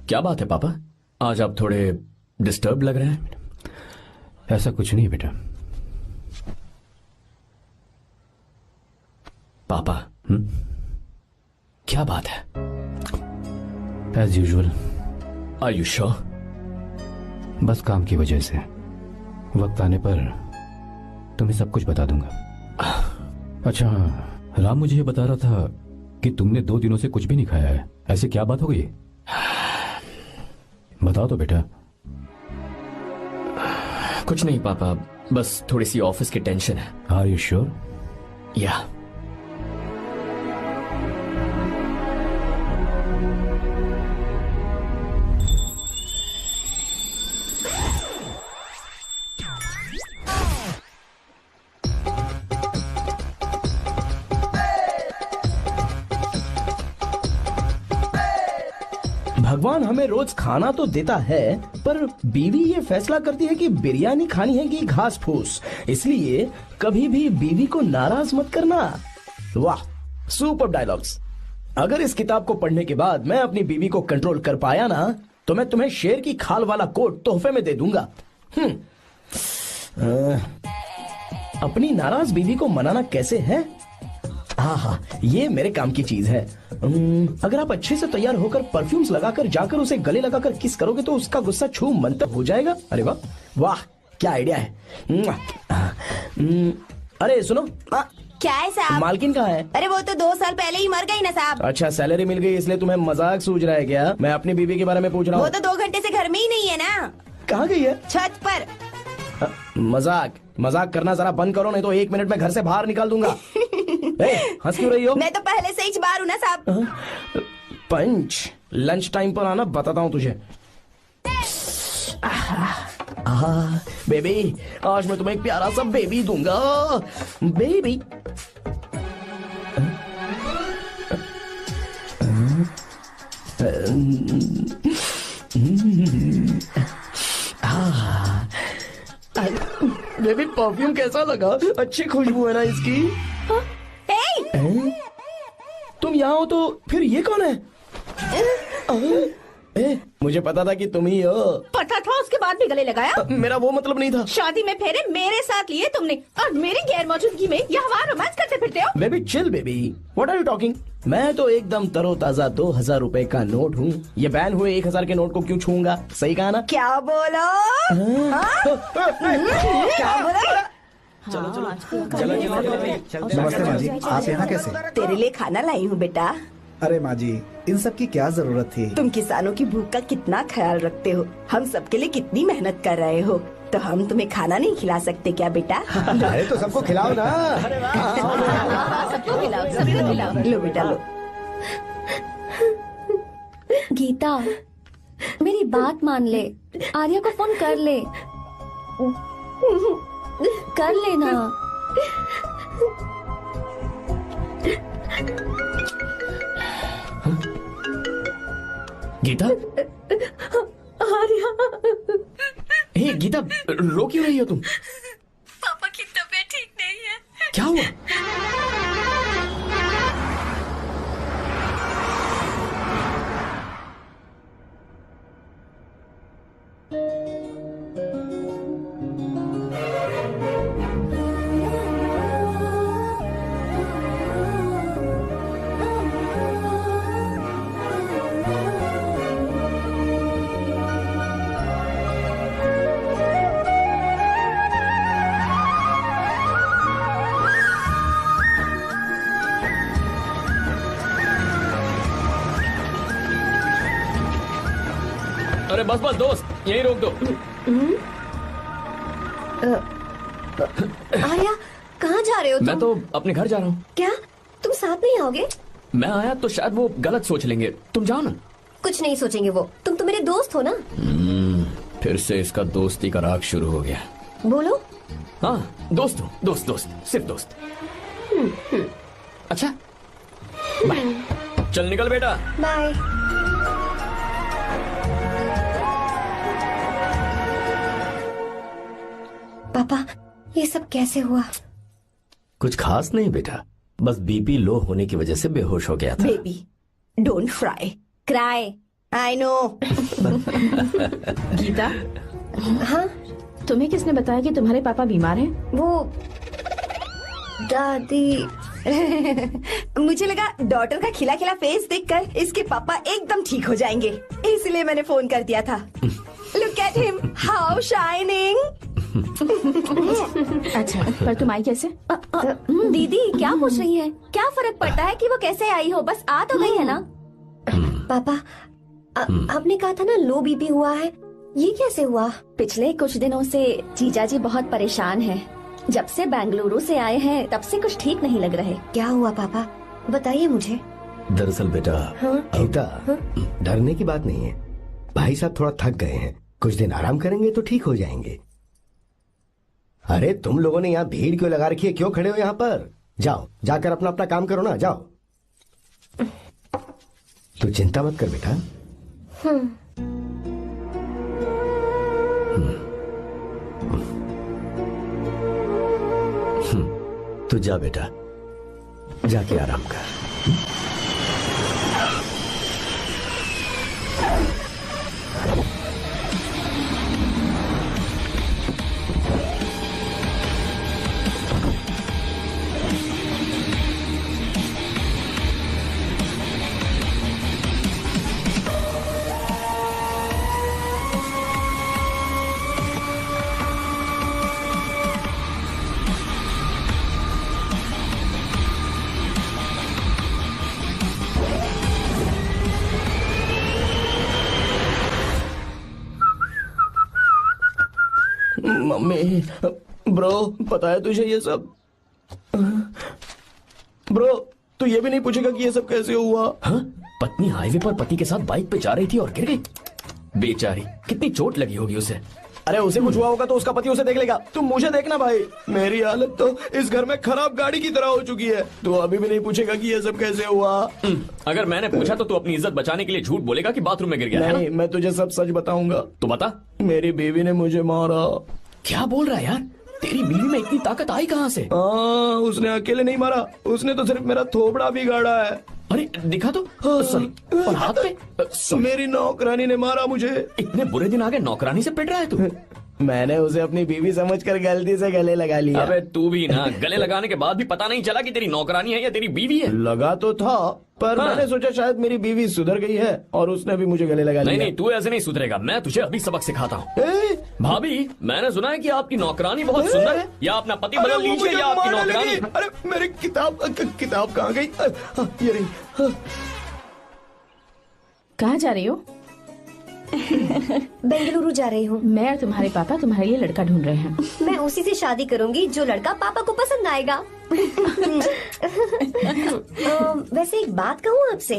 [SPEAKER 2] क्या बात है पापा, आज आप थोड़े डिस्टर्ब लग रहे हैं।
[SPEAKER 12] ऐसा कुछ नहीं बेटा।
[SPEAKER 2] पापा क्या बात है?
[SPEAKER 12] As usual.
[SPEAKER 2] Are you sure?
[SPEAKER 12] बस काम की वजह से वक्त आने पर तुम्हें सब कुछ बता दूंगा। अच्छा राम मुझे ये बता रहा था कि तुमने 2 दिनों से कुछ भी नहीं खाया है, ऐसे क्या बात हो गई? बताओ तो बेटा।
[SPEAKER 2] कुछ नहीं पापा, बस थोड़ी सी ऑफिस की टेंशन है।
[SPEAKER 12] Are you sure?
[SPEAKER 2] या।
[SPEAKER 6] भगवान हमें रोज खाना तो देता है, पर बीवी ये फैसला करती है कि बिरयानी खानी है कि घास फूस, इसलिए कभी भी बीवी को नाराज मत करना। वाह, सुपर डायलॉग्स। अगर इस किताब को पढ़ने के बाद मैं अपनी बीवी को कंट्रोल कर पाया ना, तो मैं तुम्हें शेर की खाल वाला कोट तोहफे में दे दूंगा। अपनी नाराज बीवी को मनाना कैसे है? हाँ, ये मेरे काम की चीज है। अगर आप अच्छे से तैयार होकर परफ्यूम्स लगाकर जाकर उसे गले लगाकर किस करोगे तो उसका गुस्सा छू मंतर हो जाएगा। अरे वाह वाह, क्या आइडिया है। अरे सुनो।
[SPEAKER 17] क्या है साहब?
[SPEAKER 6] मालकिन कहाँ है?
[SPEAKER 17] अरे वो तो 2 साल पहले ही मर गई ना साहब।
[SPEAKER 6] अच्छा, सैलरी मिल गई इसलिए तुम्हें मजाक सूझ रहा है क्या? मैं अपनी बीवी के बारे में पूछ रहा हूँ।
[SPEAKER 17] वो तो 2 घंटे से घर में ही नहीं है ना।
[SPEAKER 6] कहाँ गई है?
[SPEAKER 17] छत पर।
[SPEAKER 6] मजाक करना जरा बंद करो, नहीं तो 1 मिनट में घर से बाहर निकाल दूंगा। हंस क्यों रही हो?
[SPEAKER 17] मैं तो पहले से ही बाहर हूँ ना साहब।
[SPEAKER 6] पंच, लंच टाइम पर आना, बताता हूँ तुझे। बेबी, आज मैं तुम्हें एक प्यारा सा बेबी दूंगा। बेबी बेबी, परफ्यूम कैसा लगा? अच्छी खुशबू है ना इसकी? तुम यहाँ हो तो फिर ये कौन है? मुझे पता था कि तुम ही हो।
[SPEAKER 3] पता था, उसके बाद भी गले लगाया?
[SPEAKER 6] मेरा वो मतलब नहीं था।
[SPEAKER 3] शादी में फेरे मेरे साथ लिए तुमने और मेरी गैर मौजूदगी में यहाँ वहाँ रोमांस करते फिरते हो।
[SPEAKER 6] Baby chill baby, what are you talking? मैं तो एकदम तरोताजा 2000 रुपए का नोट हूँ। ये बैन हुए 1000 के नोट को क्यों छूऊंगा? सही कहा ना?
[SPEAKER 17] क्या बोलो? क्या बोला?
[SPEAKER 4] चलो नमस्ते माँ जी, आप यहाँ कैसे?
[SPEAKER 17] तेरे लिए खाना लाई हूँ बेटा।
[SPEAKER 4] अरे माँ जी, इन सब की क्या जरूरत थी?
[SPEAKER 17] तुम किसानों की भूख का कितना ख्याल रखते हो, हम सबके लिए कितनी मेहनत कर रहे हो, तो हम तुम्हें खाना नहीं खिला सकते क्या बेटा?
[SPEAKER 4] अरे तो सबको खिलाओ ना।
[SPEAKER 3] सबको खिलाओ, सबको खिलाओ।
[SPEAKER 17] लो बेटा लो।
[SPEAKER 13] गीता, मेरी बात मान ले, आर्या को फोन कर ले। कर लेना।
[SPEAKER 2] गीता,
[SPEAKER 3] आर्या।
[SPEAKER 2] हे गीता, रो क्यों रही हो तुम?
[SPEAKER 3] पापा की तबीयत ठीक नहीं है।
[SPEAKER 2] क्या हुआ? अरे बस बस दोस्त, यहीं रोक दो।
[SPEAKER 5] आर्या, कहाँ जा रहे हो तुम?
[SPEAKER 2] मैं तो अपने घर जा रहा हूँ।
[SPEAKER 5] क्या तुम साथ नहीं आओगे?
[SPEAKER 2] मैं आया तो शायद वो गलत सोच लेंगे, तुम जाओ ना।
[SPEAKER 5] कुछ नहीं सोचेंगे वो, तुम तो मेरे दोस्त हो ना।
[SPEAKER 2] फिर से इसका दोस्ती का राग शुरू हो गया।
[SPEAKER 5] बोलो।
[SPEAKER 2] हाँ दोस्त हूँ, दोस्त दोस्त, सिर्फ दोस्त। अच्छा बाय, चल निकल बेटा।
[SPEAKER 5] बाय। पापा, ये सब कैसे हुआ?
[SPEAKER 11] कुछ खास नहीं बेटा, बस बीपी लो होने की वजह से बेहोश हो गया था।
[SPEAKER 17] Baby don't fry
[SPEAKER 5] cry.
[SPEAKER 17] I know.
[SPEAKER 3] Geeta,
[SPEAKER 5] हाँ
[SPEAKER 3] तुम्हें किसने बताया कि तुम्हारे पापा बीमार हैं?
[SPEAKER 5] वो दादी।
[SPEAKER 17] मुझे लगा डॉटर का खिला खिला फेस देखकर इसके पापा एकदम ठीक हो जाएंगे, इसलिए मैंने फोन कर दिया था। Look at him, how shining.
[SPEAKER 3] अच्छा, पर तुम आई कैसे?
[SPEAKER 13] दीदी क्या पूछ रही है? क्या फर्क पड़ता है कि वो कैसे आई हो, बस आ तो गई है ना।
[SPEAKER 5] पापा, आपने कहा था ना लो बीपी हुआ है, ये कैसे हुआ?
[SPEAKER 13] पिछले कुछ दिनों से जीजा जी बहुत परेशान हैं। जब से बेंगलुरु से आए हैं तब से कुछ ठीक नहीं लग रहे।
[SPEAKER 5] क्या हुआ पापा, बताइए मुझे।
[SPEAKER 11] दरअसल बेटा, गीता, डरने की बात नहीं है। भाई साहब थोड़ा थक गए हैं, कुछ दिन आराम करेंगे तो ठीक हो जाएंगे। अरे तुम लोगों ने यहाँ भीड़ क्यों लगा रखी है, क्यों खड़े हो यहाँ पर? जाओ, जाकर अपना अपना काम करो ना, जाओ। तू चिंता मत कर बेटा। तू जा बेटा, जाके आराम कर।
[SPEAKER 6] मम्मी, ब्रो, पता है तुझे ये सब? ब्रो, तू ये भी नहीं पूछेगा कि ये सब कैसे हुआ?
[SPEAKER 2] हाँ? पत्नी हाईवे पर पति के साथ बाइक पे जा रही थी और गिर गई। बेचारी, कितनी चोट लगी होगी उसे।
[SPEAKER 6] अरे उसे कुछ हुआ होगा तो उसका पति उसे देख लेगा, तुम मुझे देखना भाई। मेरी हालत तो इस घर में खराब गाड़ी की तरह हो चुकी है। तू अभी भी नहीं पूछेगा कि ये सब कैसे हुआ?
[SPEAKER 2] अगर मैंने पूछा तो तू अपनी इज्जत बचाने के लिए झूठ बोलेगा कि बाथरूम में गिर गया।
[SPEAKER 6] नहीं, मैं तुझे सब सच बताऊंगा।
[SPEAKER 2] तो बता।
[SPEAKER 6] मेरी बीवी ने मुझे मारा।
[SPEAKER 2] क्या बोल रहा है यार? तेरी बीवी में इतनी ताकत आई कहाँ से?
[SPEAKER 6] उसने अकेले नहीं मारा, उसने तो सिर्फ मेरा थोबड़ा बिगाड़ा है।
[SPEAKER 2] अरे दिखा तो। सॉरी, और हाथ पे?
[SPEAKER 6] मेरी नौकरानी ने मारा मुझे।
[SPEAKER 2] इतने बुरे दिन आ गए, नौकरानी से पिट रहा है तू?
[SPEAKER 6] मैंने उसे अपनी बीवी समझकर गलती से गले लगा लिया।
[SPEAKER 2] अबे तू भी ना, गले लगाने के बाद भी पता नहीं चला कि तेरी नौकरानी है या तेरी बीवी है?
[SPEAKER 6] लगा तो था, पर मैंने सोचा शायद मेरी बीवी सुधर गई है और उसने भी मुझे गले लगा लिया।
[SPEAKER 2] नहीं, तू ऐसे नहीं सुधरेगा, मैं तुझे अभी सबक सिखाता हूँ। भाभी, मैंने सुना है कि आपकी नौकरानी बहुत सुंदर है, या अपना पति बदल लीजिए या आपकी नौकरानी।
[SPEAKER 6] अरे मेरी किताब कहाँ गई? ये रही।
[SPEAKER 3] कहाँ जा रही हो?
[SPEAKER 5] बेंगलुरु जा रही हूँ।
[SPEAKER 3] मैं और तुम्हारे पापा तुम्हारे लिए लड़का ढूंढ रहे हैं।
[SPEAKER 5] मैं उसी से शादी करूंगी जो लड़का पापा को पसंद आएगा। वैसे एक बात कहूँ आपसे,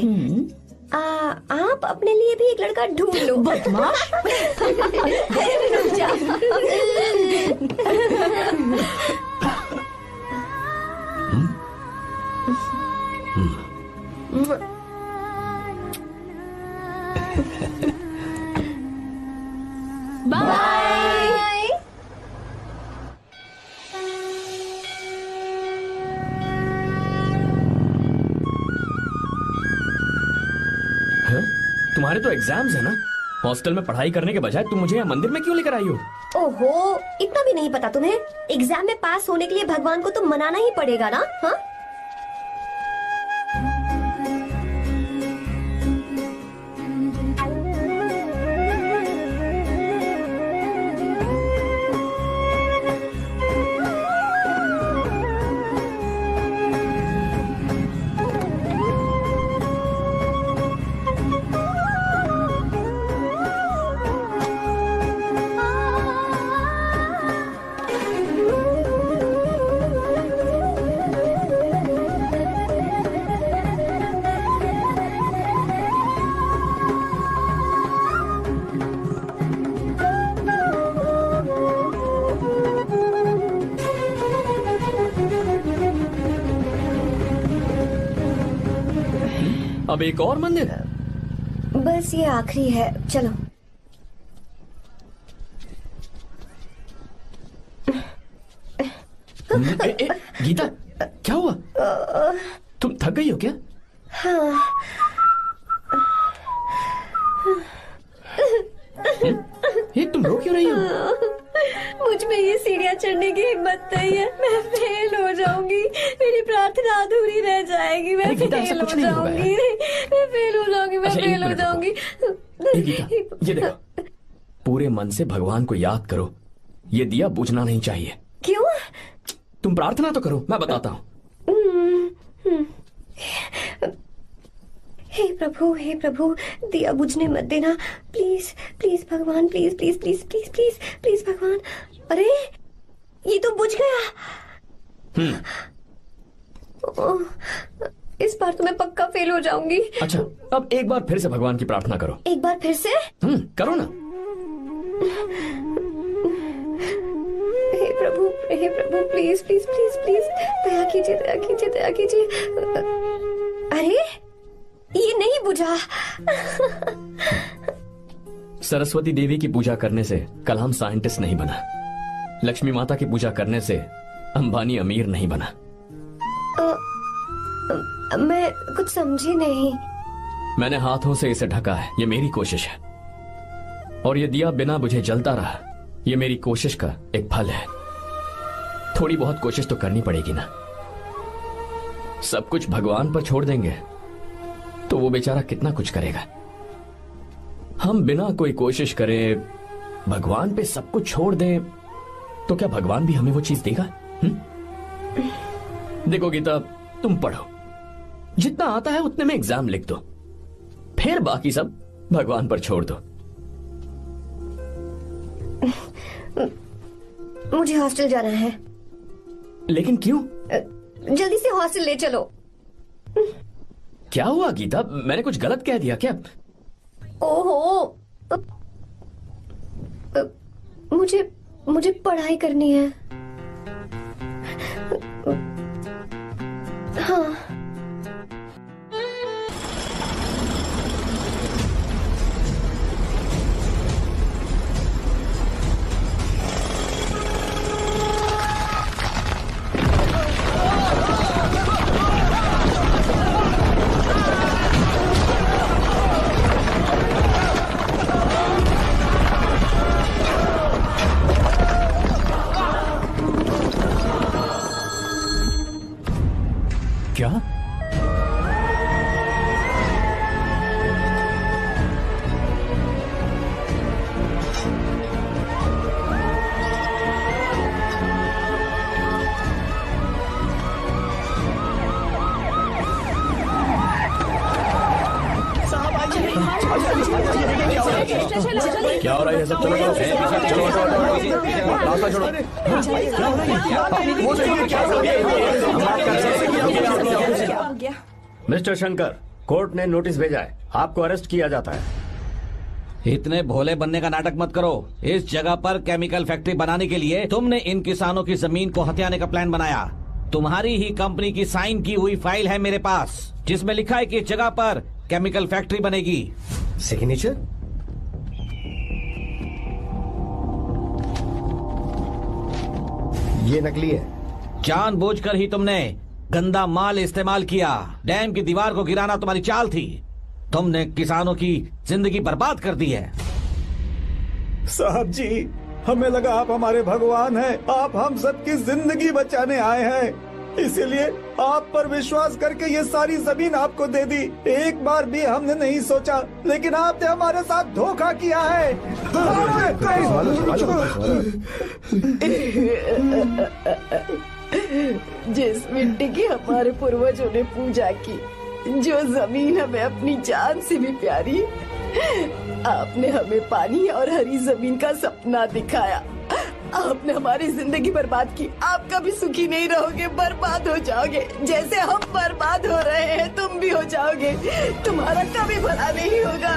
[SPEAKER 5] आप अपने लिए भी एक लड़का ढूंढ लो।
[SPEAKER 3] बदमाश।
[SPEAKER 5] रुक जा।
[SPEAKER 3] बाय।
[SPEAKER 2] तुम्हारे तो एग्जाम्स है ना? हॉस्टल में पढ़ाई करने के बजाय तुम मुझे यहाँ मंदिर में क्यों लेकर आई हो?
[SPEAKER 5] ओहो, इतना भी नहीं पता तुम्हें? एग्जाम में पास होने के लिए भगवान को तो मनाना ही पड़ेगा ना? हाँ?
[SPEAKER 2] अब एक और मंदिर?
[SPEAKER 5] बस ये आखिरी है, चलो।
[SPEAKER 2] गीता, क्या हुआ? तुम थक गई हो क्या?
[SPEAKER 5] हाँ।
[SPEAKER 2] ये तुम रो क्यों रही हो?
[SPEAKER 5] मुझ में ये सीढ़ियाँ चढ़ने की हिम्मत नहीं है। मैं फेल हो जाऊंगी, मेरी प्रार्थना अधूरी रह जाएगी। मैं फेल हो जाऊंगी, मैं फेल हो जाऊंगी, मैं फेल हो जाऊंगी।
[SPEAKER 2] गीता, ये देखो, पूरे मन से भगवान को याद करो। ये दिया बुझना नहीं चाहिए।
[SPEAKER 5] क्यों?
[SPEAKER 2] तुम प्रार्थना तो करो, मैं बताता हूँ।
[SPEAKER 5] हे प्रभु, दिया बुझने मत देना, प्लीज प्लीज भगवान, please please please please please please भगवान। अरे ये तो बुझ गया। इस बार तो मैं पक्का फेल हो जाऊंगी।
[SPEAKER 2] अच्छा, अब एक बार फिर से भगवान की प्रार्थना करो।
[SPEAKER 5] एक बार फिर से?
[SPEAKER 2] करो ना।
[SPEAKER 5] हे प्रभु, प्लीज प्लीज प्लीज प्लीज, दया कीजिए, दया कीजिए, दया कीजिए। अरे ये नहीं बुझा।
[SPEAKER 2] सरस्वती देवी की पूजा करने से कलाम साइंटिस्ट नहीं बना। लक्ष्मी माता की पूजा करने से अंबानी अमीर नहीं बना।
[SPEAKER 5] मैं कुछ समझी नहीं।
[SPEAKER 2] मैंने हाथों से इसे ढका है, ये मेरी कोशिश है। और ये दिया बिना बुझे जलता रहा, ये मेरी कोशिश का एक फल है। थोड़ी बहुत कोशिश तो करनी पड़ेगी ना। सब कुछ भगवान पर छोड़ देंगे तो वो बेचारा कितना कुछ करेगा। हम बिना कोई कोशिश करे भगवान पे सब कुछ छोड़ दें तो क्या भगवान भी हमें वो चीज देगा? देखो गीता, तुम पढ़ो, जितना आता है उतने में एग्जाम लिख दो, फिर बाकी सब भगवान पर छोड़ दो।
[SPEAKER 5] मुझे हॉस्टल जाना है।
[SPEAKER 2] लेकिन क्यों?
[SPEAKER 5] जल्दी से हॉस्टल ले चलो।
[SPEAKER 2] क्या हुआ गीता, मैंने कुछ गलत कह दिया क्या?
[SPEAKER 5] ओहो, मुझे पढ़ाई करनी है। हाँ।
[SPEAKER 2] क्या? क्या हो रहा है? सब चलो
[SPEAKER 11] मिस्टर शंकर, कोर्ट ने नोटिस भेजा है, आपको अरेस्ट किया जाता है।
[SPEAKER 9] इतने भोले बनने का नाटक मत करो। इस जगह पर केमिकल फैक्ट्री बनाने के लिए तुमने इन किसानों की जमीन को हथियाने का प्लान बनाया। तुम्हारी ही कंपनी की साइन की हुई फाइल है मेरे पास, जिसमें लिखा है कि इस जगह पर केमिकल फैक्ट्री बनेगी।
[SPEAKER 15] सिग्नेचर? ये नकली है।
[SPEAKER 9] जानबूझकर ही तुमने गंदा माल इस्तेमाल किया। डैम की दीवार को गिराना तुम्हारी चाल थी। तुमने किसानों की जिंदगी बर्बाद कर दी है।
[SPEAKER 4] साहब जी, हमें लगा आप हमारे भगवान हैं, आप हम सबकी जिंदगी बचाने आए हैं, इसीलिए आप पर विश्वास करके ये सारी जमीन आपको दे दी। एक बार भी हमने नहीं सोचा, लेकिन आपने हमारे साथ धोखा किया है।
[SPEAKER 17] जिस मिट्टी की हमारे पूर्वजों ने पूजा की, जो जमीन हमें अपनी जान से भी प्यारी, आपने हमें पानी और हरी जमीन का सपना दिखाया। आपने हमारी जिंदगी बर्बाद की। आप कभी सुखी नहीं रहोगे, बर्बाद हो जाओगे। जैसे हम बर्बाद हो रहे हैं तुम भी हो जाओगे। तुम्हारा कभी भला नहीं होगा।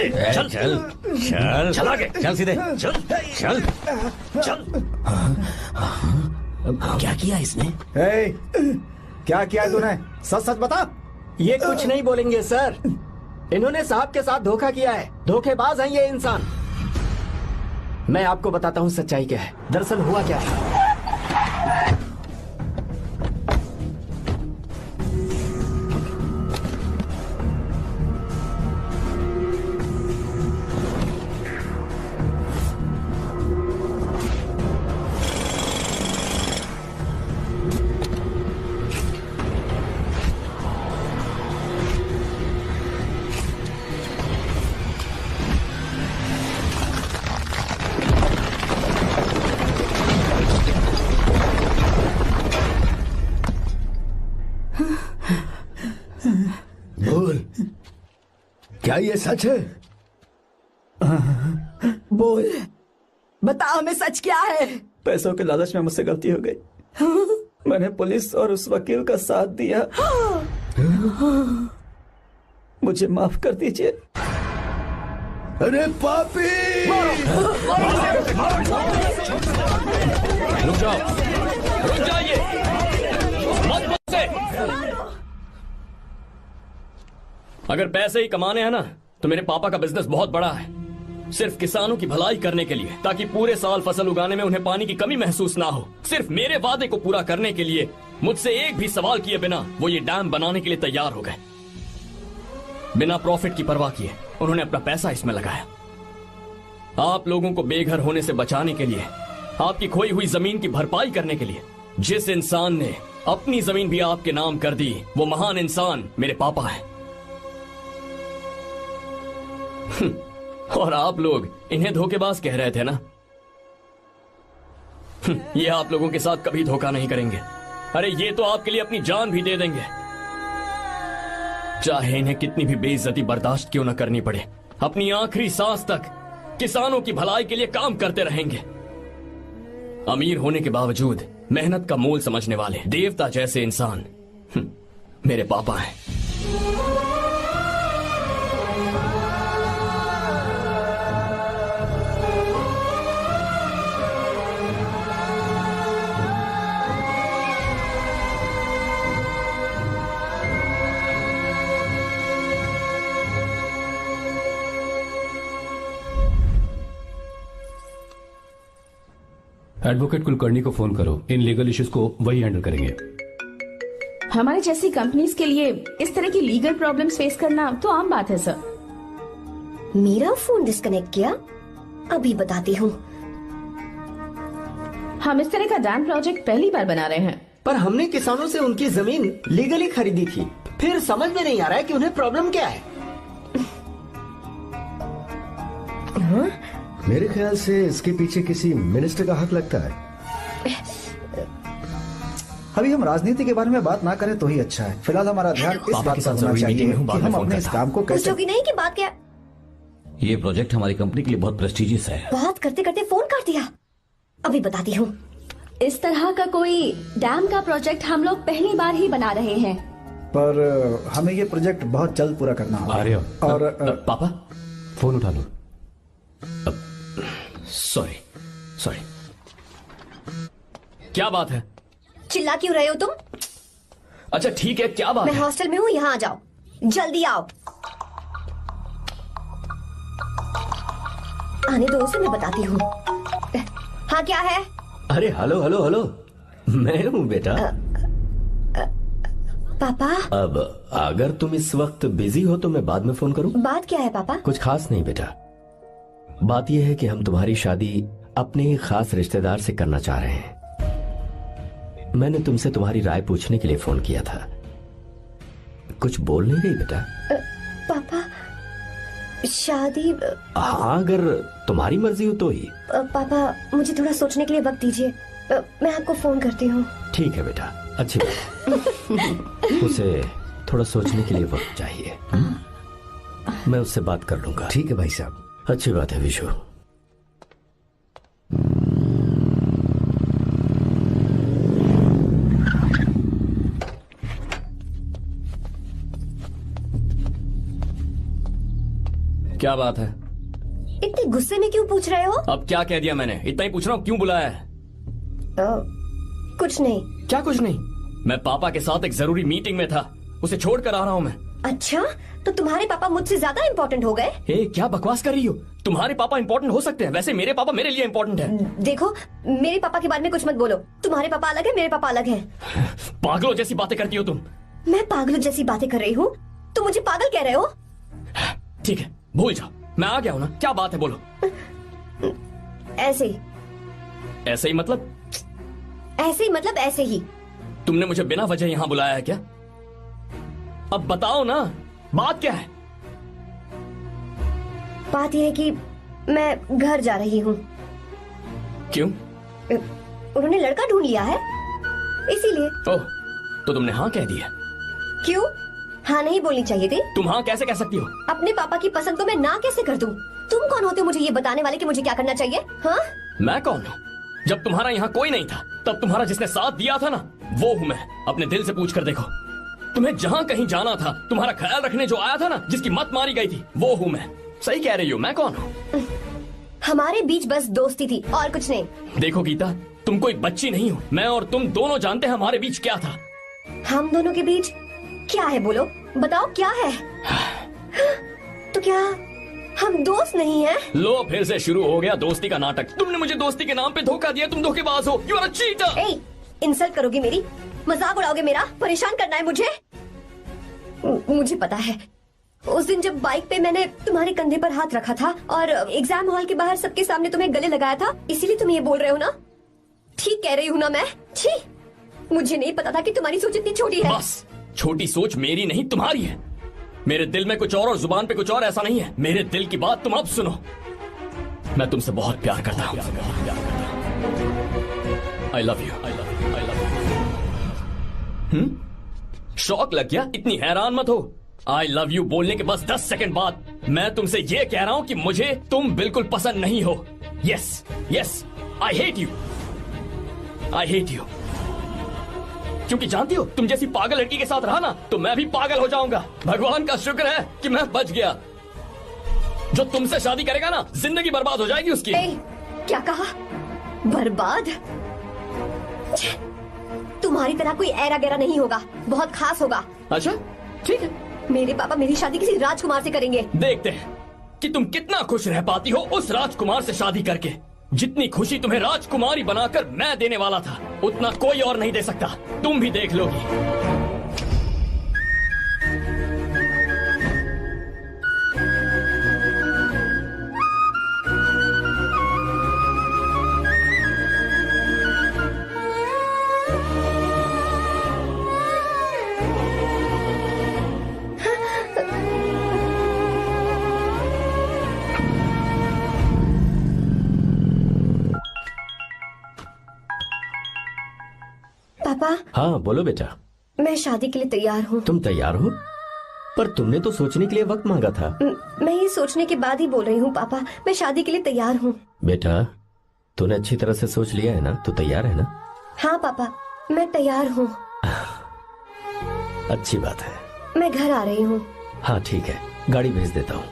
[SPEAKER 9] चल चल चल
[SPEAKER 6] चल आगे।
[SPEAKER 9] चल सीधे चल चल
[SPEAKER 6] चल। क्या किया इसने?
[SPEAKER 4] क्या किया तूने? सच सच बता।
[SPEAKER 14] ये कुछ नहीं बोलेंगे सर। इन्होंने साहब के साथ धोखा किया है। धोखेबाज हैं ये इंसान। मैं आपको बताता हूँ सच्चाई क्या है। दरअसल हुआ क्या है।
[SPEAKER 15] बोल, क्या ये सच है?
[SPEAKER 17] बोल, बता हमें सच क्या है?
[SPEAKER 4] पैसों के लालच में मुझसे गलती हो गई। मैंने पुलिस और उस वकील का साथ दिया। मुझे माफ कर दीजिए।
[SPEAKER 15] अरे पापी!
[SPEAKER 2] रुक जाओ, रुक जाइए, मत मुझसे। अगर पैसे ही कमाने हैं ना, तो मेरे पापा का बिजनेस बहुत बड़ा है। सिर्फ किसानों की भलाई करने के लिए, ताकि पूरे साल फसल उगाने में उन्हें पानी की कमी महसूस ना हो। सिर्फ मेरे वादे को पूरा करने के लिए मुझसे एक भी सवाल किए बिना वो ये डैम बनाने के लिए तैयार हो गए। बिना प्रॉफिट की परवाह किए उन्होंने अपना पैसा इसमें लगाया। आप लोगों को बेघर होने से बचाने के लिए, आपकी खोई हुई जमीन की भरपाई करने के लिए, जिस इंसान ने अपनी जमीन भी आपके नाम कर दी, वो महान इंसान मेरे पापा है। और आप लोग इन्हें धोखेबाज कह रहे थे ना? ये आप लोगों के साथ कभी धोखा नहीं करेंगे। अरे ये तो आपके लिए अपनी जान भी दे देंगे, चाहे इन्हें कितनी भी बेइज्जती बर्दाश्त क्यों न करनी पड़े। अपनी आखिरी सांस तक किसानों की भलाई के लिए काम करते रहेंगे। अमीर होने के बावजूद मेहनत का मोल समझने वाले देवता जैसे इंसान मेरे पापा हैं।
[SPEAKER 12] एडवोकेट कुलकर्णी को फोन करो। इन लीगल इश्यूज को वही हैंडल करेंगे।
[SPEAKER 3] हमारे जैसी कंपनीज के लिए इस तरह की लीगल प्रॉब्लम्स फेस करना तो आम बात है सर।
[SPEAKER 5] मेरा फोन डिस्कनेक्ट किया? अभी बताती हूँ।
[SPEAKER 3] हम इस तरह का डैम प्रोजेक्ट पहली बार बना रहे हैं।
[SPEAKER 14] पर हमने किसानों से उनकी जमीन लीगली खरीदी थी। फिर समझ में नहीं आ रहा है कि उन्हें प्रॉब्लम क्या है।
[SPEAKER 15] मेरे ख्याल से इसके पीछे किसी मिनिस्टर का हाथ लगता है।
[SPEAKER 4] अभी हम राजनीति के बारे में बात ना करें तो ही अच्छा है। फिलहाल हमारा ध्यान इस
[SPEAKER 6] पापा
[SPEAKER 4] बात
[SPEAKER 6] के
[SPEAKER 4] पर
[SPEAKER 6] साथ
[SPEAKER 4] होना
[SPEAKER 6] जरूरी
[SPEAKER 4] चाहिए
[SPEAKER 6] मीटिंग में हूँ,
[SPEAKER 4] कि
[SPEAKER 6] बाद में
[SPEAKER 4] हम
[SPEAKER 6] फोन
[SPEAKER 4] अपने इस
[SPEAKER 6] करता
[SPEAKER 4] काम को कैसे।
[SPEAKER 5] पूछोगी नहीं कि बात क्या?
[SPEAKER 9] ये प्रोजेक्ट हमारी कंपनी के लिए बहुत प्रेस्टिजियस है।
[SPEAKER 5] बात करते करते फोन काट दिया। अभी बताती हूँ।
[SPEAKER 13] इस तरह का कोई डैम का प्रोजेक्ट हम लोग पहली बार ही बना रहे हैं।
[SPEAKER 4] पर हमें ये प्रोजेक्ट बहुत जल्द पूरा करना होगा।
[SPEAKER 12] आर्य,
[SPEAKER 4] और
[SPEAKER 2] पापा
[SPEAKER 12] फोन उठा लो।
[SPEAKER 2] Sorry sorry. क्या बात है?
[SPEAKER 5] चिल्ला क्यों रहे हो तुम?
[SPEAKER 2] अच्छा ठीक है, क्या बात
[SPEAKER 5] मैं
[SPEAKER 2] है?
[SPEAKER 5] हॉस्टल में हूँ, यहाँ आ जाओ, जल्दी आओ। आने दो उसे, मैं बताती हूँ। हाँ क्या है?
[SPEAKER 11] अरे हेलो हेलो हेलो, मैं हूँ बेटा।
[SPEAKER 5] पापा।
[SPEAKER 11] अब अगर तुम इस वक्त बिजी हो तो मैं बाद में फोन करूँ?
[SPEAKER 5] बात क्या है पापा?
[SPEAKER 11] कुछ खास नहीं बेटा। बात यह है कि हम तुम्हारी शादी अपने ही खास रिश्तेदार से करना चाह रहे हैं। मैंने तुमसे तुम्हारी राय पूछने के लिए फोन किया था। कुछ बोल नहीं रही बेटा?
[SPEAKER 5] पापा शादी।
[SPEAKER 11] हाँ अगर तुम्हारी मर्जी हो तो ही।
[SPEAKER 5] पापा मुझे थोड़ा सोचने के लिए वक्त दीजिए, मैं आपको फोन करती हूँ।
[SPEAKER 11] ठीक है बेटा, अच्छी बात। उसे थोड़ा सोचने के लिए वक्त चाहिए। मैं उससे बात कर लूंगा।
[SPEAKER 15] ठीक है भाई साहब।
[SPEAKER 11] अच्छी बात है विशु।
[SPEAKER 2] क्या बात है?
[SPEAKER 5] इतने गुस्से में क्यों पूछ रहे हो?
[SPEAKER 2] अब क्या कह दिया मैंने? इतना ही पूछ रहा हूँ, क्यों बुलाया है?
[SPEAKER 5] कुछ नहीं।
[SPEAKER 2] क्या कुछ नहीं? मैं पापा के साथ एक जरूरी मीटिंग में था, उसे छोड़कर आ रहा हूँ मैं।
[SPEAKER 5] अच्छा, तो तुम्हारे पापा मुझसे ज्यादा इम्पोर्टेंट हो गए?
[SPEAKER 2] क्या बकवास कर रही हो? तुम्हारे पापा इम्पोर्टेंट हो सकते हैं, वैसे मेरे पापा मेरे लिए इम्पोर्टेंट है।
[SPEAKER 5] देखो, मेरे पापा के बारे में कुछ मत बोलो। तुम्हारे पापा अलग है, मेरे पापा अलग है।
[SPEAKER 2] पागलों जैसी बातें करती हो तुम।
[SPEAKER 5] मैं पागलों जैसी बातें कर रही हूँ? तुम मुझे पागल कह रहे हो?
[SPEAKER 2] ठीक है, भूल जाओ, मैं आ गया हूँ ना। क्या बात है, बोलो।
[SPEAKER 5] ऐसे ही।
[SPEAKER 2] ऐसे ही मतलब?
[SPEAKER 5] ऐसे ही मतलब ऐसे ही।
[SPEAKER 2] तुमने मुझे बिना वजह यहाँ बुलाया है क्या? अब बताओ ना, बात क्या है?
[SPEAKER 5] बात यह है कि मैं घर जा रही हूँ।
[SPEAKER 2] क्यों?
[SPEAKER 5] उन्होंने लड़का ढूंढ लिया है, इसीलिए।
[SPEAKER 2] ओह, तो तुमने हाँ कह दिया?
[SPEAKER 5] क्यों? हाँ नहीं बोलनी चाहिए थी?
[SPEAKER 2] तुम हाँ कैसे कह सकती हो?
[SPEAKER 5] अपने पापा की पसंद को मैं ना कैसे कर दूं? तुम कौन होते हो मुझे ये बताने वाले कि मुझे क्या करना चाहिए? हाँ?
[SPEAKER 2] मैं कौन हूँ? जब तुम्हारा यहाँ कोई नहीं था, तब तुम्हारा जिसने साथ दिया था ना, वो हूँ मैं। अपने दिल से पूछ कर देखो। तुम्हें जहाँ कहीं जाना था, तुम्हारा ख्याल रखने जो आया था ना, जिसकी मत मारी गई थी, वो हूँ मैं। सही कह रही हो, मैं कौन हूँ?
[SPEAKER 5] हमारे बीच बस दोस्ती थी और कुछ नहीं।
[SPEAKER 2] देखो गीता, तुम कोई बच्ची नहीं हो। मैं और तुम दोनों जानते हैं हमारे बीच क्या था।
[SPEAKER 5] हम दोनों के बीच क्या है? बोलो, बताओ क्या है? तो क्या हम दोस्त नहीं हैं?
[SPEAKER 2] लो, फिर से शुरू हो गया दोस्ती का नाटक। तुमने मुझे दोस्ती के नाम पे धोखा दिया। तुम धोखेबाज हो। You are a cheater.
[SPEAKER 5] Insult करोगे मेरी? मजाक उड़ाओगे मेरा? परेशान करना है मुझे? मुझे पता है, उस दिन जब बाइक पे मैंने तुम्हारे कंधे पर हाथ रखा था और एग्जाम हॉल के बाहर सबके सामने तुम्हें गले लगाया था, इसीलिए तुम ये बोल रहे हो ना? ठीक कह रही हूँ ना मैं? ठीक, मुझे नहीं पता था कि तुम्हारी सोच इतनी छोटी है।
[SPEAKER 2] बस, छोटी सोच मेरी नहीं तुम्हारी है। मेरे दिल में कुछ और जुबान पे कुछ और, ऐसा नहीं है। मेरे दिल की बात तुम अब सुनो। मैं तुमसे बहुत प्यार करता हूँ। I love you, I love you, I love you. शौक लग गया? इतनी हैरान मत हो। आई लव यू बोलने के बस 10 सेकंड बाद मैं तुमसे ये कह रहा हूँ कि मुझे तुम बिल्कुल पसंद नहीं हो। Yes yes, I hate you, I hate you. क्योंकि जानती हो, तुम जैसी पागल लड़की के साथ रहा ना, तो मैं भी पागल हो जाऊंगा। भगवान का शुक्र है कि मैं बच गया। जो तुमसे शादी करेगा ना, जिंदगी बर्बाद हो जाएगी उसकी।
[SPEAKER 5] क्या कहा? बर्बाद? तुम्हारी तरह कोई ऐरा गैरा नहीं होगा, बहुत खास होगा।
[SPEAKER 2] अच्छा, ठीक है।
[SPEAKER 5] मेरे पापा मेरी शादी किसी राजकुमार से करेंगे।
[SPEAKER 2] देखते हैं कि तुम कितना खुश रह पाती हो उस राजकुमार से शादी करके। जितनी खुशी तुम्हें राजकुमारी बनाकर मैं देने वाला था, उतना कोई और नहीं दे सकता। तुम भी देख लोगी।
[SPEAKER 5] पापा।
[SPEAKER 11] हाँ बोलो बेटा।
[SPEAKER 5] मैं शादी के लिए तैयार हूँ।
[SPEAKER 11] तुम तैयार हो? पर तुमने तो सोचने के लिए वक्त मांगा था।
[SPEAKER 5] मैं ये सोचने के बाद ही बोल रही हूँ पापा, मैं शादी के लिए तैयार हूँ।
[SPEAKER 11] बेटा, तूने अच्छी तरह से सोच लिया है ना? तू तैयार है ना?
[SPEAKER 5] हाँ पापा, मैं तैयार हूँ।
[SPEAKER 11] अच्छी बात है।
[SPEAKER 5] मैं घर आ रही हूँ।
[SPEAKER 11] हाँ ठीक है, गाड़ी भेज देता हूँ।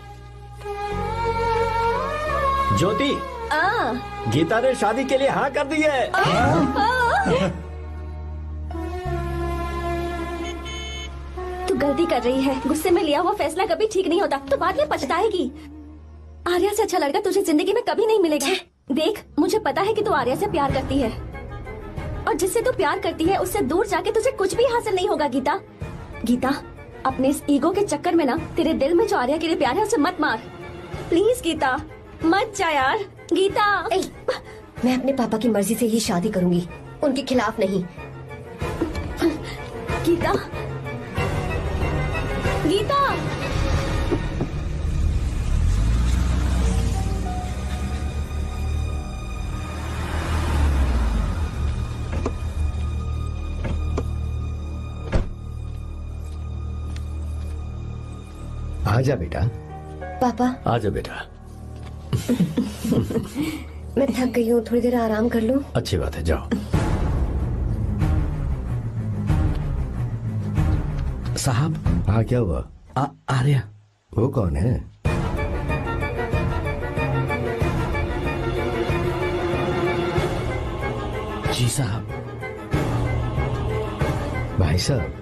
[SPEAKER 11] ज्योति, गीता ने शादी के लिए हाँ कर दी है।
[SPEAKER 13] तू गलती कर रही है। गुस्से में लिया हुआ फैसला कभी ठीक नहीं होता, तो बाद में पछताएगी। आर्या से अच्छा लड़का तुझे जिंदगी में कभी नहीं मिलेगा। देख, मुझे पता है कि तू आर्या से प्यार करती है, और जिससे तू प्यार करती है उससे दूर जाके तुझे कुछ भी हासिल नहीं होगा। गीता, गीता, अपने इस ईगो के चक्कर में ना तेरे दिल में जो आर्या के लिए प्यार है उसे मत मार। प्लीज गीता, मत जा यार। गीता,
[SPEAKER 5] मैं अपने पापा की मर्जी से ही शादी करूंगी, उनके खिलाफ नहीं।
[SPEAKER 13] गीता, गीता।
[SPEAKER 15] आजा बेटा।
[SPEAKER 5] पापा।
[SPEAKER 11] आजा बेटा।
[SPEAKER 5] मैं थक गई हूँ, थोड़ी देर आराम कर लूँ।
[SPEAKER 11] अच्छी बात है, जाओ।
[SPEAKER 9] साहब।
[SPEAKER 15] हाँ क्या हुआ?
[SPEAKER 9] आर्या।
[SPEAKER 15] वो कौन है?
[SPEAKER 9] जी साहब।
[SPEAKER 15] भाई साहब,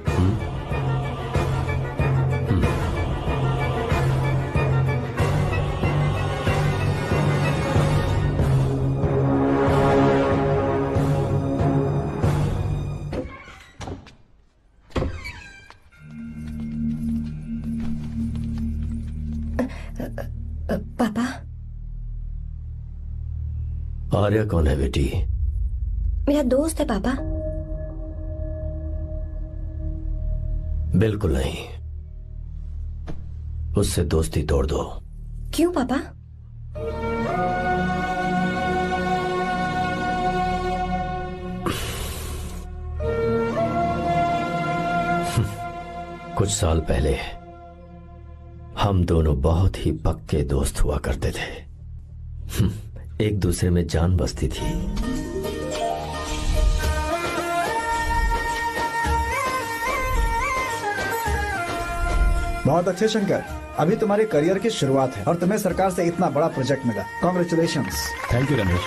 [SPEAKER 5] पापा,
[SPEAKER 11] आर्या कौन है बेटी?
[SPEAKER 5] मेरा दोस्त है पापा।
[SPEAKER 11] बिल्कुल नहीं, उससे दोस्ती तोड़ दो।
[SPEAKER 5] क्यों पापा?
[SPEAKER 11] कुछ साल पहले हम दोनों बहुत ही पक्के दोस्त हुआ करते थे। एक दूसरे में जान बसती थी।
[SPEAKER 4] बहुत अच्छे शंकर, अभी तुम्हारे करियर की शुरुआत है और तुम्हें सरकार से इतना बड़ा प्रोजेक्ट मिला। कॉन्ग्रेचुलेशंस।
[SPEAKER 12] Thank you Ramesh.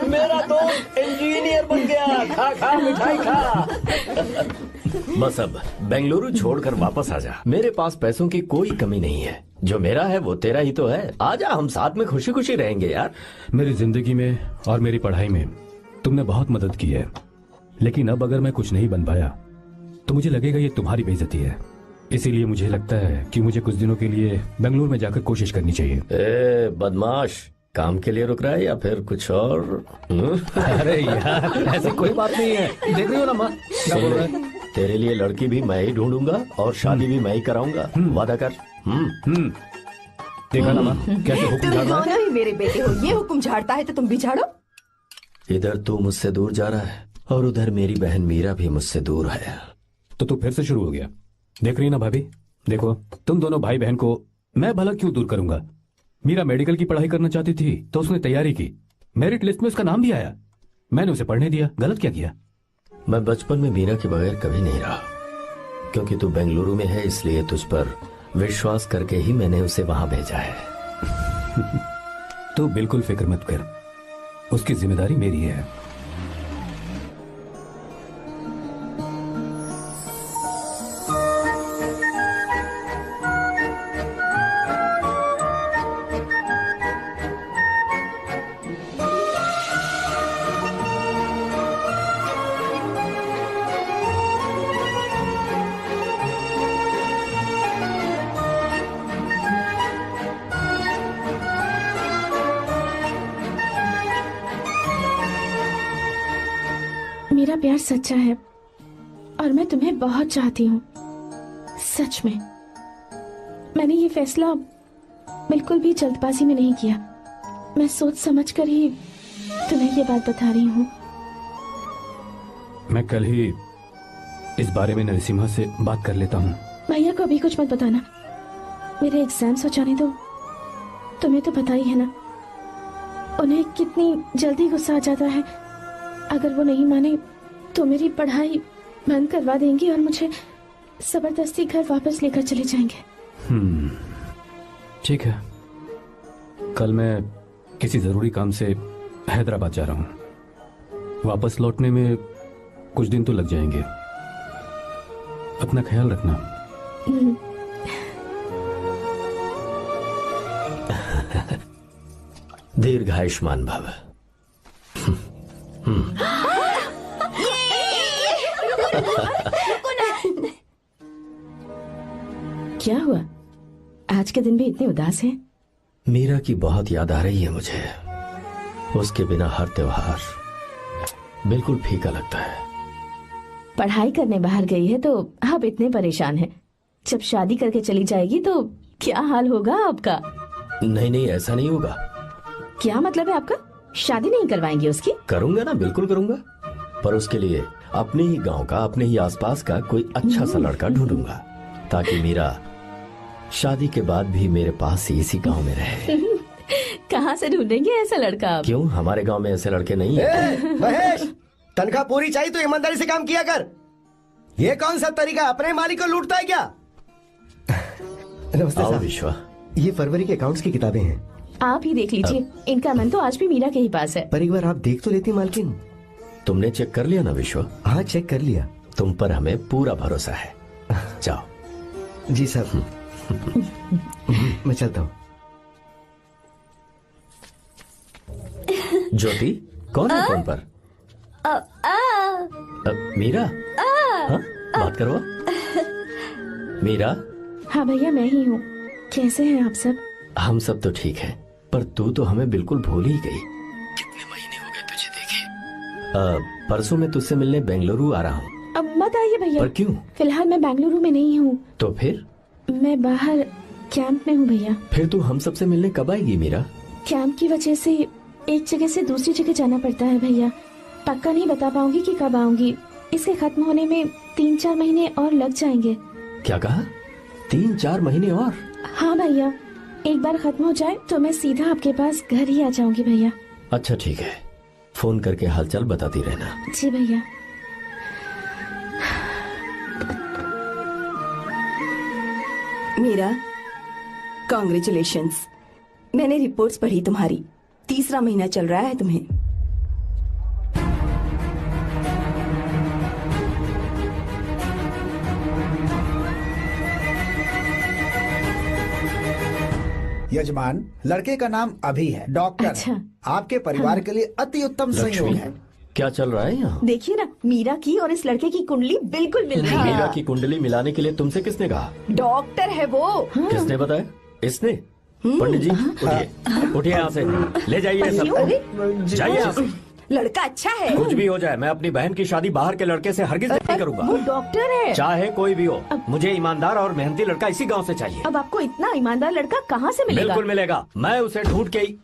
[SPEAKER 14] मेरा दोस्त इंजीनियर बन गया। खा खा मिठाई खा।
[SPEAKER 11] बस अब बेंगलुरु छोड़कर वापस आ जा। मेरे पास पैसों की कोई कमी नहीं है। जो मेरा है वो तेरा ही तो है। आजा, हम साथ में खुशी खुशी रहेंगे यार।
[SPEAKER 12] मेरी जिंदगी में और मेरी पढ़ाई में तुमने बहुत मदद की है, लेकिन अब अगर मैं कुछ नहीं बन पाया तो मुझे लगेगा ये तुम्हारी बेइज्जती है। इसीलिए मुझे लगता है कि मुझे कुछ दिनों के लिए बेंगलुरु में जाकर कोशिश करनी चाहिए।
[SPEAKER 11] ए बदमाश, काम के लिए रुक रहा है या फिर कुछ और?
[SPEAKER 12] अरे यार, ऐसी कोई बात नहीं है। देख रही हो ना माँ, क्या बोल रहा है?
[SPEAKER 11] तेरे लिए लड़की भी मैं ही ढूंढूंगा और शादी भी मैं ही कराऊंगा। वादा कर।
[SPEAKER 12] देखा ना माँ, कैसे हुक्म
[SPEAKER 17] तुम
[SPEAKER 12] झाड़ रहा है?
[SPEAKER 17] दोनों ही मेरे बेटे हो। ये हुक्म झाड़ता है तो तुम भी झाड़ो।
[SPEAKER 11] इधर तू मुझसे दूर जा रहा है और उधर मेरी बहन मीरा भी मुझसे दूर है।
[SPEAKER 12] तो तू फिर से शुरू हो गया। देख रही ना भाभी, देखो तुम दोनों भाई बहन को मैं भला क्यों दूर करूंगा। मीरा मेडिकल की पढ़ाई करना चाहती थी तो उसने तैयारी की, मेरिट लिस्ट में उसका नाम भी आया, मैंने उसे पढ़ने दिया। गलत क्या किया?
[SPEAKER 11] मैं बचपन में मीरा के बगैर कभी नहीं रहा। क्योंकि तू बेंगलुरु में है इसलिए तुझ पर विश्वास करके ही मैंने उसे वहां भेजा है।
[SPEAKER 12] तू बिल्कुल फिक्र मत कर, उसकी जिम्मेदारी मेरी है।
[SPEAKER 3] मेरा प्यार सच्चा है और मैं तुम्हें बहुत चाहती हूँ, सच में। मैंने ये फैसला बिल्कुल भी जल्दबाजी में नहीं किया। मैं सोच समझ कर ही तुम्हें ये बात बता रही हूँ।
[SPEAKER 12] मैं कल ही इस बारे में नरसिम्हा से बात कर लेता हूँ।
[SPEAKER 3] भैया को अभी कुछ मत बताना, मेरे एग्जाम्स हो जाने दो। तुम्हें तो पता ही है ना उन्हें कितनी जल्दी गुस्सा आ जाता है। अगर वो नहीं माने तो मेरी पढ़ाई बंद करवा देंगे और मुझे जबरदस्ती घर वापस लेकर चले जाएंगे।
[SPEAKER 12] ठीक है, कल मैं किसी जरूरी काम से हैदराबाद जा रहा हूँ। वापस लौटने में कुछ दिन तो लग जाएंगे। अपना ख्याल रखना।
[SPEAKER 11] दीर्घायुष्मान भव।
[SPEAKER 3] क्या हुआ, आज के दिन भी इतने उदास हैं?
[SPEAKER 11] मीरा की बहुत याद आ रही है मुझे। उसके बिना हर त्योहार बिल्कुल फीका लगता है।
[SPEAKER 3] पढ़ाई करने बाहर गई है तो आप इतने परेशान हैं। जब शादी करके चली जाएगी तो क्या हाल होगा आपका?
[SPEAKER 11] नहीं, ऐसा नहीं होगा।
[SPEAKER 3] क्या मतलब है आपका? शादी नहीं करवाएंगे उसकी?
[SPEAKER 11] करूंगा ना, बिल्कुल करूंगा। पर उसके लिए अपने ही गांव का, अपने ही आसपास का कोई अच्छा सा लड़का ढूंढूंगा ताकि मीरा शादी के बाद भी मेरे पास ही इसी गांव में रहे।
[SPEAKER 3] कहाँ से ढूंढेंगे ऐसा लड़का आप?
[SPEAKER 11] क्यों, हमारे गांव में ऐसे लड़के नहीं है?
[SPEAKER 8] महेश, तनख्वाह पूरी चाहिए तो ईमानदारी से काम किया कर। ये कौन सा तरीका, अपने मालिक को लूटता है क्या?
[SPEAKER 15] नमस्ते
[SPEAKER 11] आओ
[SPEAKER 15] साहब।
[SPEAKER 11] विश्वा।
[SPEAKER 15] ये फरवरी के अकाउंट्स की किताबें हैं।
[SPEAKER 3] आप ही देख लीजिए, इनका मन तो आज भी मीरा के ही पास है।
[SPEAKER 15] पर एक बार आप देख तो लेती मालकिन।
[SPEAKER 11] तुमने चेक कर लिया ना विश्व?
[SPEAKER 15] हाँ चेक कर लिया।
[SPEAKER 11] तुम पर हमें पूरा भरोसा है। जाओ।
[SPEAKER 15] जी साहब। मैं चलता हूँ।
[SPEAKER 11] ज्योति कौन है फोन पर? मीरा? हाँ? बात करो। मीरा?
[SPEAKER 3] हाँ भैया मैं ही हूँ। कैसे हैं आप सब?
[SPEAKER 11] हम सब तो ठीक हैं, पर तू तो हमें बिल्कुल भूल ही गई। कितने महीने हो गए तुझे देखे। परसों मैं तुझसे मिलने बेंगलुरु आ रहा हूँ।
[SPEAKER 3] अब मत आइए भैया।
[SPEAKER 11] पर क्यों?
[SPEAKER 3] फिलहाल मैं बेंगलुरु में नहीं हूँ।
[SPEAKER 11] तो फिर?
[SPEAKER 3] मैं बाहर कैंप में हूँ भैया।
[SPEAKER 11] फिर तू हम सबसे मिलने कब आएगी मीरा?
[SPEAKER 3] कैंप की वजह से एक जगह से दूसरी जगह जाना पड़ता है भैया। पक्का नहीं बता पाऊंगी कि कब आऊंगी। इसके खत्म होने में 3-4 महीने और लग जाएंगे।
[SPEAKER 11] क्या कहा? 3-4 महीने और?
[SPEAKER 3] हाँ भैया, एक बार खत्म हो जाए तो मैं सीधा आपके पास घर ही आ जाऊंगी भैया।
[SPEAKER 11] अच्छा ठीक है, फोन करके हालचाल बताती रहना।
[SPEAKER 3] जी भैया।
[SPEAKER 1] मीरा, कॉन्ग्रेचुलेशंस। मैंने रिपोर्ट्स पढ़ी तुम्हारी। 3रा महीना चल रहा है तुम्हें।
[SPEAKER 4] यजमान, लड़के का नाम अभी है, डॉक्टर।
[SPEAKER 3] अच्छा।
[SPEAKER 4] आपके परिवार के लिए अति उत्तम संयोग है।
[SPEAKER 11] क्या चल रहा है यहाँ?
[SPEAKER 3] देखिए ना, मीरा की और इस लड़के की कुंडली बिल्कुल मिल रही है।
[SPEAKER 11] मीरा की कुंडली मिलाने के लिए तुमसे किसने कहा?
[SPEAKER 3] डॉक्टर है वो।
[SPEAKER 11] किसने बताया? इसने? पंडित जी उठिए, उठिए यहाँ से, ले जाइए सब, जाइए यहाँ से।
[SPEAKER 1] लड़का अच्छा है।
[SPEAKER 11] कुछ भी हो जाए, मैं अपनी बहन की शादी बाहर के लड़के से हरगिज नहीं करूंगा।
[SPEAKER 3] वो डॉक्टर है।
[SPEAKER 11] चाहे कोई भी हो, मुझे ईमानदार और मेहनती लड़का इसी गांव से चाहिए।
[SPEAKER 3] अब आपको इतना ईमानदार लड़का कहाँ से मिलेगा?
[SPEAKER 11] बिल्कुल मिलेगा, मैं उसे ढूंढ के ही।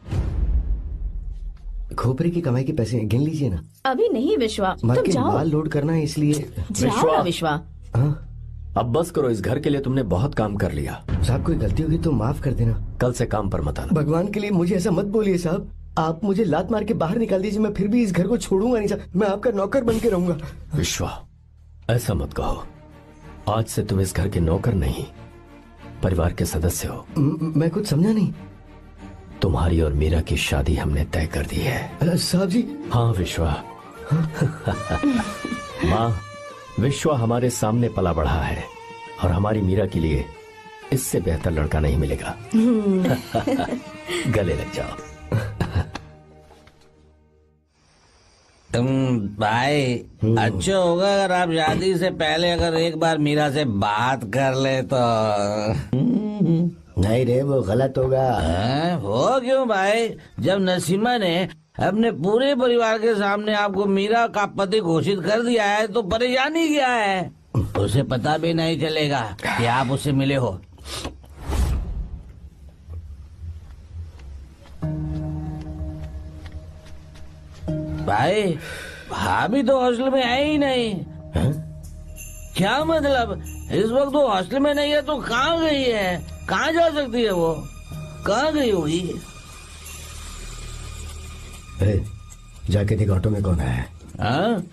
[SPEAKER 15] खोपरे की कमाई के पैसे गिन लीजिए ना।
[SPEAKER 3] अभी नहीं विश्वा, तुम
[SPEAKER 15] मालकिन
[SPEAKER 3] जाओ।
[SPEAKER 15] माल लोड करना है इसलिए।
[SPEAKER 3] जाओ ना विश्वा।
[SPEAKER 11] अब बस करो, इस घर के लिए तुमने बहुत काम कर लिया।
[SPEAKER 15] साहब कोई गलती होगी तो माफ कर देना।
[SPEAKER 11] कल से काम पर मत आना।
[SPEAKER 15] भगवान के लिए मुझे ऐसा मत बोलिए साहब। आप मुझे लात मार के बाहर निकाल दीजिए, मैं फिर भी इस घर को छोड़ूंगा नहीं साहब। मैं आपका नौकर बन के रहूंगा।
[SPEAKER 11] विश्वा, ऐसा मत कहो। आज से तुम इस घर के नौकर नहीं, परिवार के सदस्य हो।
[SPEAKER 15] मैं कुछ समझा नहीं।
[SPEAKER 11] तुम्हारी और मीरा की शादी हमने तय कर दी है।
[SPEAKER 15] साहब जी।
[SPEAKER 11] हाँ विश्वा। माँ, विश्वा हमारे सामने पला बढ़ा है और हमारी मीरा के लिए इससे बेहतर लड़का नहीं मिलेगा। गले लग जाओ।
[SPEAKER 10] भाई अच्छा होगा अगर आप शादी से पहले अगर एक बार मीरा से बात कर ले तो।
[SPEAKER 15] नहीं रे, वो गलत होगा।
[SPEAKER 10] हो क्यों भाई? जब नसीमा ने अपने पूरे परिवार के सामने आपको मीरा का पति घोषित कर दिया है तो परेशानी क्या है? उसे पता भी नहीं चलेगा कि आप उससे मिले हो। भाई भाभी तो हॉस्टल में है ही नहीं। क्या मतलब? इस वक्त वो हॉस्टल में नहीं है तो कहाँ गई है? कहाँ जा सकती है वो? कहाँ गई होगी?
[SPEAKER 15] जाके देख ऑटो में कौन है।
[SPEAKER 10] हाँ?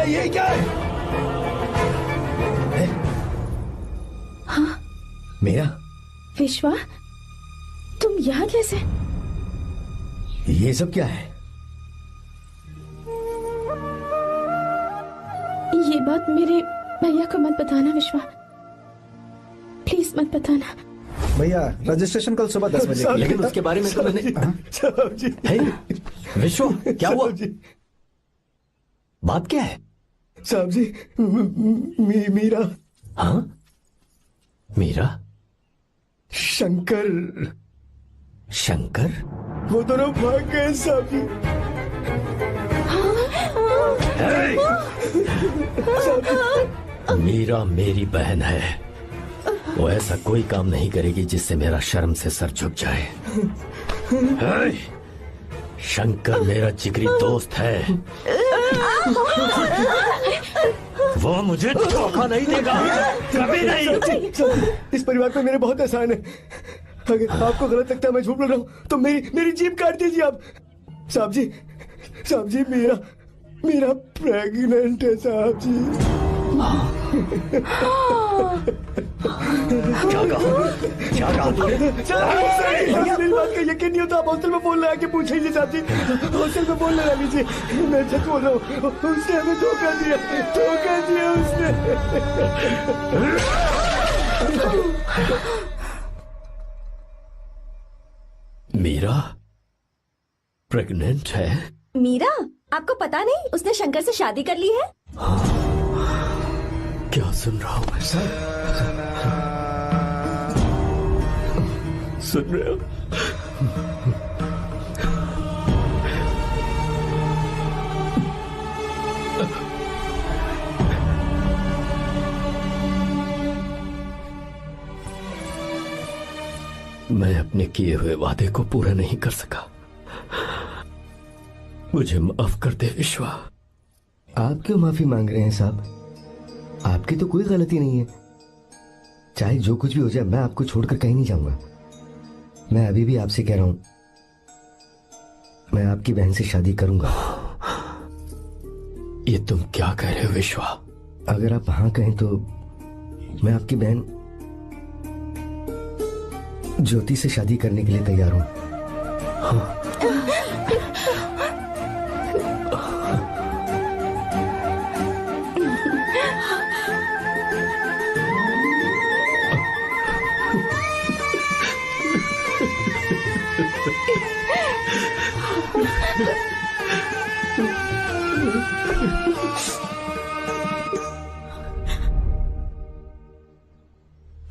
[SPEAKER 4] ये क्या है?
[SPEAKER 3] हाँ?
[SPEAKER 15] मेरा
[SPEAKER 3] विश्वा, तुम यहाँ कैसे?
[SPEAKER 15] ये सब क्या है?
[SPEAKER 3] ये बात मेरे भैया को मत बताना विश्वा, प्लीज मत बताना।
[SPEAKER 4] भैया रजिस्ट्रेशन कल सुबह 10 बजे।
[SPEAKER 11] लेकिन उसके बारे में तो मैंने। विश्व, क्या हुआ? बात क्या है?
[SPEAKER 8] साहब जी, मीरा।
[SPEAKER 11] हाँ? मीरा?
[SPEAKER 8] शंकर।
[SPEAKER 11] शंकर?
[SPEAKER 8] वो दोनों भाग गए साहब जी।
[SPEAKER 11] मीरा मेरी बहन है, वो ऐसा कोई काम नहीं करेगी जिससे मेरा शर्म से सर झुक जाए। शंकर मेरा जिगरी दोस्त है। वो मुझे धोखा नहीं देगा, कभी नहीं।
[SPEAKER 8] इस परिवार पे मेरे बहुत एहसान है। अगर आपको गलत लगता है मैं झूठ बोल रहा हूँ तो मेरी जीभ काट दीजिए आप। साहब जी मेरा प्रेग्नेंट है साहब जी।
[SPEAKER 11] क्या कहा तूने?
[SPEAKER 8] मेरी बात का यकीन नहीं होता, आप हॉस्टल में फोन लगा के पूछेंगे साहब जी। हॉस्टल में फोन लगा लीजिए, मैं सच बोल रहा हूँ। उसने हमें धोखा दिया उसने।
[SPEAKER 11] मीरा प्रेग्नेंट है?
[SPEAKER 13] मीरा, आपको पता नहीं उसने शंकर से शादी कर ली है?
[SPEAKER 11] क्या सुन रहा हूँ मैं? सुन रहे हो? मैं अपने किए हुए वादे को पूरा नहीं कर सका, मुझे माफ कर दे विश्वा।
[SPEAKER 15] आप क्यों माफी मांग रहे हैं साहब? आपकी तो कोई गलती नहीं है। चाहे जो कुछ भी हो जाए, मैं आपको छोड़कर कहीं नहीं जाऊंगा। मैं अभी भी आपसे कह रहा हूं, मैं आपकी बहन से शादी करूंगा।
[SPEAKER 11] ये तुम क्या कह रहे हो विश्वा?
[SPEAKER 15] अगर आप हाँ कहें तो मैं आपकी बहन ज्योति से शादी करने के लिए तैयार हूं। हाँ।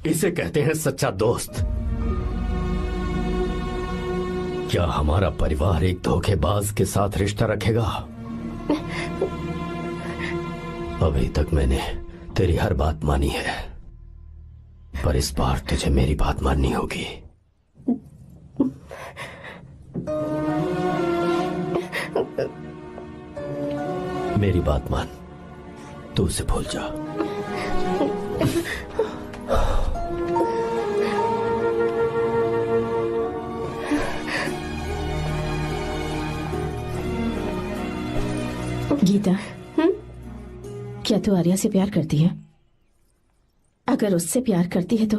[SPEAKER 11] इसे कहते हैं सच्चा दोस्त। क्या हमारा परिवार एक धोखेबाज के साथ रिश्ता रखेगा? अभी तक मैंने तेरी हर बात मानी है, पर इस बार तुझे मेरी बात माननी होगी। मेरी बात मान, तू उसे भूल जा।
[SPEAKER 3] गीता, क्या तू आर्या से प्यार करती है? अगर उससे प्यार करती है तो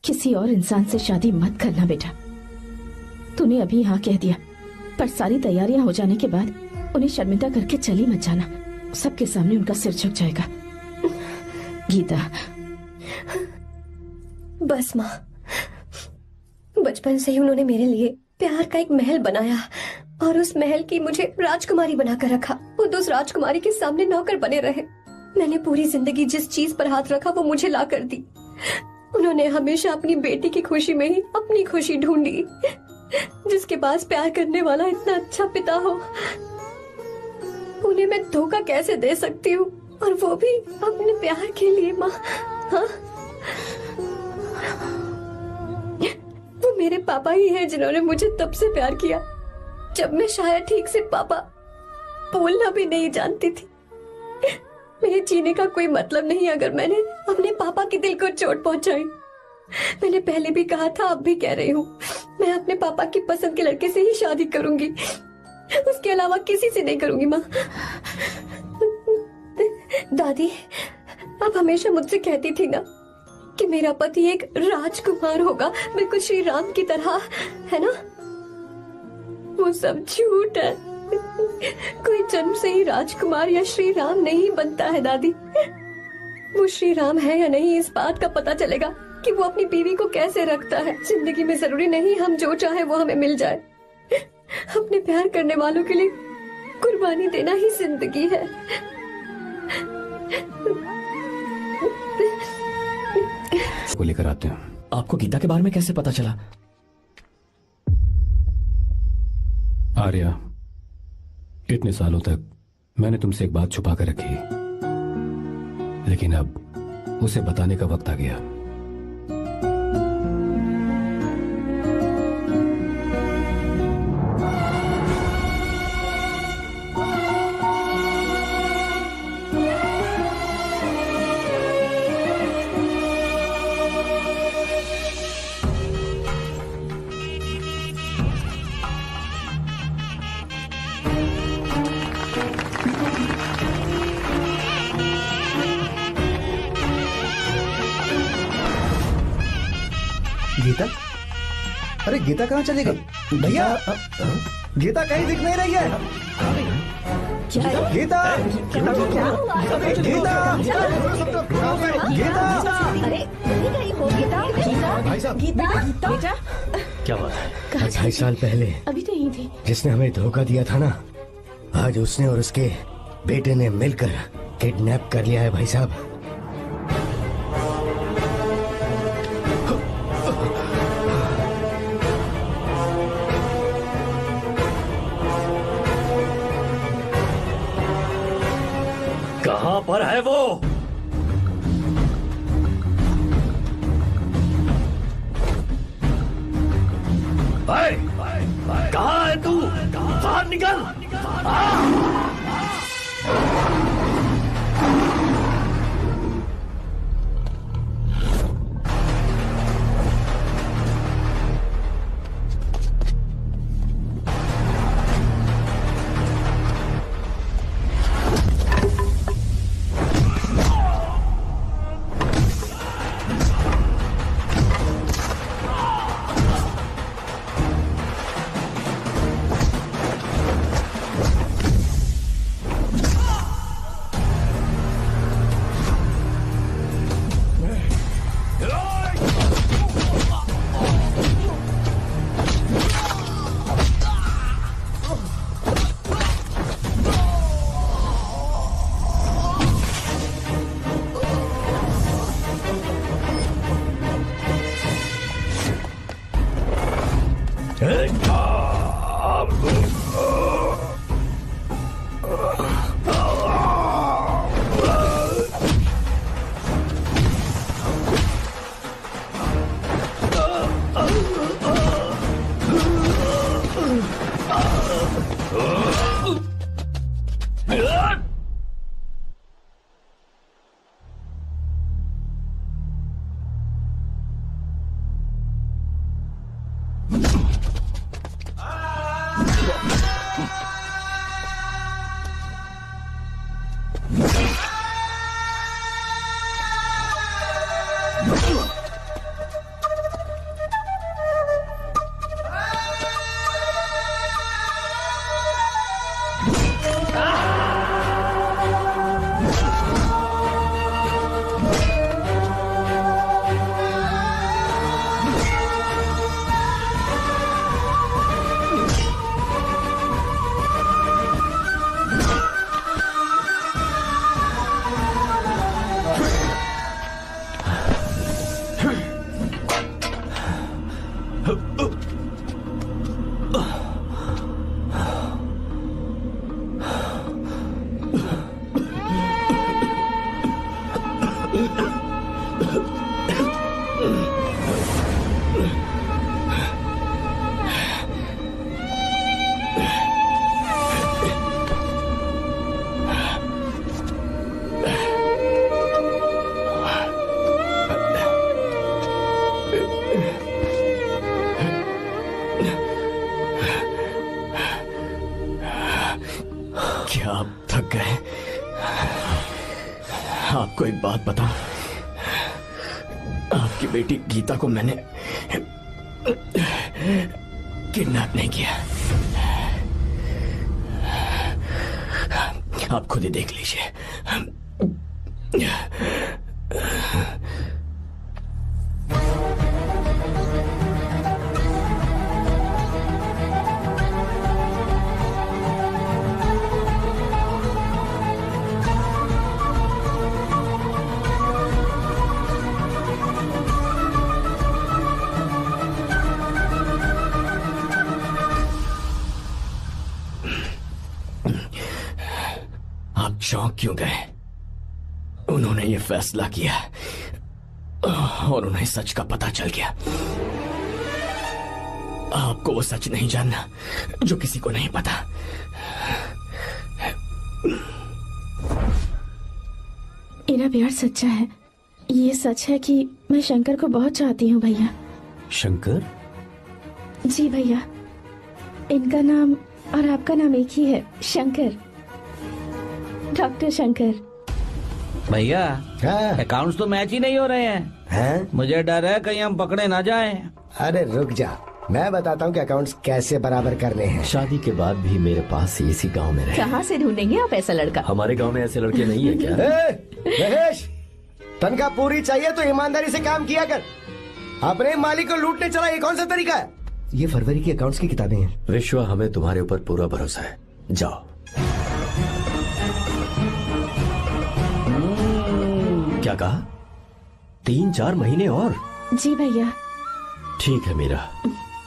[SPEAKER 3] किसी और इंसान से शादी मत करना बेटा। तूने अभी हाँ कह दिया, पर सारी तैयारियां हो जाने के बाद उन्हें शर्मिंदा करके चली मत जाना। सबके सामने उनका सिर झुक जाएगा। गीता।
[SPEAKER 5] बस माँ, बचपन से ही उन्होंने मेरे लिए प्यार का एक महल बनाया और उस महल की मुझे राजकुमारी बनाकर रखा। वो उस राजकुमारी के सामने नौकर बने रहे। मैंने पूरी जिंदगी जिस चीज पर हाथ रखा वो मुझे ला कर दी। उन्होंने हमेशा अपनी बेटी की खुशी में ही अपनी खुशी ढूंढी। जिसके पास प्यार करने वाला इतना अच्छा पिता हो, उन्हें मैं धोखा कैसे दे सकती हूँ, और वो भी अपने प्यार के लिए। माँ, हाँ, वो मेरे पापा ही हैं जिन्होंने मुझे तब से प्यार किया जब मैं शायद ठीक से पापा बोलना भी नहीं जानती थी। मेरे जीने का कोई मतलब नहीं अगर मैंने अपने पापा के दिल को चोट पहुंचाई। मैंने पहले भी कहा था, अब भी कह रही हूँ, मैं अपने पापा की पसंद के लड़के से ही शादी करूंगी, उसके अलावा किसी से नहीं करूंगी। माँ, दादी आप हमेशा मुझसे कहती थी ना कि मेरा पति एक राजकुमार होगा, बिल्कुल श्री राम की तरह, है ना? वो सब झूठ है। कोई जन्म से ही राजकुमार या श्री राम नहीं बनता है दादी। वो श्री राम है या नहीं, इस बात का पता चलेगा कि वो अपनी बीवी को कैसे रखता है। जिंदगी में जरूरी नहीं हम जो चाहे वो हमें मिल जाए। अपने प्यार करने वालों के लिए कुर्बानी देना ही जिंदगी है।
[SPEAKER 12] को लेकर आते हैं।
[SPEAKER 6] आपको गीता के बारे में कैसे पता चला?
[SPEAKER 12] आर्या, इतने सालों तक मैंने तुमसे एक बात छुपा कर रखी, लेकिन अब उसे बताने का वक्त आ गया।
[SPEAKER 4] गीता? अरे गीता कहाँ चली गई? भैया, गीता कहीं दिख नहीं रही है। गीता, गीता, गीता,
[SPEAKER 5] अरे कहीं हो गीता?
[SPEAKER 4] भाई साहब,
[SPEAKER 3] बेटा
[SPEAKER 15] क्या बात है? 2.5 साल पहले
[SPEAKER 3] अभी तो यही थी।
[SPEAKER 15] जिसने हमें धोखा दिया था ना, आज उसने और उसके बेटे ने मिलकर किडनैप कर लिया है भाई साहब।
[SPEAKER 11] कहां पर है वो? कहां है तू? बाहर निकल!
[SPEAKER 6] क्या आप थक गए? आपको एक बात बताऊं, आपकी बेटी गीता को मैंने किडनैप नहीं किया। आप खुद ही देख लीजिए। आप चौंक क्यों गए? उन्होंने ये फैसला किया और उन्हें सच का पता चल गया। आपको वो सच नहीं जानना जो किसी को नहीं पता।
[SPEAKER 3] मेरा प्यार सच्चा है। ये सच है कि मैं शंकर को बहुत चाहती हूँ भैया।
[SPEAKER 12] शंकर?
[SPEAKER 3] जी भैया, इनका नाम और आपका नाम एक ही है, शंकर, डॉक्टर शंकर।
[SPEAKER 10] भैया अकाउंट्स तो मैच ही नहीं हो रहे हैं। मुझे डर है कहीं हम पकड़े ना जाएं।
[SPEAKER 8] अरे रुक जा, मैं बताता हूँ कि अकाउंट्स कैसे बराबर करने हैं।
[SPEAKER 11] शादी के बाद भी मेरे पास इसी गांव में रहे।
[SPEAKER 3] कहाँ से ढूंढेंगे आप ऐसा लड़का?
[SPEAKER 11] हमारे गांव में ऐसे लड़के नहीं है क्या?
[SPEAKER 8] महेश, तनख्वाह पूरी चाहिए तो ईमानदारी से काम किया कर। अपने मालिक को लूटने चला, ये कौन सा तरीका है? ये फरवरी की अकाउंट्स की किताबें हैं।
[SPEAKER 11] विश्वा, हमें तुम्हारे ऊपर पूरा भरोसा है, जाओ। क्या कहा? 3-4 महीने और?
[SPEAKER 3] जी भैया।
[SPEAKER 11] ठीक है मीरा,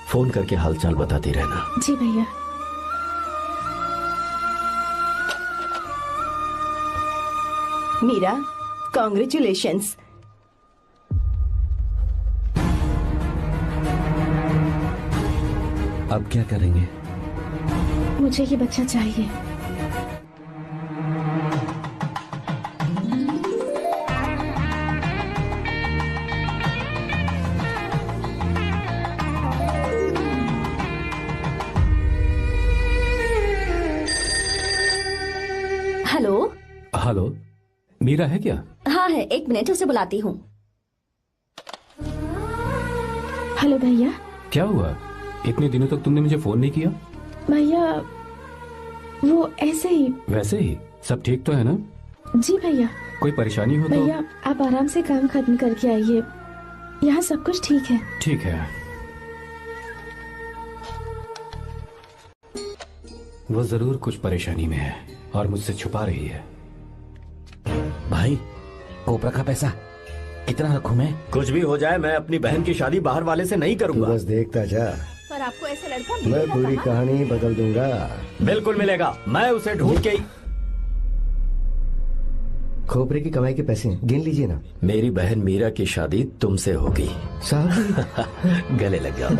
[SPEAKER 11] फोन करके हालचाल बताती रहना।
[SPEAKER 3] जी भैया।
[SPEAKER 1] मीरा, कॉन्ग्रेचुलेशंस।
[SPEAKER 9] अब क्या करेंगे?
[SPEAKER 3] मुझे ये बच्चा चाहिए।
[SPEAKER 13] हेलो।
[SPEAKER 12] हेलो, मीरा है क्या?
[SPEAKER 13] हाँ है, 1 मिनट, उसे बुलाती हूँ।
[SPEAKER 3] हेलो भैया।
[SPEAKER 12] क्या हुआ? इतने दिनों तक तुमने मुझे फोन नहीं किया?
[SPEAKER 3] भैया वो ऐसे ही।
[SPEAKER 12] वैसे ही? सब ठीक तो है ना?
[SPEAKER 3] जी भैया।
[SPEAKER 12] कोई परेशानी हो तो?
[SPEAKER 3] भैया आप आराम से काम खत्म करके आइए, यहाँ सब कुछ ठीक है।
[SPEAKER 12] ठीक है। वो जरूर कुछ परेशानी में है और मुझसे छुपा रही है।
[SPEAKER 6] भाई, कोपरा का पैसा कितना रखूं मैं?
[SPEAKER 11] कुछ भी हो जाए, मैं अपनी बहन की शादी बाहर वाले से नहीं करूंगा।
[SPEAKER 8] बस देखता जा,
[SPEAKER 3] पर आपको ऐसा लड़का
[SPEAKER 8] मैं
[SPEAKER 3] मिलेगा
[SPEAKER 8] पूरी
[SPEAKER 3] कहाँ?
[SPEAKER 8] कहानी बदल दूंगा।
[SPEAKER 11] बिल्कुल मिलेगा, मैं उसे ढूंढ के।
[SPEAKER 8] खोपरे की कमाई के पैसे हैं, गिन लीजिए ना।
[SPEAKER 11] मेरी बहन मीरा की शादी तुमसे होगी।
[SPEAKER 8] साहब
[SPEAKER 11] गले लग जाओ।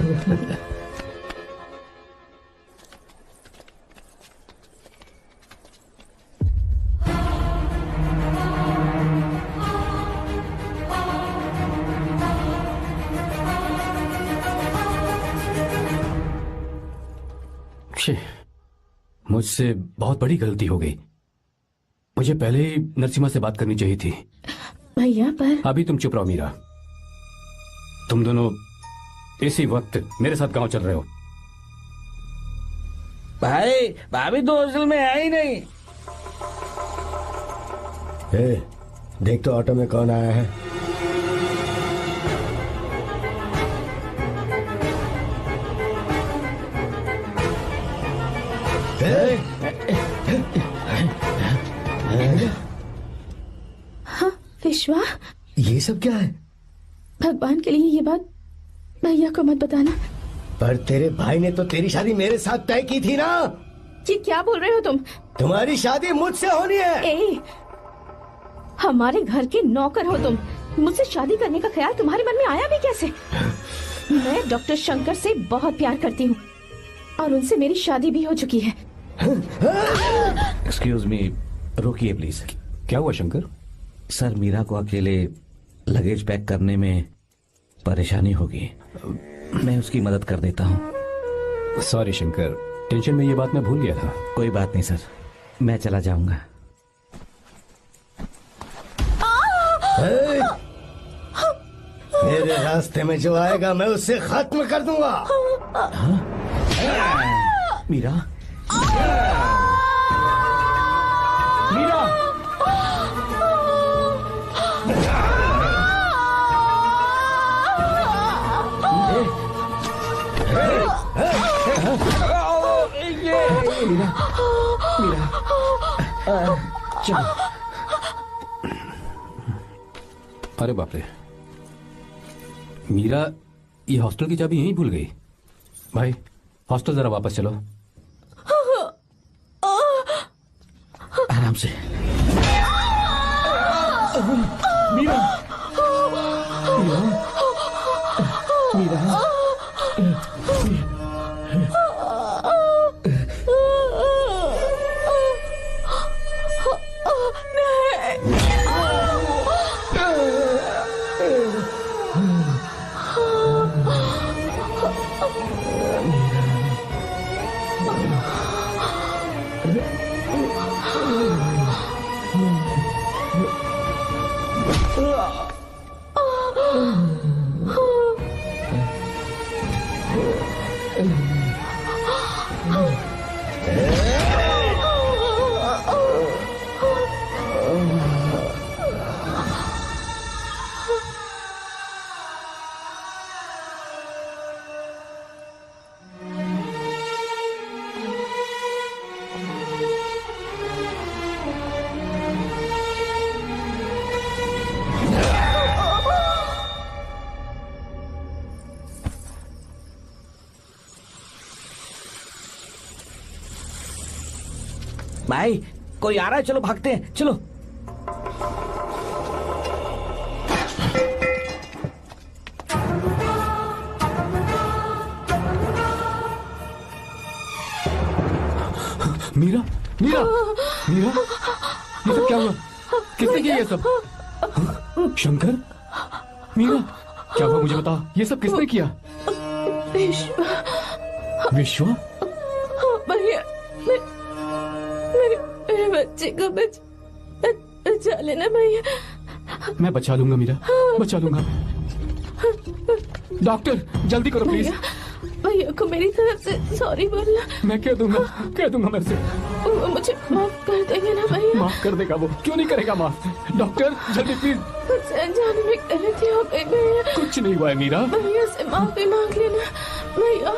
[SPEAKER 12] मुझसे बहुत बड़ी गलती हो गई। मुझे पहले ही नरसिम्हा से बात करनी चाहिए थी।
[SPEAKER 3] भैया पर
[SPEAKER 12] अभी तुम चुप रहो मीरा। तुम दोनों इसी वक्त मेरे साथ गांव चल रहे हो।
[SPEAKER 10] भाई, भाभी तो हॉस्टल में है ही नहीं।
[SPEAKER 8] देख तो ऑटो में कौन आया है।
[SPEAKER 3] हाँ विश्वा,
[SPEAKER 8] ये सब क्या है?
[SPEAKER 3] भगवान के लिए ये बात भैया को मत बताना।
[SPEAKER 8] पर तेरे भाई ने तो तेरी शादी मेरे साथ तय की थी ना।
[SPEAKER 3] ये क्या बोल रहे हो तुम?
[SPEAKER 8] तुम्हारी शादी मुझसे होनी है।
[SPEAKER 3] ए, हमारे घर के नौकर हो तुम, मुझसे शादी करने का ख्याल तुम्हारे मन में आया भी कैसे? मैं डॉक्टर शंकर से बहुत प्यार करती हूँ और उनसे मेरी शादी भी हो चुकी है।
[SPEAKER 9] एक्सक्यूज मी, रोकिए प्लीज।
[SPEAKER 12] क्या हुआ शंकर?
[SPEAKER 9] सर, मीरा को अकेले लगेज पैक करने में परेशानी होगी, मैं उसकी मदद कर देता हूँ।
[SPEAKER 12] सॉरी शंकर, टेंशन में ये बात मैं भूल गया था।
[SPEAKER 9] कोई बात नहीं सर, मैं चला जाऊंगा।
[SPEAKER 8] मेरे रास्ते में जो आएगा मैं उससे खत्म कर दूंगा।
[SPEAKER 6] मीरा,
[SPEAKER 10] मीरा,
[SPEAKER 12] चलो। अरे बाप रे, मीरा ये हॉस्टल की चाबी यहीं भूल गई। भाई हॉस्टल जरा वापस चलो।
[SPEAKER 6] आराम से।
[SPEAKER 10] मीरा,
[SPEAKER 6] मीरा, भाई कोई आ रहा है, चलो भागते हैं, चलो।
[SPEAKER 12] मीरा, मीरा, मीरा, ये सब क्या हुआ? किसने किया ये सब? शंकर, मीरा, क्या हुआ मुझे बता, ये सब किसने किया? विश्वा?
[SPEAKER 3] भैया, मेरे बच्चे को बचा लेना भैया।
[SPEAKER 12] मैं बचा लूंगा मीरा, बचा लूंगा। डॉक्टर जल्दी करो प्लीज।
[SPEAKER 3] भैया को मेरी तरफ से सॉरी बोलना।
[SPEAKER 12] मैं कह दूंगा मेरे से।
[SPEAKER 3] वो मुझे माफ कर देंगे ना भैया?
[SPEAKER 12] माफ कर देगा वो, क्यों नहीं करेगा माफ? डॉक्टर जल्दी प्लीज।
[SPEAKER 3] मुझसे अनजाने में गलती हो गई भैया।
[SPEAKER 12] कुछ नहीं हुआ है मीरा।
[SPEAKER 3] भैया से माफी मांग लेना भैया।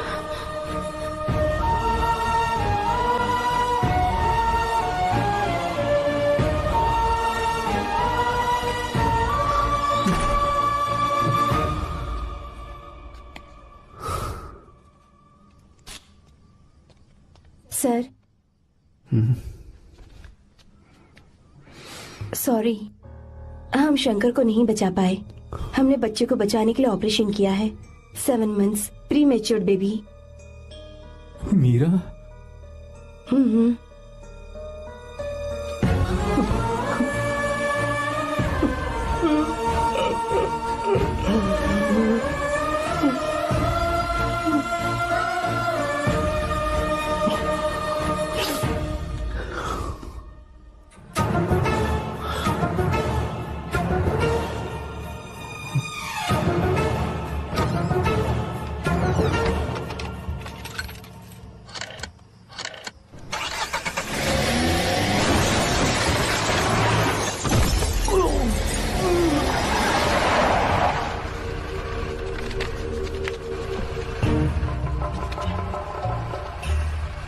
[SPEAKER 1] सर, सॉरी, हम शंकर को नहीं बचा पाए। हमने बच्चे को बचाने के लिए ऑपरेशन किया है। 7 months pre matured baby.
[SPEAKER 12] Meera?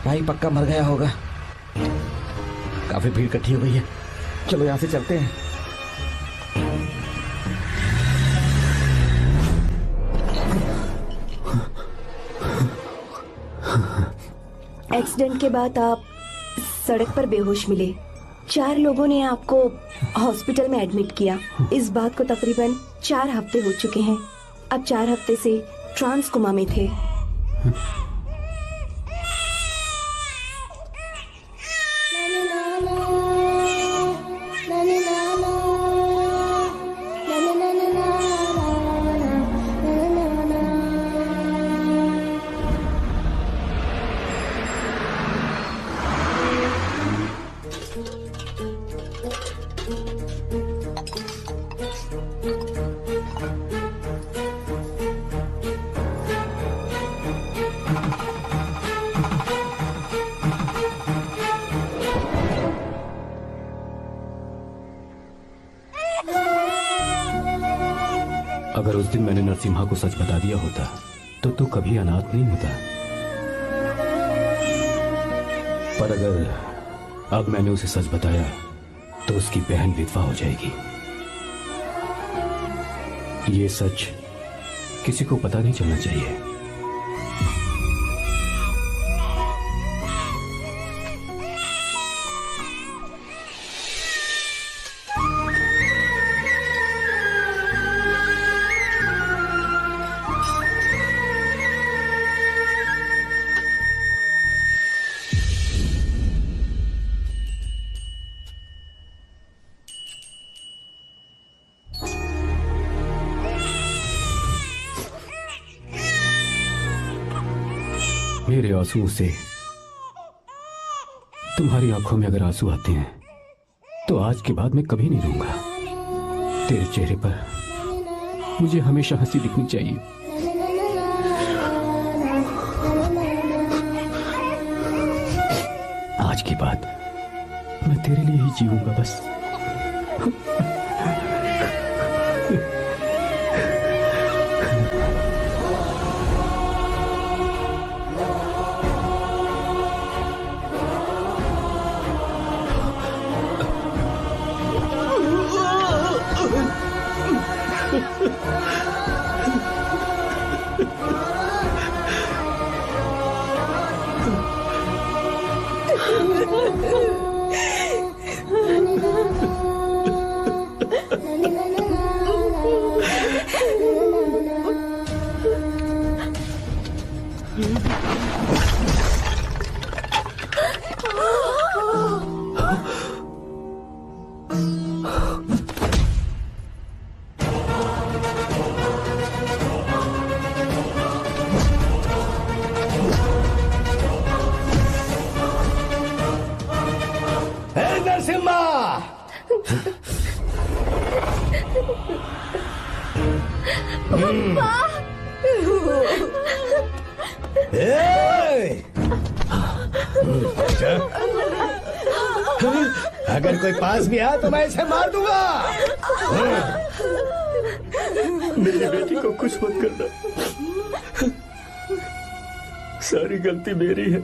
[SPEAKER 6] भाई पक्का मर गया होगा। काफी भीड़ इकट्ठी हो गई है, चलो यहाँ से चलते हैं।
[SPEAKER 1] एक्सीडेंट के बाद आप सड़क पर बेहोश मिले। 4 लोगों ने आपको हॉस्पिटल में एडमिट किया। इस बात को तकरीबन 4 हफ्ते हो चुके हैं। अब 4 हफ्ते से ट्रांस कोमा में थे।
[SPEAKER 12] अगर उस दिन मैंने नरसिम्हा को सच बता दिया होता तो तू कभी अनाथ नहीं होता। पर अगर अब मैंने उसे सच बताया तो उसकी बहन विधवा हो जाएगी। ये सच किसी को पता नहीं चलना चाहिए। मेरे आंसुओं से तुम्हारी आंखों में अगर आंसू आते हैं तो आज के बाद मैं कभी नहीं रोऊंगा। तेरे चेहरे पर मुझे हमेशा हंसी दिखनी चाहिए। आज के बाद मैं तेरे लिए ही जीऊंगा बस।
[SPEAKER 8] अगर कोई पास भी आया तो मैं इसे मार दूंगा।
[SPEAKER 4] मेरी बेटी को कुछ मत करना, सारी गलती मेरी है,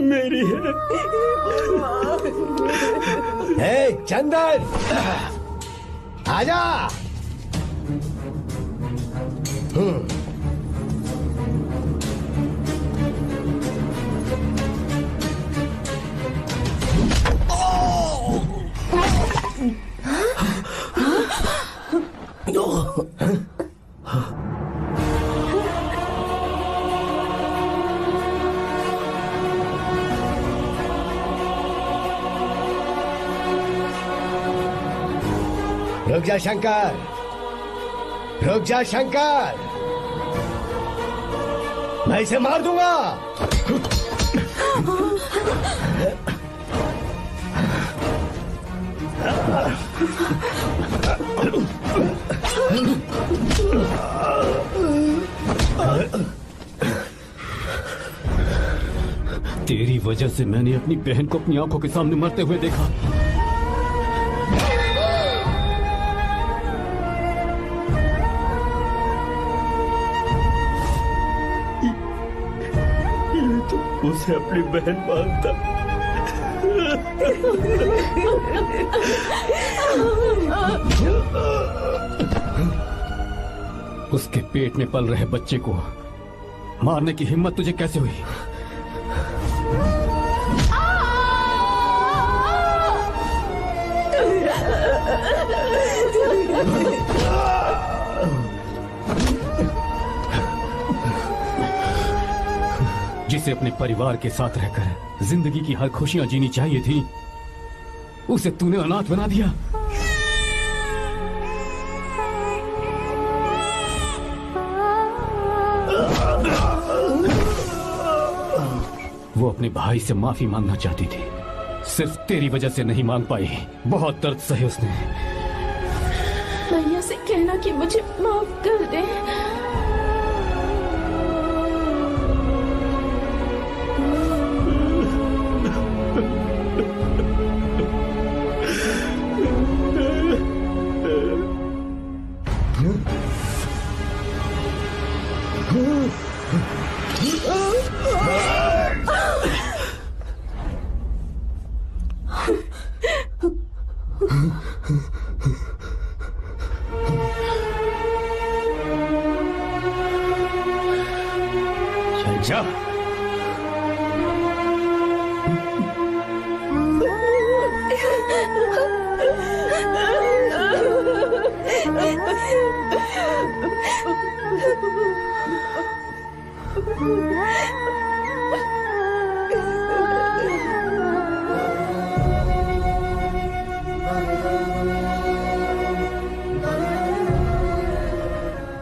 [SPEAKER 4] मेरी है।
[SPEAKER 8] हे चंदन, आजा। रुक जा शंकर, रुक जा शंकर, मैं इसे मार दूंगा।
[SPEAKER 12] तेरी वजह से मैंने अपनी बहन को अपनी आंखों के सामने मरते हुए देखा।
[SPEAKER 4] उसे अपनी बहन मानता।
[SPEAKER 12] उसके पेट में पल रहे बच्चे को मारने की हिम्मत तुझे कैसे हुई? जिसे अपने परिवार के साथ रहकर जिंदगी की हर खुशियां जीनी चाहिए थी, उसे तूने अनाथ बना दिया। वो अपने भाई से माफी मांगना चाहती थी, सिर्फ तेरी वजह से नहीं मांग पाई। बहुत दर्द सहे उसने।
[SPEAKER 3] भैया से कहना कि मुझे माफ कर दे।
[SPEAKER 12] जा।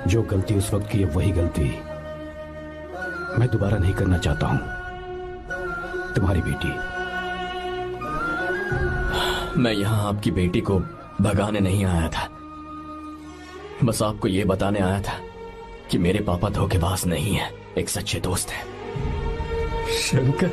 [SPEAKER 12] जो गलती उस वक्त की है वही गलती मैं दोबारा नहीं करना चाहता हूं। तुम्हारी बेटी।
[SPEAKER 11] मैं यहाँ आपकी बेटी को भगाने नहीं आया था, बस आपको ये बताने आया था कि मेरे पापा धोखेबाज नहीं है, एक सच्चे दोस्त है।
[SPEAKER 4] शंकर,